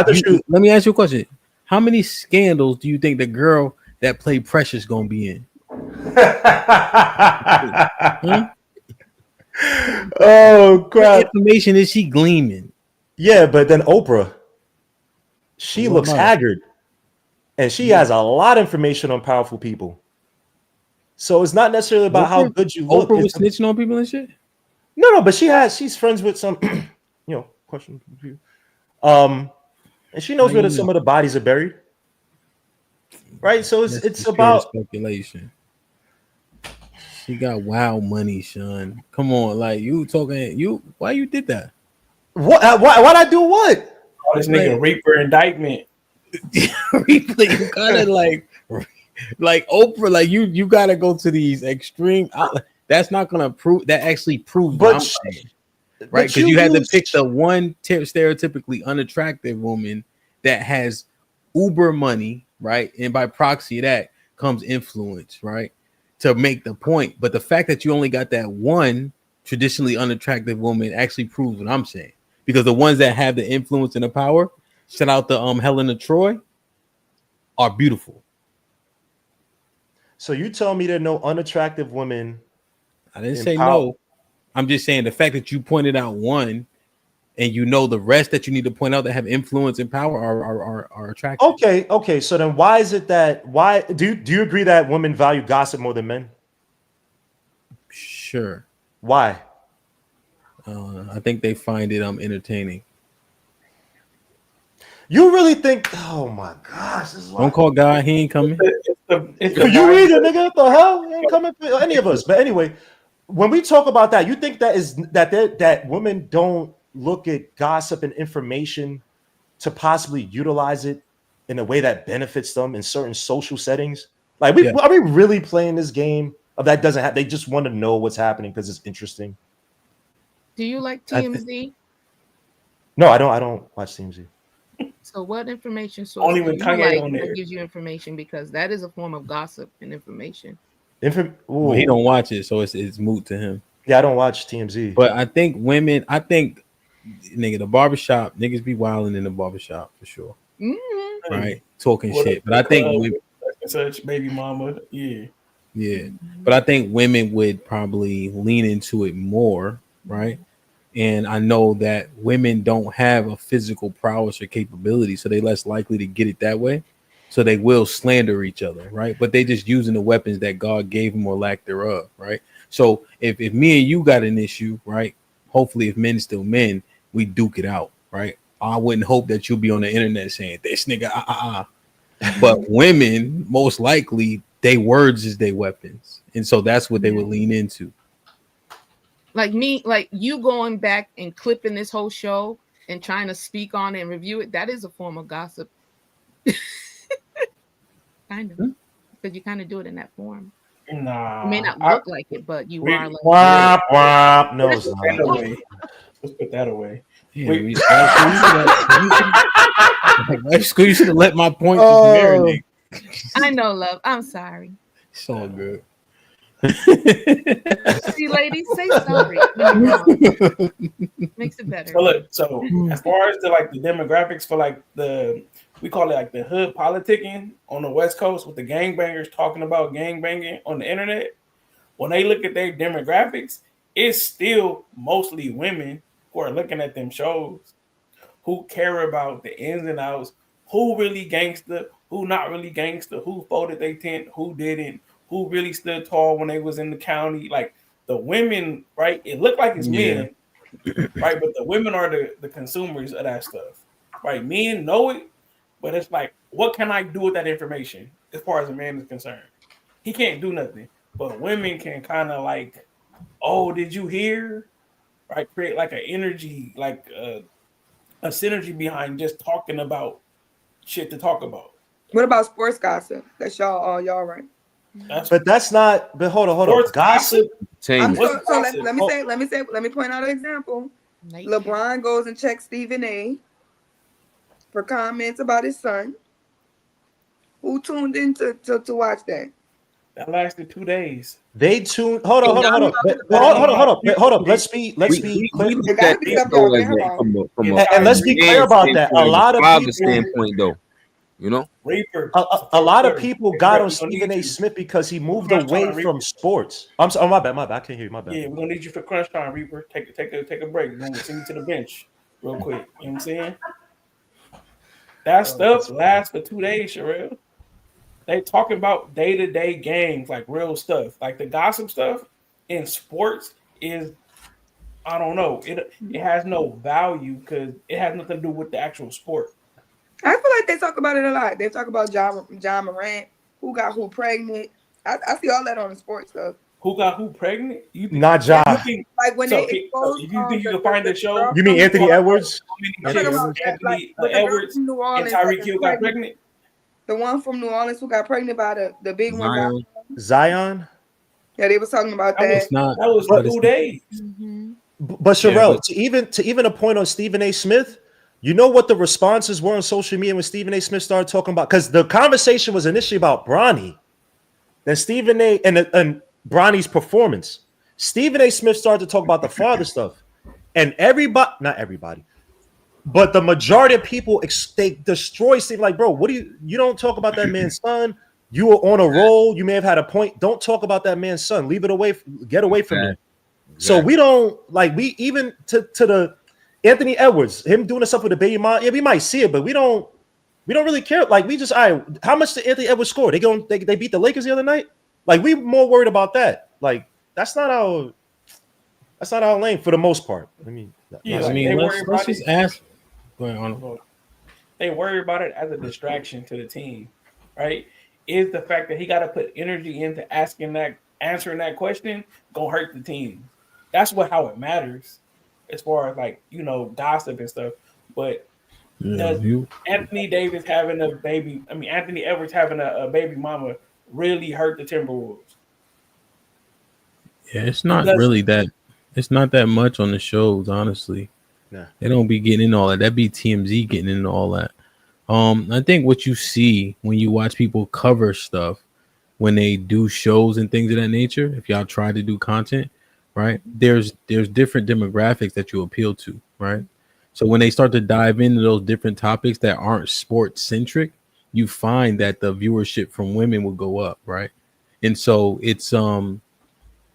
Let me ask you a question. How many scandals do you think the girl that played Precious gonna be in?
Oh crap!
What information is she gleaming?
Yeah, but then Oprah, she
What
looks
about her?
haggard, and she has a lot of information on powerful people. So it's not necessarily about how good you look.
Oprah was snitching on people and shit.
No, but she's friends with some, question. And she knows
How
where
you
some
know?
of the bodies are buried, right? So
That's
it's
just pure
about
speculation. She got wild money, son. Come on, like you talking why you did that?
what? Why'd I do what?
Oh, this nigga Reaper indictment.
You gotta like Oprah, like you gotta go to these extreme that's not gonna prove that actually proves what I'm saying. Right? Because you had to pick the one stereotypically unattractive woman that has uber money, right? And by proxy of that comes influence, right? To make the point. But the fact that you only got that one traditionally unattractive woman actually proves what I'm saying. Because the ones that have the influence and the power, shout out to Helena Troy, are beautiful.
So you tell me there are no unattractive women?
I didn't say no. I'm just saying the fact that you pointed out one and you know the rest that you need to point out that have influence and power are attractive.
Okay. So then why is it that do you agree that women value gossip more than men?
Sure.
Why?
I think they find it entertaining.
You really think? Oh my gosh! This is
Don't call God. He ain't coming.
You read it, nigga. What the hell? He ain't coming for any of us. But anyway, when we talk about that, you think that women don't look at gossip and information to possibly utilize it in a way that benefits them in certain social settings? Like, are we really playing this game of that doesn't have? They just want to know what's happening because it's interesting.
Do you like TMZ?
No, I don't watch TMZ.
So what information source do you like that gives you information? Because that is a form of gossip and information.
Well, he don't watch it, so it's moot to him.
Yeah, I don't watch TMZ.
But I think nigga, the barbershop, niggas be wilding in the barbershop for sure.
Mm-hmm.
Right? Talking shit. But I think women,
such baby mama,
yeah. But I think women would probably lean into it more, right? And I know that women don't have a physical prowess or capability, so they're less likely to get it that way. So they will slander each other, right? But they just using the weapons that God gave them or lack thereof, right? So if me and you got an issue, right? Hopefully, if men still men, we duke it out, right? I wouldn't hope that you'll be on the internet saying this nigga, But women, most likely, they words is their weapons, and so that's what they would lean into.
Like me, like you going back and clipping this whole show and trying to speak on it and review it, that is a form of gossip. Kind of. Because you kind of do it in that form.
Nah.
It may not look like it, but you are like
wop. No, it's not.
Let's put that away.
Yeah, you should have let my point marinate.
I know, love. I'm sorry.
It's all good.
See, ladies, say sorry. Makes it better.
So look, as far as the demographics for we call it like the hood politicking on the West Coast with the gangbangers talking about gangbanging on the internet, when they look at their demographics, it's still mostly women who are looking at them shows, who care about the ins and outs, who really gangster, who not really gangster, who folded their tent, who didn't, who really stood tall when they was in the county. Like the women, right? It looked like it's men, right? But the women are the consumers of that stuff, right? Men know it, but it's like, what can I do with that information as far as a man is concerned? He can't do nothing. But women can kind of like, oh, did you hear? Right? Create like an energy, like a synergy behind just talking about shit to talk about.
What about sports gossip? That's y'all right.
But that's not. But hold on. Gossip.
Let me point out an example. LeBron goes and checks Stephen A. for comments about his son. Who tuned in to watch that?
That lasted 2 days.
They tuned. Hold on. Let's be clear.
We
There
look
gotta
at
be
it
something
though
y'all
as
getting wrong.
And let's be clear about that. A lot of
father
people,
standpoint though, you know,
Reaper.
a lot of people got on
Reaper, we
Stephen
gonna
A.
need you.
Smith because he moved
Crunch
away
time,
from
Reaper.
sports. I'm sorry. My bad. I can't hear you. My bad.
Yeah, we're gonna need you for crunch time, Reaper. Take a break. We're gonna send you to the bench real quick. You know what I'm saying? That stuff lasts for 2 days, Sherelle. They talking about day-to-day games, like real stuff. Like the gossip stuff in sports is, I don't know. It has no value because it has nothing to do with the actual sport.
I feel like they talk about it a lot. They talk about John Morant, who got who pregnant. I see all that on the sports stuff.
Who got who pregnant? You think,
Not Ja.
Like when they expose,
if you think you can find the show,
You mean Anthony Edwards?
I'm talking about that, like the girl
Edwards
from New
and
Orleans
Tyreek
that
Hill got pregnant?
The one from New Orleans who got pregnant by the big one.
Zion.
Yeah, they was talking about that.
It's not.
That was 2 days.
But Sherelle, to even a point on Stephen A. Smith, you know what the responses were on social media when Stephen A. Smith started talking about? Because the conversation was initially about Bronny, then Stephen A. and Bronny's performance. Stephen A. Smith started to talk about the father stuff, and not everybody, but the majority of people they destroy Stephen. Like, bro, what do you don't talk about that man's son? You were on a roll. You may have had a point. Don't talk about that man's son. Leave it away. Get away from him. So we don't like even to the Anthony Edwards, him doing the stuff with the baby mom. Yeah, we might see it, but we don't really care. Like we just, all right, how much did Anthony Edwards score? They beat the Lakers the other night. Like we more worried about that. Like that's not our lane for the most part. I mean,
let's just ask. Go ahead,
they worry about it as a distraction to the team, right? Is the fact that he got to put energy into answering that question gonna hurt the team? That's how it matters, as far as like gossip and stuff. But does Anthony Davis having a baby? I mean, Anthony Edwards having a baby mama really hurt the Timberwolves?
Yeah, it's not really that. It's not that much on the shows, honestly.
Yeah.
They don't be getting in all that. That be TMZ getting into all that. I think what you see when you watch people cover stuff, when they do shows and things of that nature, if y'all try to do content, right? There's different demographics that you appeal to, right? So when they start to dive into those different topics that aren't sports centric, you find that the viewership from women will go up, right? And so it's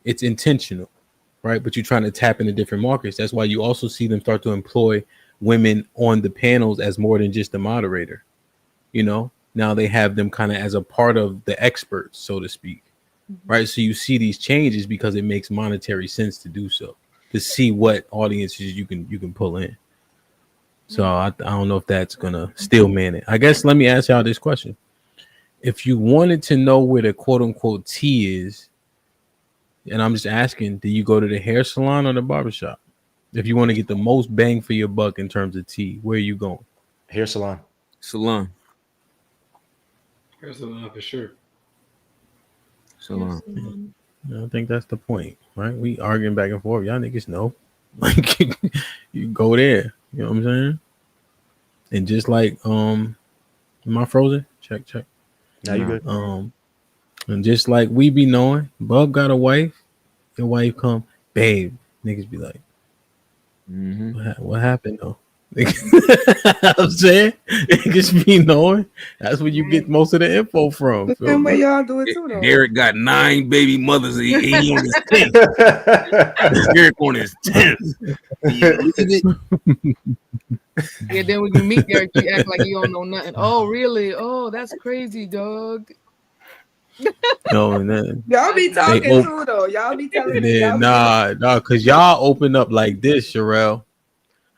intentional, right? But you're trying to tap into different markets. That's why you also see them start to employ women on the panels as more than just the moderator. Now they have them kind of as a part of the experts, so to speak, right? So you see these changes because it makes monetary sense to do so, to see what audiences you can pull in. So I don't know if that's gonna still man it. I guess let me ask y'all this question: if you wanted to know where the quote unquote tea is, and I'm just asking, do you go to the hair salon or the barbershop? If you want to get the most bang for your buck in terms of tea, where are you going?
Hair salon.
Salon.
Hair salon for sure.
Salon.
I think that's the point, right? We arguing back and forth. Y'all niggas know. Like you go there. You know what I'm saying? And just like am I frozen? Check.
Now you good.
And just like we be knowing, Bub got a wife, your wife come, babe. Niggas be like, what happened though? I'm saying, niggas be knowing. That's where you get most of the info from.
The same way y'all do it too, though.
Derek got 9 baby mothers. He on his 10th. Derek on his 10th.
Yeah, then when you meet Derek, you act like you don't know nothing. Oh, really? Oh, that's crazy, dog.
No, and then
Y'all be talking too, though. Y'all be telling me.
Nah, because y'all open up like this, Sherelle.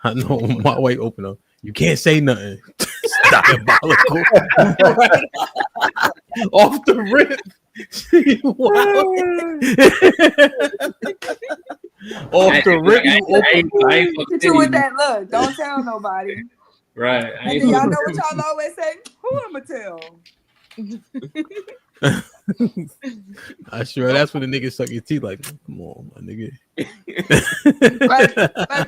I know my way open up. You can't say nothing. It's diabolical. Off the rip. Off the rip.
Hit you with that look. Don't tell nobody.
Right.
And then y'all know what y'all always say? Who I'ma tell?
I sure that's when the niggas suck your teeth like, come on, my nigga.
like,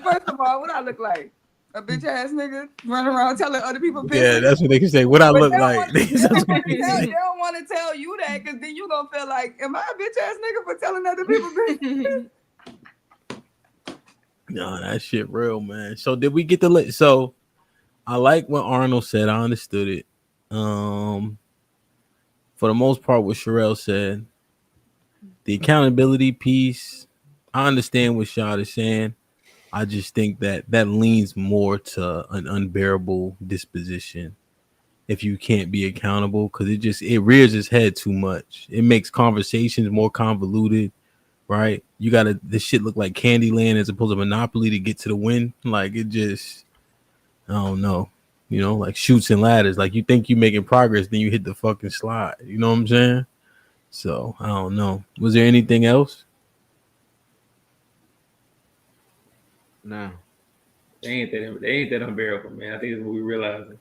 first of all, what I look like? A bitch ass nigga running around telling other people business.
Yeah, that's what they can say. What I
But
look
they don't
like.
want- they don't want to tell you that because then you gonna feel like, am I a bitch ass nigga for telling other people business?
No, that shit real, man. So did we get the so I like what Arnold said. I understood it. For the most part, what Sherelle said. The accountability piece, I understand what Shad is saying. I just think that leans more to an unbearable disposition if you can't be accountable, because it rears its head too much. It makes conversations more convoluted, right? You gotta this shit look like Candyland as opposed to Monopoly to get to the win. Like it just, I don't know, like shoots and ladders. Like you think you're making progress, then you hit the fucking slide. You know what I'm saying? So I don't know. Was there anything else?
No, they ain't that unbearable, man. I think that's what we realizing.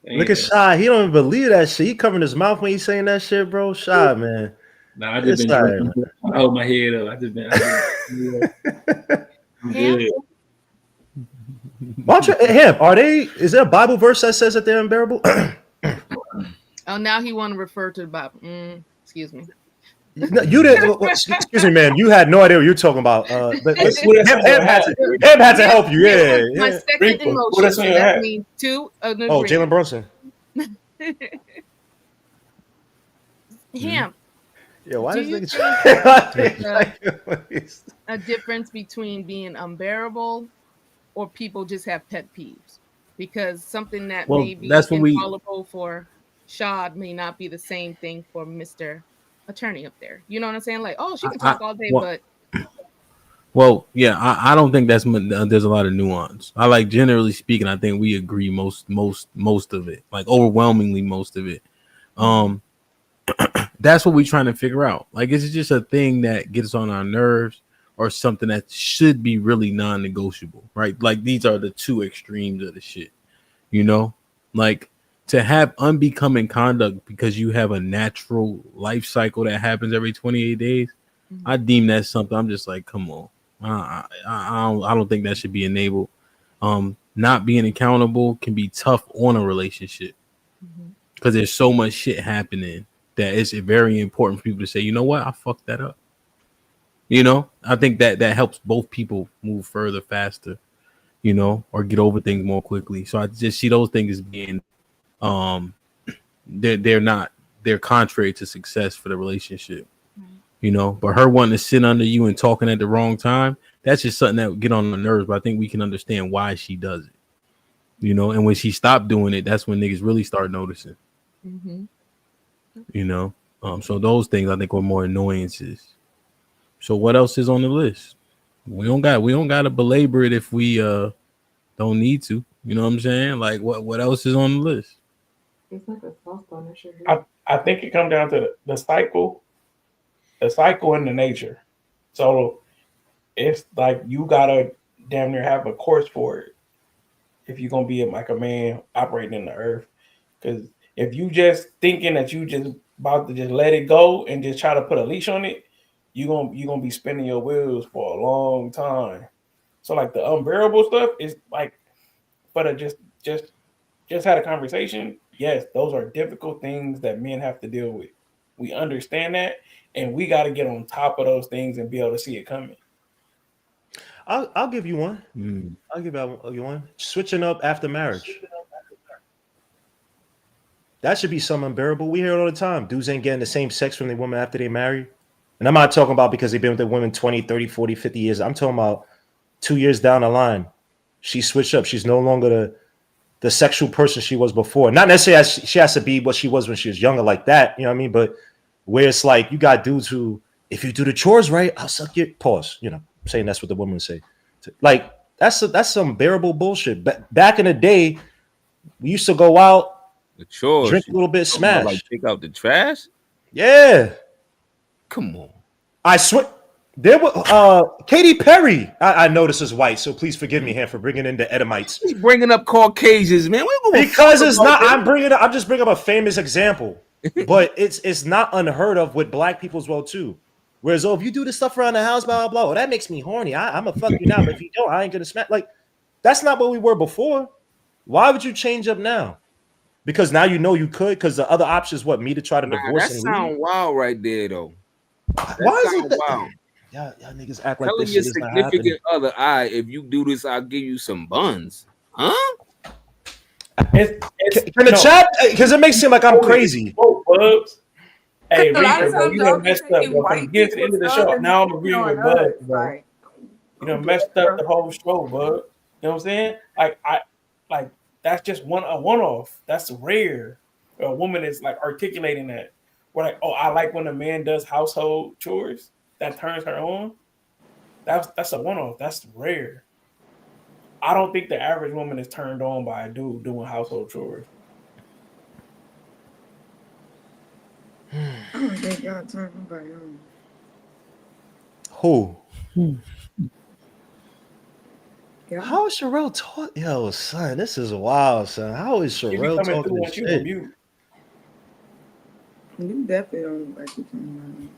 Look at Shy. He don't even believe that shit. He covering his mouth when he's saying that shit, bro. Shy, man.
Nah, I just been drinking. I hold my head up. I just been I'm good.
Why don't you, Hemp, is there a Bible verse that says that they're unbearable?
Oh, now he want to refer to the Bible. Excuse me.
No, you didn't. Excuse me, man. You had no idea what you're talking about. But Hemp had to help you. Yeah.
My second emotion. So that means two.
Oh, Jalen Brunson.
Hemp.
Yeah, why
do
does
you a difference between being unbearable or people just have pet peeves? Because something that may be intolerable for Shad may not be the same thing for Mr. Attorney up there. You know what I'm saying? Like, oh, she can talk all day, but
well, yeah, I don't think there's a lot of nuance. I like, generally speaking, I think we agree most of it, like overwhelmingly most of it. That's what we're trying to figure out. Like, is it just a thing that gets on our nerves, or something that should be really non-negotiable, right? Like, these are the two extremes of the shit, like to have unbecoming conduct because you have a natural life cycle that happens every 28 days. I deem that something. I'm just like, come on. I don't think that should be enabled. Not being accountable can be tough on a relationship because there's so much shit happening that it's very important for people to say, you know what, I fucked that up. I think that helps both people move further, faster, or get over things more quickly. So I just see those things as being, they're contrary to success for the relationship. But her wanting to sit under you and talking at the wrong time, that's just something that would get on the nerves. But I think we can understand why she does it. And when she stopped doing it, that's when niggas really start noticing. So those things I think are more annoyances. So what else is on the list? We don't got to belabor it if we don't need to. You know what I'm saying? Like what else is on the list?
It's like a soft on that shit.
I think it comes down to the cycle and the nature. So it's like you gotta damn near have a course for it if you're gonna be like a man operating in the earth. Because if you just thinking that you just about to just let it go and just try to put a leash on it, you're gonna be spinning your wheels for a long time. So like the unbearable stuff is like, but just had a conversation. Yes, those are difficult things that men have to deal with. We understand that, and we got to get on top of those things and be able to see it coming.
I'll give you one. I'll give you one. Switching up after marriage. That should be something unbearable. We hear it all the time. Dudes ain't getting the same sex from their woman after they marry. And I'm not talking about because they've been with the women 20, 30, 40, 50 years. I'm talking about 2 years down the line. She switched up. She's no longer the sexual person she was before. Not necessarily she has to be what she was when she was younger like that. You know what I mean? But where it's like you got dudes who, if you do the chores right, I'll suck your pause. I'm saying that's what the women would say. Like, that's some bearable bullshit. Back in the day, we used to go out,
the chores,
drink a little bit, smash.
Like take out the trash?
Yeah.
Come on.
I swear. There was Katy Perry. I know this is white, so please forgive me here for bringing in the Edomites.
He's bringing up Caucasians, man.
Because it's not. I'm just bringing up a famous example, but it's not unheard of with black people as well too. Whereas, if you do this stuff around the house, blah blah blah, that makes me horny. I'm gonna fuck you now, but if you don't, I ain't gonna smack. Like, That's not what we were before. Why would you change up now? Because now you know you could. Because the other option is what, me to try to divorce
that
and
sound
leave?
wild right there though.
Why is it that
wild?
Y'all niggas act like
Telling
this
your
shit is not happening.
significant other, if you do this, I'll give you some buns, huh?
Can the chat? Because it makes it seem like I'm crazy.
Bugs. Hey,
A lot
Reaper,
of
bro,
times
you
y'all
done
be
messed up,
taking
bro. From
white
the beginning to the end of the
people's
show.
stuff and
Now I'm
putting it
agreeing
on
with Bug,
us.
bro.
Like,
You done messed up the whole show, Bug. You know what I'm saying? Like that's just a one-off. That's rare. A woman is like articulating that. We're like, oh, I like when a man does household chores. That turns her on. That's a one-off. That's rare. I don't think the average woman is turned on by a dude doing household chores.
I don't think y'all turn nobody on.
Who?
Yeah.
How is Sherelle talking? Yo, son, this is wild, son. How is
She be
Sherelle
coming
talking
through
this
once you on
shit?
mute.
You definitely don't look like you turn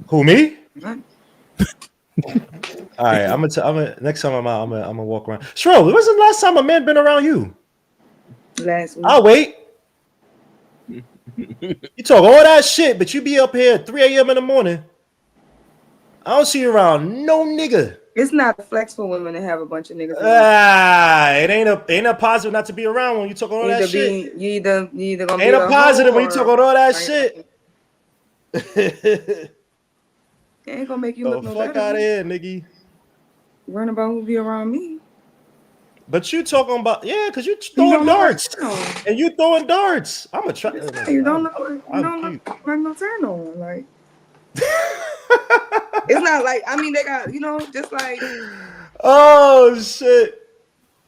Who, me?
on.
All right, I'm gonna next time I'm out, I'm gonna walk around. Sherelle, when was the last time a man been around you?
Last week.
I'll wait. You talk all that shit, but you be up here at 3 a.m. in the morning. I don't see you around no nigga.
It's not a flex for women to have a bunch of niggas.
It ain't a positive not to be around when you talk all that shit.
You either gonna
Ain't
be
a positive
hoe
when you talk all that
or-
shit.
It ain't gonna make you look no
fuck
better.
out of here, nigga.
Worrying about who be around me.
But you talking about because you throwing darts and you throwing darts. I'm a try.
You don't look like no turn on. Like it's not like they got just like
oh shit.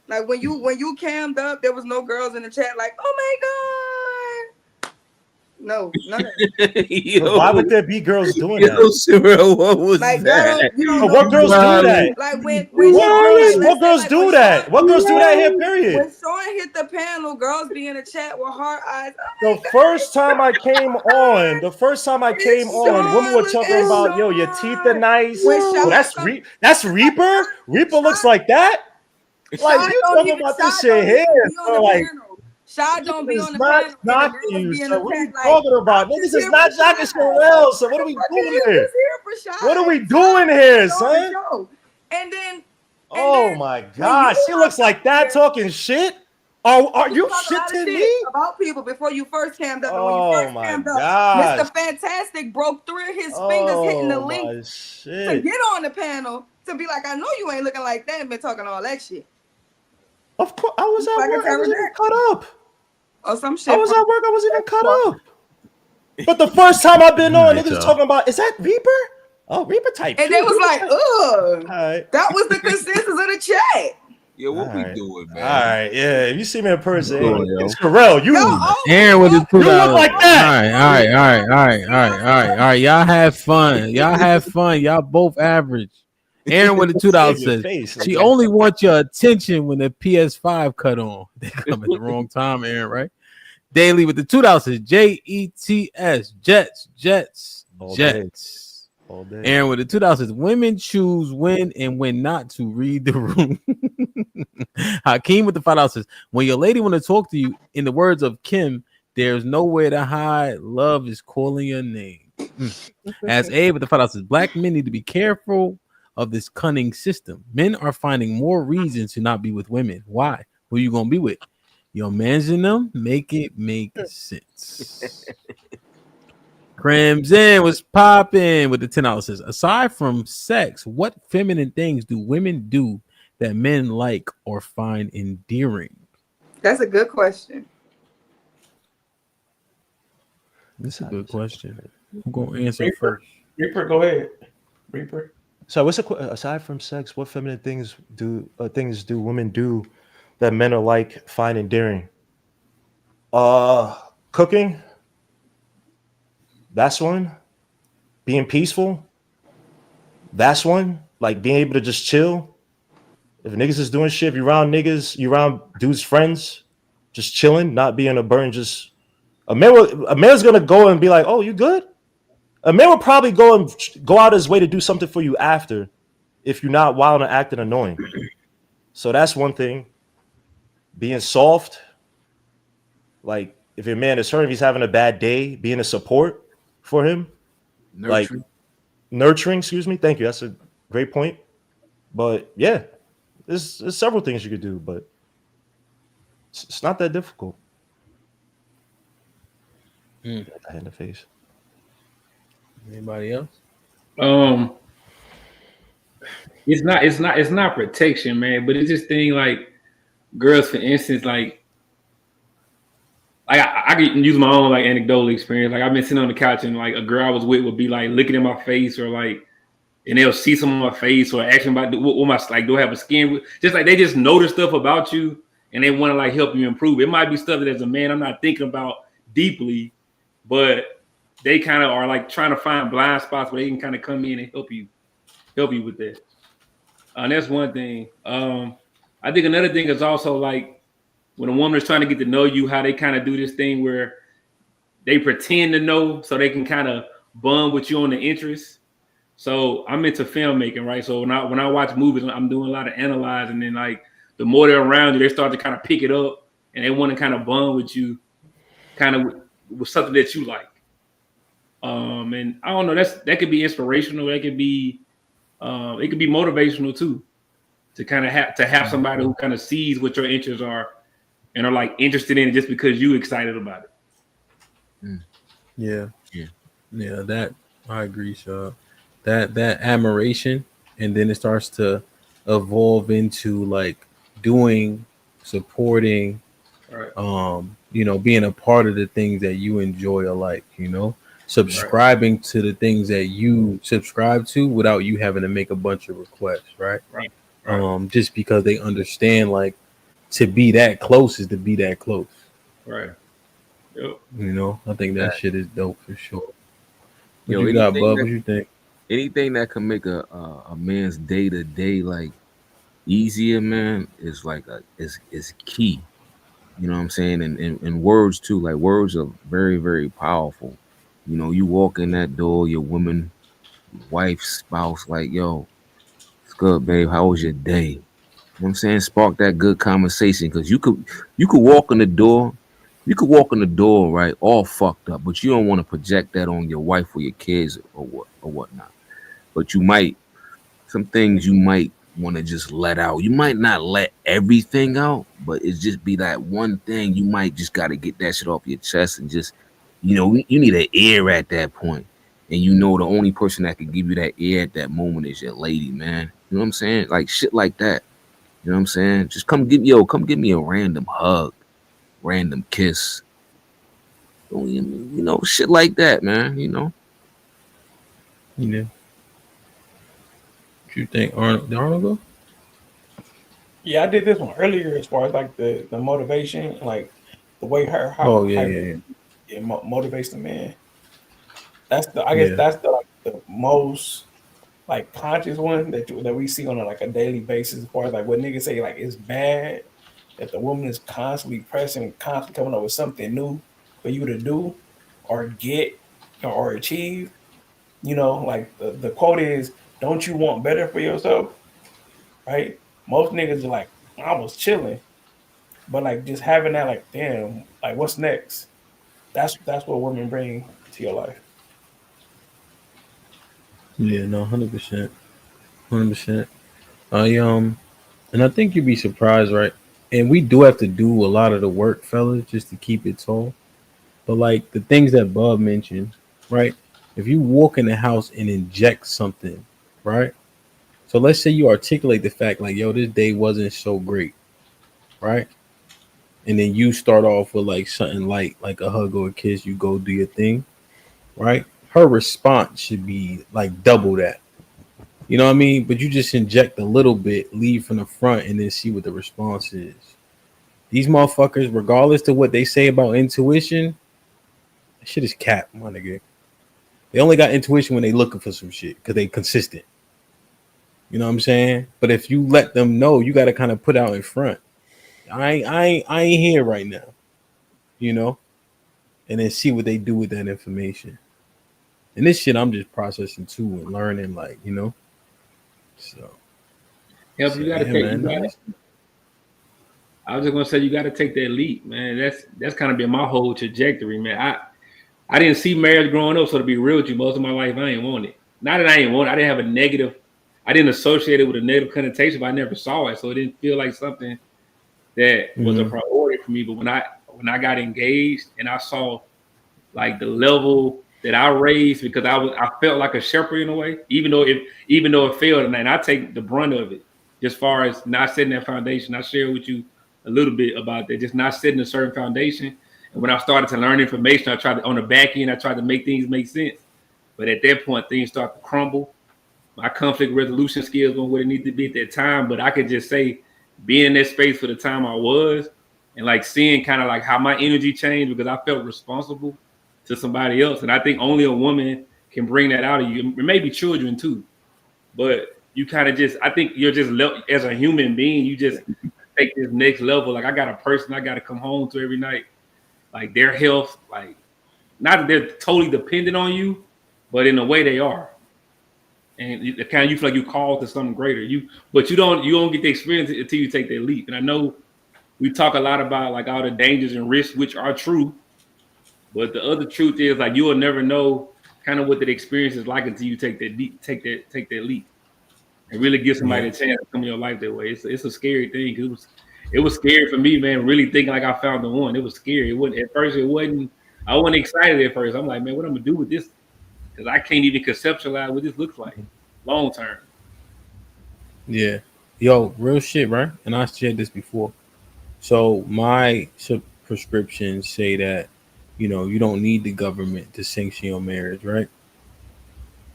Like when you cammed up, there was no girls in the chat like, oh my god. No, none of
Yo, why would there be girls doing that?
Cyril, what was
like,
that?
What girls do that?
Like when
what girls do that? What girls do that here? Period.
When Sean hit the panel, girls be in the chat with hard eyes.
The first time I came on, women were talking about, yo, your teeth are nice. Well, that's Reaper. Reaper looks like that. Like you talking about this shit here? So like,
Shad don't be on the
not
panel.
knocking you. So what are you talking about? Niggas is not knocking Sherelle. So what are we doing here? What are we doing here, son?
And then,
oh my God, she looks like that talking shit. Are you shitting me
about people before you first cammed up?
Oh my God,
Mr. Fantastic broke 3 of his fingers hitting the link to get on the panel to be like, I know you ain't looking like that and been talking all that shit.
Of course, I was at work. I was even cut up.
Or some shit.
I was at work. I was even cut up. But the first time I've been on, niggas talking about, is that Reaper? Oh, Reaper type.
And they was like, ugh.
Right.
That was the consensus of the chat.
Yo, what we doing, man?
All right, yeah. If you see me in person, it's Pharrell. You,
Aaron with the $2.
You look like that.
All right. Y'all have fun. Y'all both average. Aaron with the $2 says she only wants your attention when the PS5 cut on. They come at the wrong time, Aaron, right? Daily with the $2 says JETS, Jets.
All day.
Aaron with the $2 says women choose when and when not to read the room. Hakeem with the $5 says when your lady want to talk to you, in the words of Kim, there's nowhere to hide. Love is calling your name. As Abe with the $5 says black men need to be careful of this cunning system. Men are finding more reasons to not be with women. Why? Who you gonna be with? Your man's in them. Make it make sense. Crimson was popping with the $10 says aside from sex, what feminine things do women do that men like or find endearing?
That's a good question.
That's a good question. I'm gonna answer first.
Reaper, go ahead. Reaper.
So what's aside from sex, what feminine things do women do that men are like find endearing? Cooking. That's one. Being peaceful. That's one. Like being able to just chill. If niggas is doing shit, if you around niggas, you around dudes' friends, just chilling, not being a burden. Just a man's gonna go and be like, "Oh, you good?" A man will probably go out his way to do something for you after, if you're not wild and acting annoying. So that's one thing. being soft. Like if your man is hurt, if he's having a bad day, being a support for him.
Nurturing.
Like nurturing, excuse me. Thank you. That's a great point. But yeah, there's several things you could do, but it's not that difficult.
Mm.
Get that in the face.
Anybody else?
It's not protection, man, but it's just thing like girls, for instance, like I can use my own like anecdotal experience. Like I've been sitting on the couch and like a girl I was with would be like looking at my face or like, and they'll see some of my face or asking about what my like, do I have a skin? Just like they just notice stuff about you and they want to like help you improve. It might be stuff that as a man I'm not thinking about deeply, but they kind of are like trying to find blind spots where they can kind of come in and help you with that. And that's one thing. I think another thing is also like when a woman is trying to get to know you, how they kind of do this thing where they pretend to know so they can kind of bond with you on the interest. So I'm into filmmaking, right? So when I watch movies, I'm doing a lot of analyzing, and like the more they're around you, they start to kind of pick it up and they want to kind of bond with you, kind of with something that you like. And I don't know, that could be inspirational. That could be it could be motivational too, to kind of have somebody who kind of sees what your interests are and are like interested in it just because you excited about it.
Yeah. That I agree, so that admiration, and then it starts to evolve into like doing, supporting,
right.
Being a part of the things that you enjoy alike, subscribing to the things that you subscribe to without you having to make a bunch of requests, right? Just because they understand like to be that close is to be that close.
Right. Yep.
I think that shit is dope for sure. What
Yo,
you got, Bub? What you think?
Anything that can make a man's day to day like easier, man, is like is key. You know what I'm saying? And words too. Like words are very, very powerful. You walk in that door, your woman, wife, spouse, like, yo, it's good, babe. How was your day? You know what I'm saying? Spark that good conversation, because you could walk in the door. You could walk in the door, right, all fucked up, but you don't want to project that on your wife or your kids or whatnot. But some things you might want to just let out. You might not let everything out, but it's just be that one thing you might just got to get that shit off your chest and just, you need an ear at that point. And the only person that can give you that ear at that moment is your lady, man. You know what I'm saying? Like shit like that. You know what I'm saying? Just come give me a random hug, random kiss. Shit like that, man.
What you think, Arnold? Did Arnold go?
Yeah, I did this one earlier as far as like the motivation, like the way it motivates the man. I guess that's the most like conscious one that we see on a daily basis, as far as like what niggas say like it's bad that the woman is constantly pressing, constantly coming up with something new for you to do or get or achieve. Like the quote is, "Don't you want better for yourself?" Right? Most niggas are like, "I was chilling," but like just having that, like, damn, like what's next? That's what women bring to your life.
Yeah, no, 100%, 100%. And I think you'd be surprised, right? And we do have to do a lot of the work, fellas, just to keep it tall. But like the things that Bub mentioned, right? If you walk in the house and inject something, right? So let's say you articulate the fact like, yo, this day wasn't so great, right? And then you start off with like something light, like a hug or a kiss, you go do your thing, right? Her response should be like double that. You know what I mean? But you just inject a little bit, leave from the front, and then see what the response is. These motherfuckers, regardless to what they say about intuition, that shit is cap, my nigga. They only got intuition when they looking for some shit because they consistent. You know what I'm saying? But if you let them know, you got to kind of put out in front. I ain't here right now. And then see what they do with that information. And this shit, I'm just processing too and learning, like. So.
You got to take.
Man,
You gotta,
nice.
I was just gonna say you got to take that leap, man. That's kind of been my whole trajectory, man. I didn't see marriage growing up, so to be real with you, most of my life I ain't want it. Not that I ain't want it, I didn't have a negative. I didn't associate it with a negative connotation, but I never saw it, so it didn't feel like something that was a priority for me. But when I got engaged and I saw like the level that I raised, because I felt like a shepherd in a way, even though it failed, and I take the brunt of it. Just far as not setting that foundation, I share with you a little bit about that. Just not setting a certain foundation. And when I started to learn information, I tried to, on the back end, I tried to make things make sense. But at that point, things start to crumble. My conflict resolution skills weren't what it needed to be at that time. But I could just say, being in that space for the time I was, and like seeing kind of like how my energy changed because I felt responsible to somebody else. And I think only a woman can bring that out of you. Maybe children too. But you kind of just, I think you're just, as a human being, you just take this next level. Like I got a person I got to come home to every night. Like their health, like not that they're totally dependent on you, but in a way they are. And you feel like you're called to something greater. But you don't get the experience until you take that leap. And I know we talk a lot about like all the dangers and risks, which are true. But the other truth is like you will never know kind of what that experience is like until you take that leap, and really give somebody a chance to come in your life that way. It's a scary thing. It was scary for me, man. Really thinking like I found the one. It was scary. It wasn't at first. I wasn't excited at first. I'm like, man, what I'm gonna do with this? Because I can't even conceptualize what this looks like long term.
Yeah. Yo, real shit, right? And I shared this before. So my prescriptions say that, you don't need the government to sanction your marriage, right?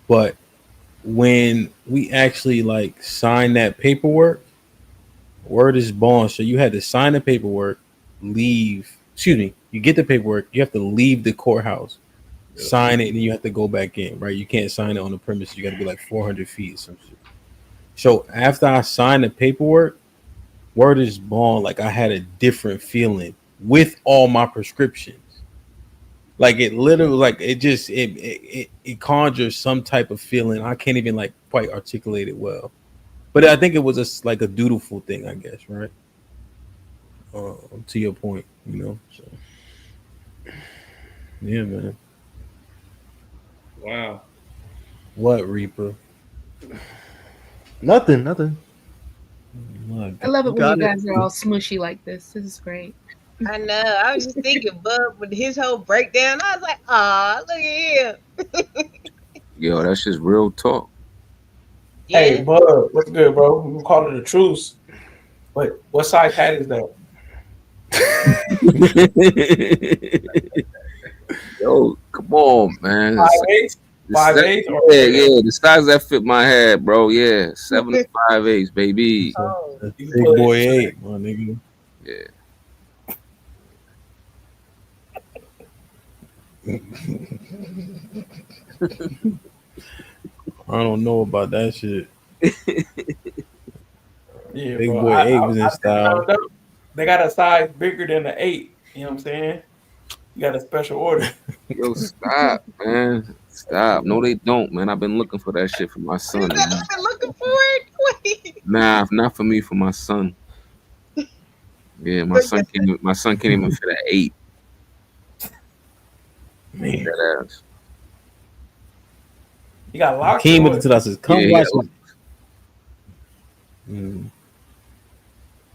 But when we actually like sign that paperwork, word is bond. So you had to sign the paperwork, you get the paperwork, you have to leave the courthouse, sign it, and then you have to go back in, right? You can't sign it on the premises. You got to be like 400 feet or some shit. So after I signed the paperwork, word is bond, like I had a different feeling with all my prescriptions. Like it literally, like it conjures some type of feeling. I can't even like quite articulate it well, but I think it was just like a dutiful thing, I guess, right? To your point, So yeah, man.
Wow.
What, Reaper?
Nothing.
I love it when you guys are all smushy like this. This is great.
I know. I was just thinking, Bub, with his whole breakdown, I was like, "Ah, look at him."
Yo, that's just real talk.
Hey, Bub, what's good, bro? We call it a truce. But what size hat is that?
Yo, come on, man.
5'8"? 5'8"?
Yeah, the size that fit my head, bro. Yeah, 7 to 5'8", baby.
Big boy 8, my nigga.
Yeah.
I don't know about that shit.
Yeah,
Big
bro.
boy 8 was in style.
They got a size bigger than the 8. You know what I'm saying? You got a special order.
Yo, stop, man. Stop. No, they don't, man. I've been looking for that shit for my son.
I've been looking for it. Wait.
Nah, not for me, for my son. Yeah, my son can't even fit an 8.
Man.
That ass.
You got locked.
Hakeem with the 2000s. Come watch this.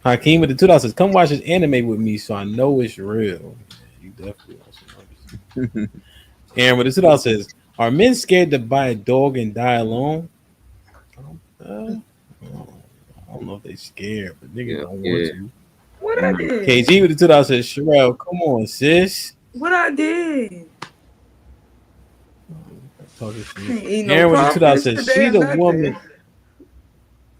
Hakeem with the 2000s. Come watch this anime with me, so I know it's real. You definitely want some. Aaron with the 2000s says, "Are men scared to buy a dog and die alone?" I don't know if they scared, but niggas don't want to.
What I did?
KG with the 2000s says, "Sherelle, come on, sis."
What I did?
Aaron with the 2000s says, "She's the woman.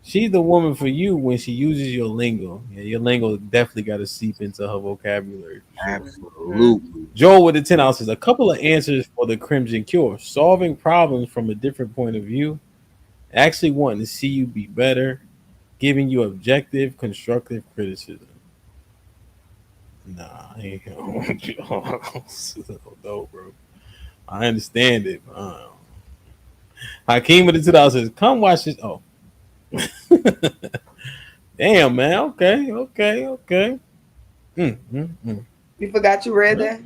She's the woman for you when she uses your lingo. Yeah, your lingo definitely got to seep into her vocabulary.
Absolutely."
Joel with the 10 ounces. A couple of answers for the Crimson Cure: solving problems from a different point of view, actually wanting to see you be better, giving you objective, constructive criticism. Nah, I ain't no, bro. I understand it. Hakeem with the 2000s. Come watch this. Oh. Damn, man. Okay. Mm.
You forgot you read that?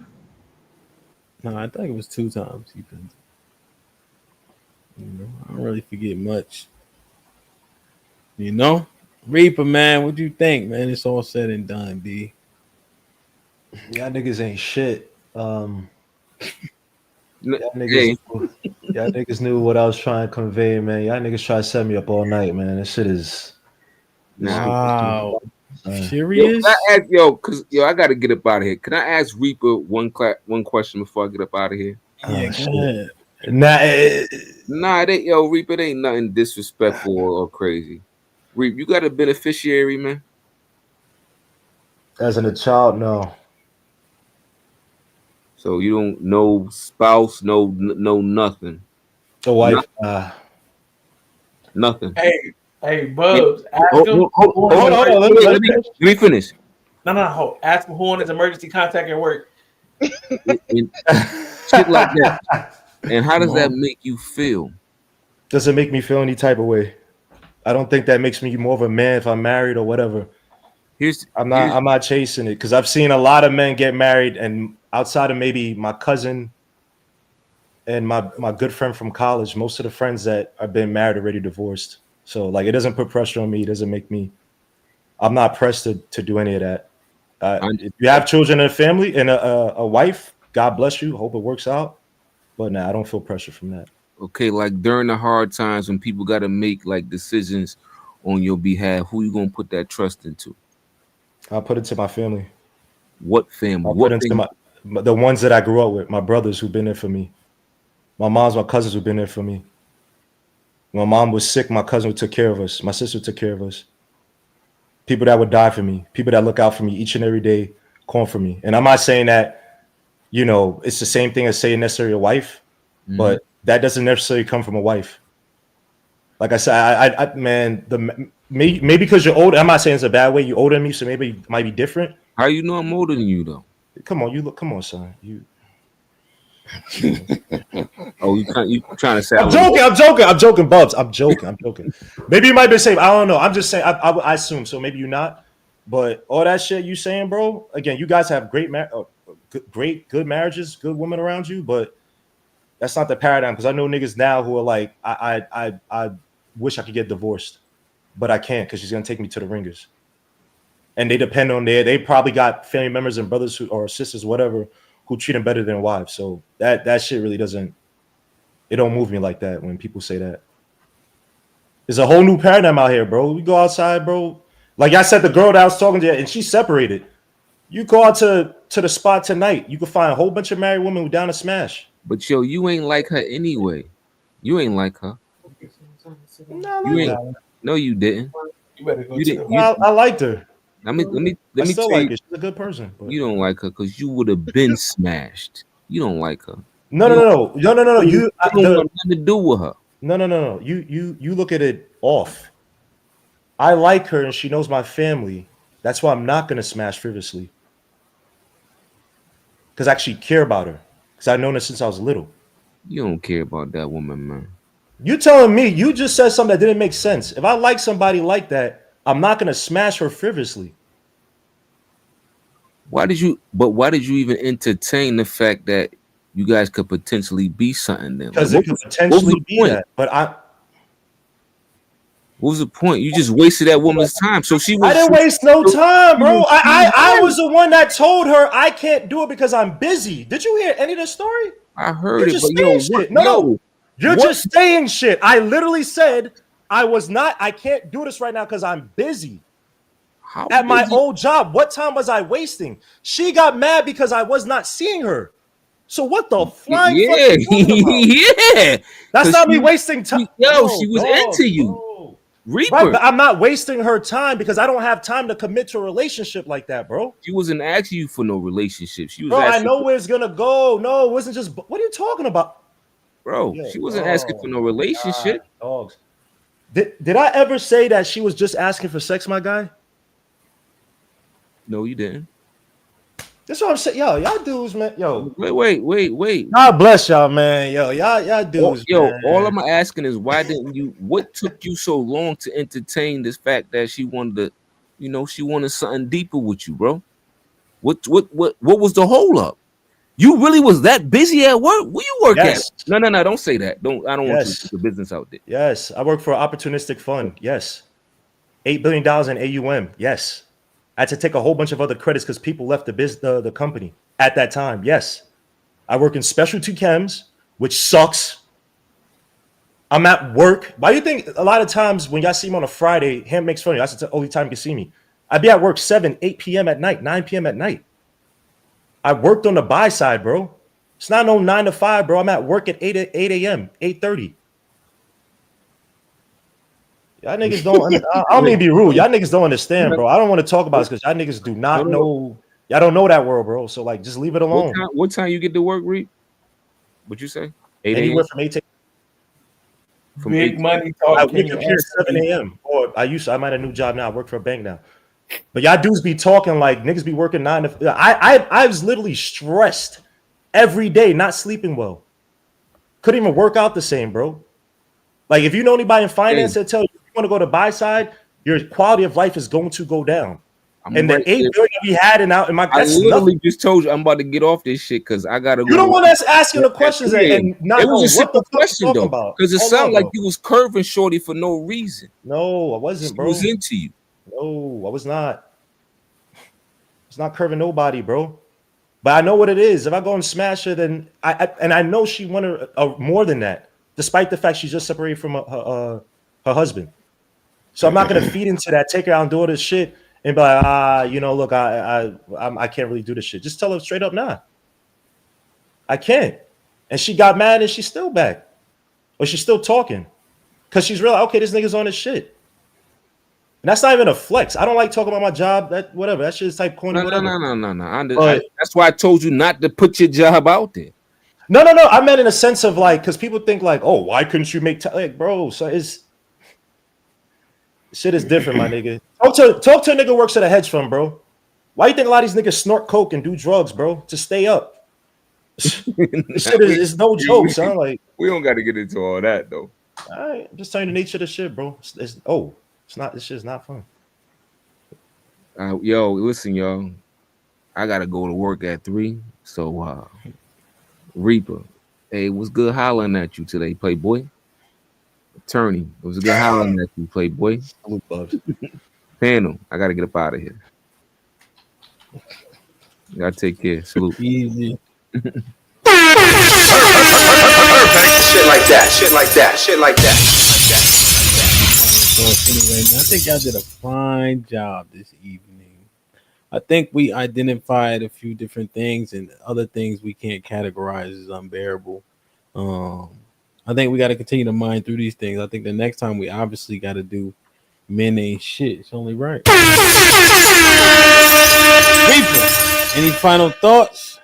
No, I think it was 2 times he been. I don't really forget much. You know, Reaper, man. What you think, man? It's all said and done, B.
Y'all niggas ain't shit. Y'all
Hey,
niggas knew what I was trying to convey, man. Y'all niggas try to set me up all night, man. This shit is.
Wow.
Uh,
Serious?
Cause I gotta get up out of here. Can I ask Reaper one question before I get up out of here?
Yeah, go ahead.
Nah,
Reaper, it ain't nothing disrespectful or crazy. Reap, you got a beneficiary, man?
as a child, no.
So you don't know spouse, no nothing.
The wife,
Nothing.
Hey, Bubs, ask him.
Hold on.
Let me finish.
No. Ask him who on his emergency contact at work.
Shit like that. And how does that make you feel?
Doesn't make me feel any type of way. I don't think that makes me more of a man if I'm married or whatever. I'm not chasing it because I've seen a lot of men get married, and outside of maybe my cousin and my good friend from college, most of the friends that have been married already divorced. So like, it doesn't put pressure on me. It doesn't make me. I'm not pressed to do any of that. If you have children and a family and a wife, God bless you. Hope it works out. But I don't feel pressure from that.
Okay, like during the hard times when people got to make like decisions on your behalf, who you gonna put that trust into?
I'll put it to my family.
What family?
I'll put it into the ones that I grew up with, my brothers who've been there for me. My cousins who've been there for me. When my mom was sick, my cousin took care of us. My sister took care of us. People that would die for me. People that look out for me each and every day, calling for me. And I'm not saying that, it's the same thing as saying necessarily a wife, but that doesn't necessarily come from a wife. Like I said, maybe because you're older. I'm not saying it's a bad way. You're older than me, so maybe it might be different.
How you know I'm older than you though?
Come on, son. You
trying to say
I'm joking, Bubs. I'm joking. Maybe you might be saying, I don't know. I'm just saying, I assume. So maybe you're not. But all that shit you saying, bro, again, you guys have good marriages, good women around you, but that's not the paradigm. Because I know niggas now who are like, I wish I could get divorced, but I can't because she's going to take me to the ringers. And they depend on they probably got family members and brothers or sisters, whatever, who treat them better than wives. So that shit really it don't move me like that when people say that. There's a whole new paradigm out here, bro. We go outside, bro. Like I said, the girl that I was talking to, and she's separated. You go out to the spot tonight, you can find a whole bunch of married women who down to smash.
But you ain't like her anyway. You ain't like her. No, you didn't.
You better go.
I liked her.
Let me
I still
tell
like
you,
her. She's a good person. But.
You don't like her because you would have been smashed. You don't like her.
No. You
don't want nothing to do with her.
No. You look at it off. I like her and she knows my family. That's why I'm not gonna smash frivolously. Because I actually care about her. Because I've known her since I was little.
You don't care about that woman, man.
You telling me you just said something that didn't make sense. If I like somebody like that, I'm not gonna smash her frivolously.
Why did you even entertain the fact that you guys could potentially be something then?
Because it could potentially be that. But
what was the point? You just wasted that woman's time. So I
didn't waste no time, bro. I was the one that told her I can't do it because I'm busy. Did you hear any of the story?
I heard it,
but you're just saying shit. I literally said I can't do this right now because I'm busy. At my old job. What time was I wasting? She got mad because I was not seeing her. So what the flying fuck are you talking about?
Yeah.
That's not me wasting time.
She was into you. Reaper.
Right, but I'm not wasting her time because I don't have time to commit to a relationship like that, bro.
She wasn't asking you for no relationship. She was
bro,
asking
I know where it's gonna go. No, it wasn't just. What are you talking about?
Bro, she wasn't asking for no relationship.
God, dogs. Did I ever say that she was just asking for sex, my guy?
No, you didn't.
That's what I'm saying. Yo, y'all dudes, man. Yo.
Wait.
God bless y'all, man. Yo, y'all dudes. Man.
All I'm asking is why didn't you? What took you so long to entertain this fact that she wanted to You know, she wanted something deeper with you, bro. What was the hold up? You really was that busy at work? Where you work at?
Yes.
No, don't say that. I don't want you to put the business out there.
Yes. I work for an opportunistic fund. Yes. $8 billion in AUM. Yes. I had to take a whole bunch of other credits because people left the company at that time. Yes. I work in specialty chems, which sucks. I'm at work. Why do you think a lot of times when y'all see me on a Friday, Ham makes fun of you? That's the only time you can see me. I'd be at work 7, 8 p.m. at night, 9 p.m. at night. I worked on the buy side, bro. It's not no 9 to 5, bro. I'm at work at 8 a.m., 8:30. Y'all niggas don't. I don't mean to be rude. Y'all niggas don't understand, bro. I don't want to talk about this because y'all niggas do not know. Y'all don't know that world, bro. So like, just leave it alone.
What time you get to work, Reed? What'd you say? 8
Anywhere from 8 to
from
Big
8
money
I
talk.
wake up here at 7 a.m. Or I might have a new job now. I work for a bank now. But y'all dudes be talking like niggas be working 9 to. I was literally stressed every day, not sleeping well. Couldn't even work out the same, bro. Like if you know anybody in finance that tell you if you want to go to buy side, your quality of life is going to go down. And the 8 billion we had in my
I
that's
literally
nothing.
just told you I'm about to get off this shit because I gotta go.
You don't want us asking the questions and not
it
know
was a
what the
simple
fuck
question
you're talking
though,
about.
because it
Hold
sounded
on,
like
bro.
you was curving Shorty for no reason.
No, I wasn't, bro.
She was into you.
No, I was not. It's not curving nobody, bro. But I know what it is. If I go and smash her, then I know she wanted more than that, despite the fact she just separated from her husband. So I'm not gonna feed into that. Take her out and do all this shit and be like, look, I can't really do this shit. Just tell her straight up, nah, I can't. And she got mad and she's still back, or she's still talking because she's realized, okay, this nigga's on his shit. And that's not even a flex. I don't like talking about my job. That whatever. That shit is type corny.
No.
But
That's why I told you not to put your job out there.
No. I meant in a sense of like, because people think like, oh, why couldn't you make like, bro? So shit is different, my nigga. Talk to a nigga who works at a hedge fund, bro. Why you think a lot of these niggas snort coke and do drugs, bro, to stay up? This shit is no joke, son. Like
we don't got to get into all that though.
All right, I'm just telling you the nature of the shit, bro. It's not. This shit's not fun.
Yo, listen, y'all. I gotta go to work at 3. So, Reaper, hey, what's good hollering at you today, Playboy? Attorney, it was a good hollering at you, Playboy. Panel, I gotta get up out of here. You gotta take care. Salute.
Easy.
Perfect. Shit like that.
So anyway, man, I think y'all did a fine job this evening. I think we identified a few different things and other things we can't categorize as unbearable. I think we got to continue to mine through these things. I think the next time we obviously got to do men ain't shit. It's only right. Reaper, any final thoughts?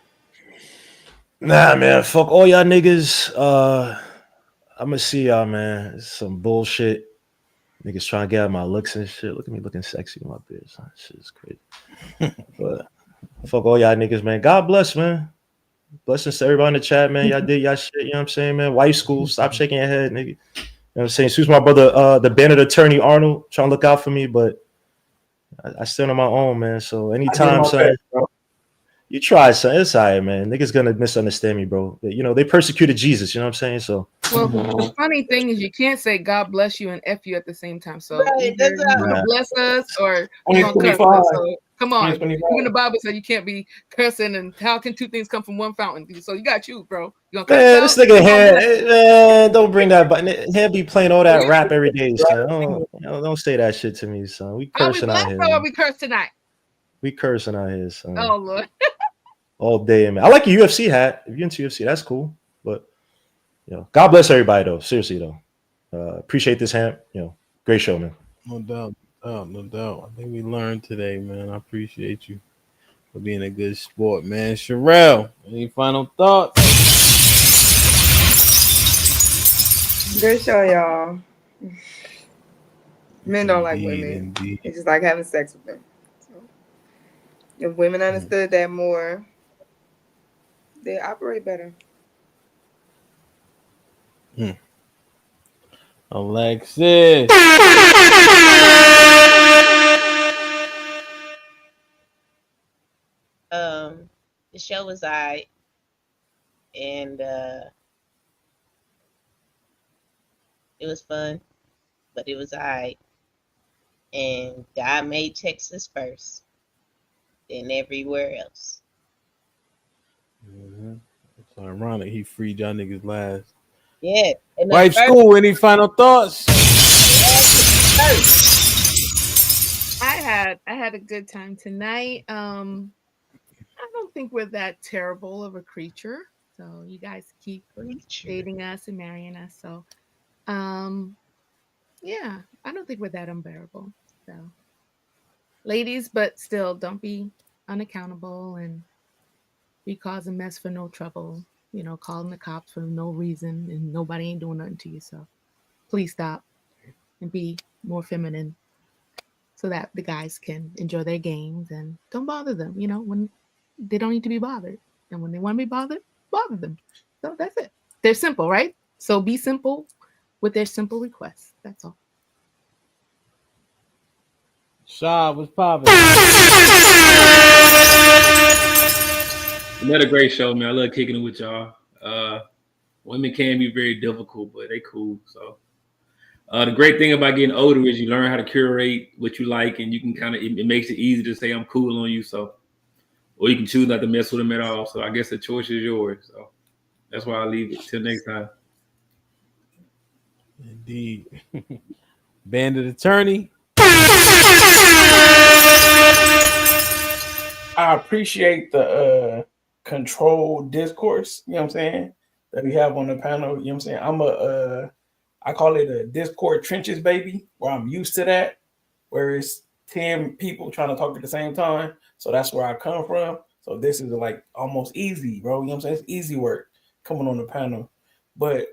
Nah, man. Fuck all y'all niggas. I'm gonna see y'all, man. It's some bullshit. Niggas trying to get out my looks and shit. Look at me looking sexy in my beard. Son. Shit is crazy. But fuck all y'all niggas, man. God bless, man. Blessings to everybody in the chat, man. Y'all did y'all shit. You know what I'm saying, man? White school. Stop shaking your head, nigga. You know what I'm saying? Excuse my brother, the bandit attorney Arnold, trying to look out for me, but I stand on my own, man. So anytime, son. You try, son. It's all right, man. Niggas gonna misunderstand me, bro. You know, they persecuted Jesus, you know what I'm saying? So
Well, the funny thing is you can't say God bless you and F you at the same time. So
Right,
either
that's
you're gonna
Nah.
bless us or you're gonna curse
2025.
us. So come on.
2025.
Even the Bible said you can't be cursing, and how can two things come from one fountain? So you got you, bro. You gonna curse
man,
out?
this nigga here, man, don't bring that button. He'll be playing all that rap every day, son. Don't say that shit to me, son. We
Are we
cursing out
blessed
here.
or are
Man.
we cursed tonight?
We cursing out here, son.
Oh Lord.
All day, man. I like your UFC hat. If you're into UFC, that's cool. But God bless everybody though. Seriously though. Appreciate this, Hamp. Great show, man.
No doubt. No doubt. I think we learned today, man. I appreciate you for being a good sport, man. Sherelle, any final thoughts?
Good show, y'all. Men don't like
Indeed,
women.
indeed.
They just like having sex with them. So, if women understood that more, they operate better.
Alexis.
The show was alright, and it was fun, but it was alright. And God made Texas first, then everywhere else.
It's ironic he freed y'all niggas last.
Yeah. And
Wife school, any final thoughts?
I had a good time tonight. I don't think we're that terrible of a creature. So you guys keep dating us and marrying us. So yeah, I don't think we're that unbearable. So ladies, but still don't be unaccountable and be causing mess for no trouble, you know, calling the cops for no reason and nobody ain't doing nothing to you. So please stop and be more feminine so that the guys can enjoy their games and don't bother them, you know, when they don't need to be bothered. And when they want to be bothered, bother them. So that's it. They're simple, right? So be simple with their simple requests. That's all.
Shaw was popping.
Another great show, man. I love kicking it with y'all. Women can be very difficult, but they cool. So the great thing about getting older is you learn how to curate what you like, and you can kind of it makes it easy to say I'm cool on you. So, or you can choose not to mess with them at all. So I guess the choice is yours. So that's why I leave it till next time.
Indeed. Bandit attorney.
I appreciate the controlled discourse, you know what I'm saying, that we have on the panel. You know what I'm saying? I call it a Discord trenches baby, where I'm used to that, where it's 10 people trying to talk at the same time. So that's where I come from. So this is like almost easy, bro. You know what I'm saying? It's easy work coming on the panel. But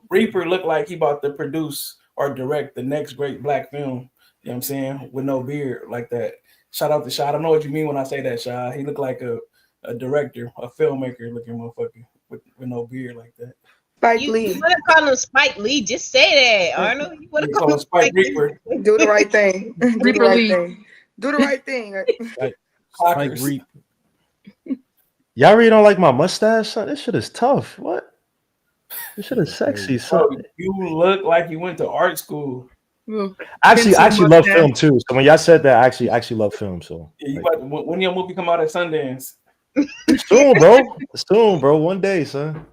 Reaper looked like he about to produce or direct the next great black film, you know what I'm saying, with no beard like that. Shout out to Shaw. I don't know what you mean when I say that, Shaw. He looked like a director, a filmmaker looking motherfucker with no beard like that.
Spike Lee.
You want to call him Spike Lee? Just say that, Arnold. You want to call him
Spike Reaper?
Do the right thing. Do the
Reaper
right
Lee.
thing. Do the right thing.
Spike Reap.
Y'all really don't like my mustache, son? This shit is tough. What? This shit is sexy, son.
Bro, you look like you went to art school.
I actually love film too. So when y'all said that, I actually love film. So
Yeah, when your movie come out at Sundance?
soon, bro. Soon, bro. One day, son.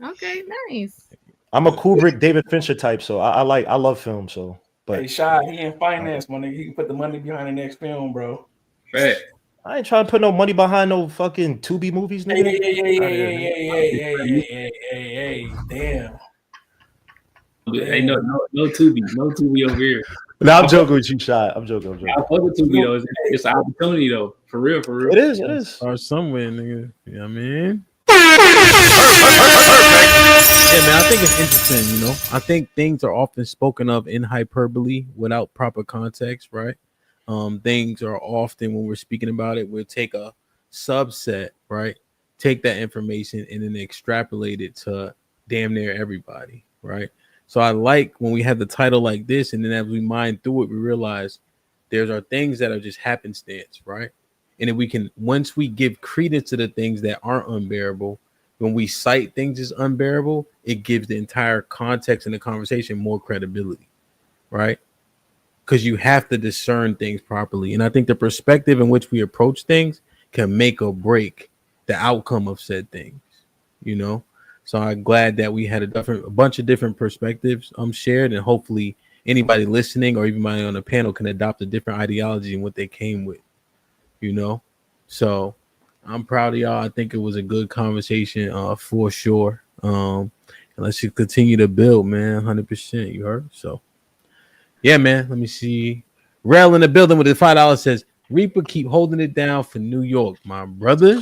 Okay, nice.
I'm a Kubrick, David Fincher type, so I love film. So, but
Hey, Shy, he in finance, my nigga. He can put the money behind the next film, bro.
Right.
I ain't trying to put no money behind no fucking Tubi movies, nigga.
Hey, damn.
Hey, no Tubi over here.
No, I'm joking with you, Shy. I'm joking.
I fuck with Tubi though. It's an opportunity though, for real.
It is.
Start somewhere, nigga. You know what I mean? Yeah, man, I think it's interesting, you know. I think things are often spoken of in hyperbole without proper context, right? Things are often, when we're speaking about it, we'll take a subset, right? Take that information and then extrapolate it to damn near everybody, right? So I like when we have the title like this, and then as we mind through it, we realize there are things that are just happenstance, right? And if we can, once we give credence to the things that aren't unbearable, when we cite things as unbearable, it gives the entire context in the conversation more credibility, right? Because you have to discern things properly. And I think the perspective in which we approach things can make or break the outcome of said things, you know? So I'm glad that we had a bunch of different perspectives shared, and hopefully anybody listening or even anybody on the panel can adopt a different ideology and what they came with, you know? So I'm proud of y'all. I think it was a good conversation for sure. And let's just continue to build, man. 100%. You heard? So yeah, man. Let me see. Rel in the building with the $5 says, Reaper, keep holding it down for New York, my brother.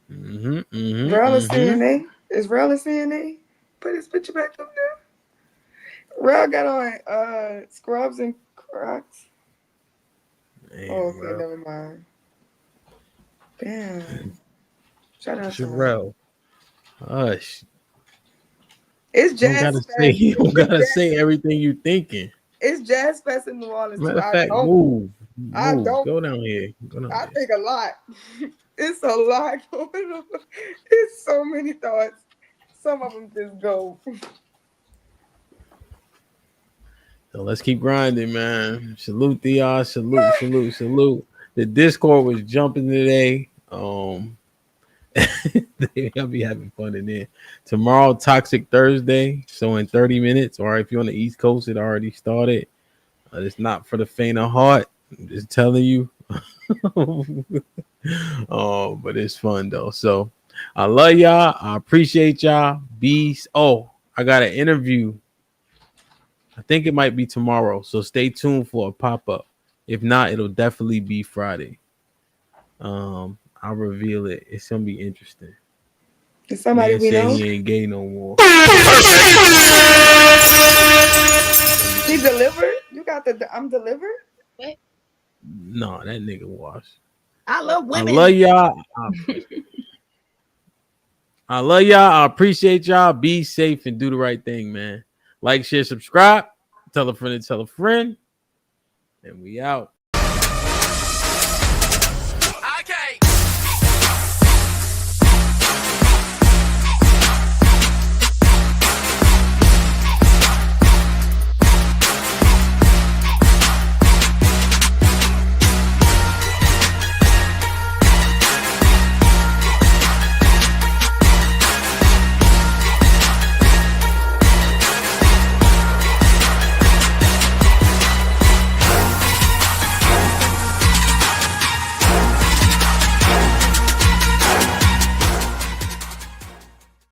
Rel is CNA. Is Rel a CNA? Put his picture back up there. Rel got on scrubs and Crocs.
Damn,
okay,
Rel.
never mind. Damn. Shout out to
Rel. Hush.
It's Jazz Fest.
You don't gotta say everything you thinking.
It's Jazz Fest in New Orleans.
Matter of fact, move.
I don't.
Go down here.
I think a lot. It's a lot going on. It's so many thoughts. Some of them just go.
So let's keep grinding, man. Salute to y'all. Salute. The Discord was jumping today. I'll be having fun in there. Tomorrow, Toxic Thursday. So in 30 minutes, or if you're on the East Coast, it already started. It's not for the faint of heart. I'm just telling you. But it's fun though. So I love y'all. I appreciate y'all. I got an interview. I think it might be tomorrow. So stay tuned for a pop-up. If not, it'll definitely be Friday. I'll reveal it. It's gonna be interesting.
Is somebody
Man
we
said
know?
he ain't gay no more.
He delivered? You got I'm delivered?
What?
No, that nigga washed.
I love
I
women.
love y'all. I love y'all. I appreciate y'all. Be safe and do the right thing, man. Like, share, subscribe. Tell a friend to tell a friend. And we out.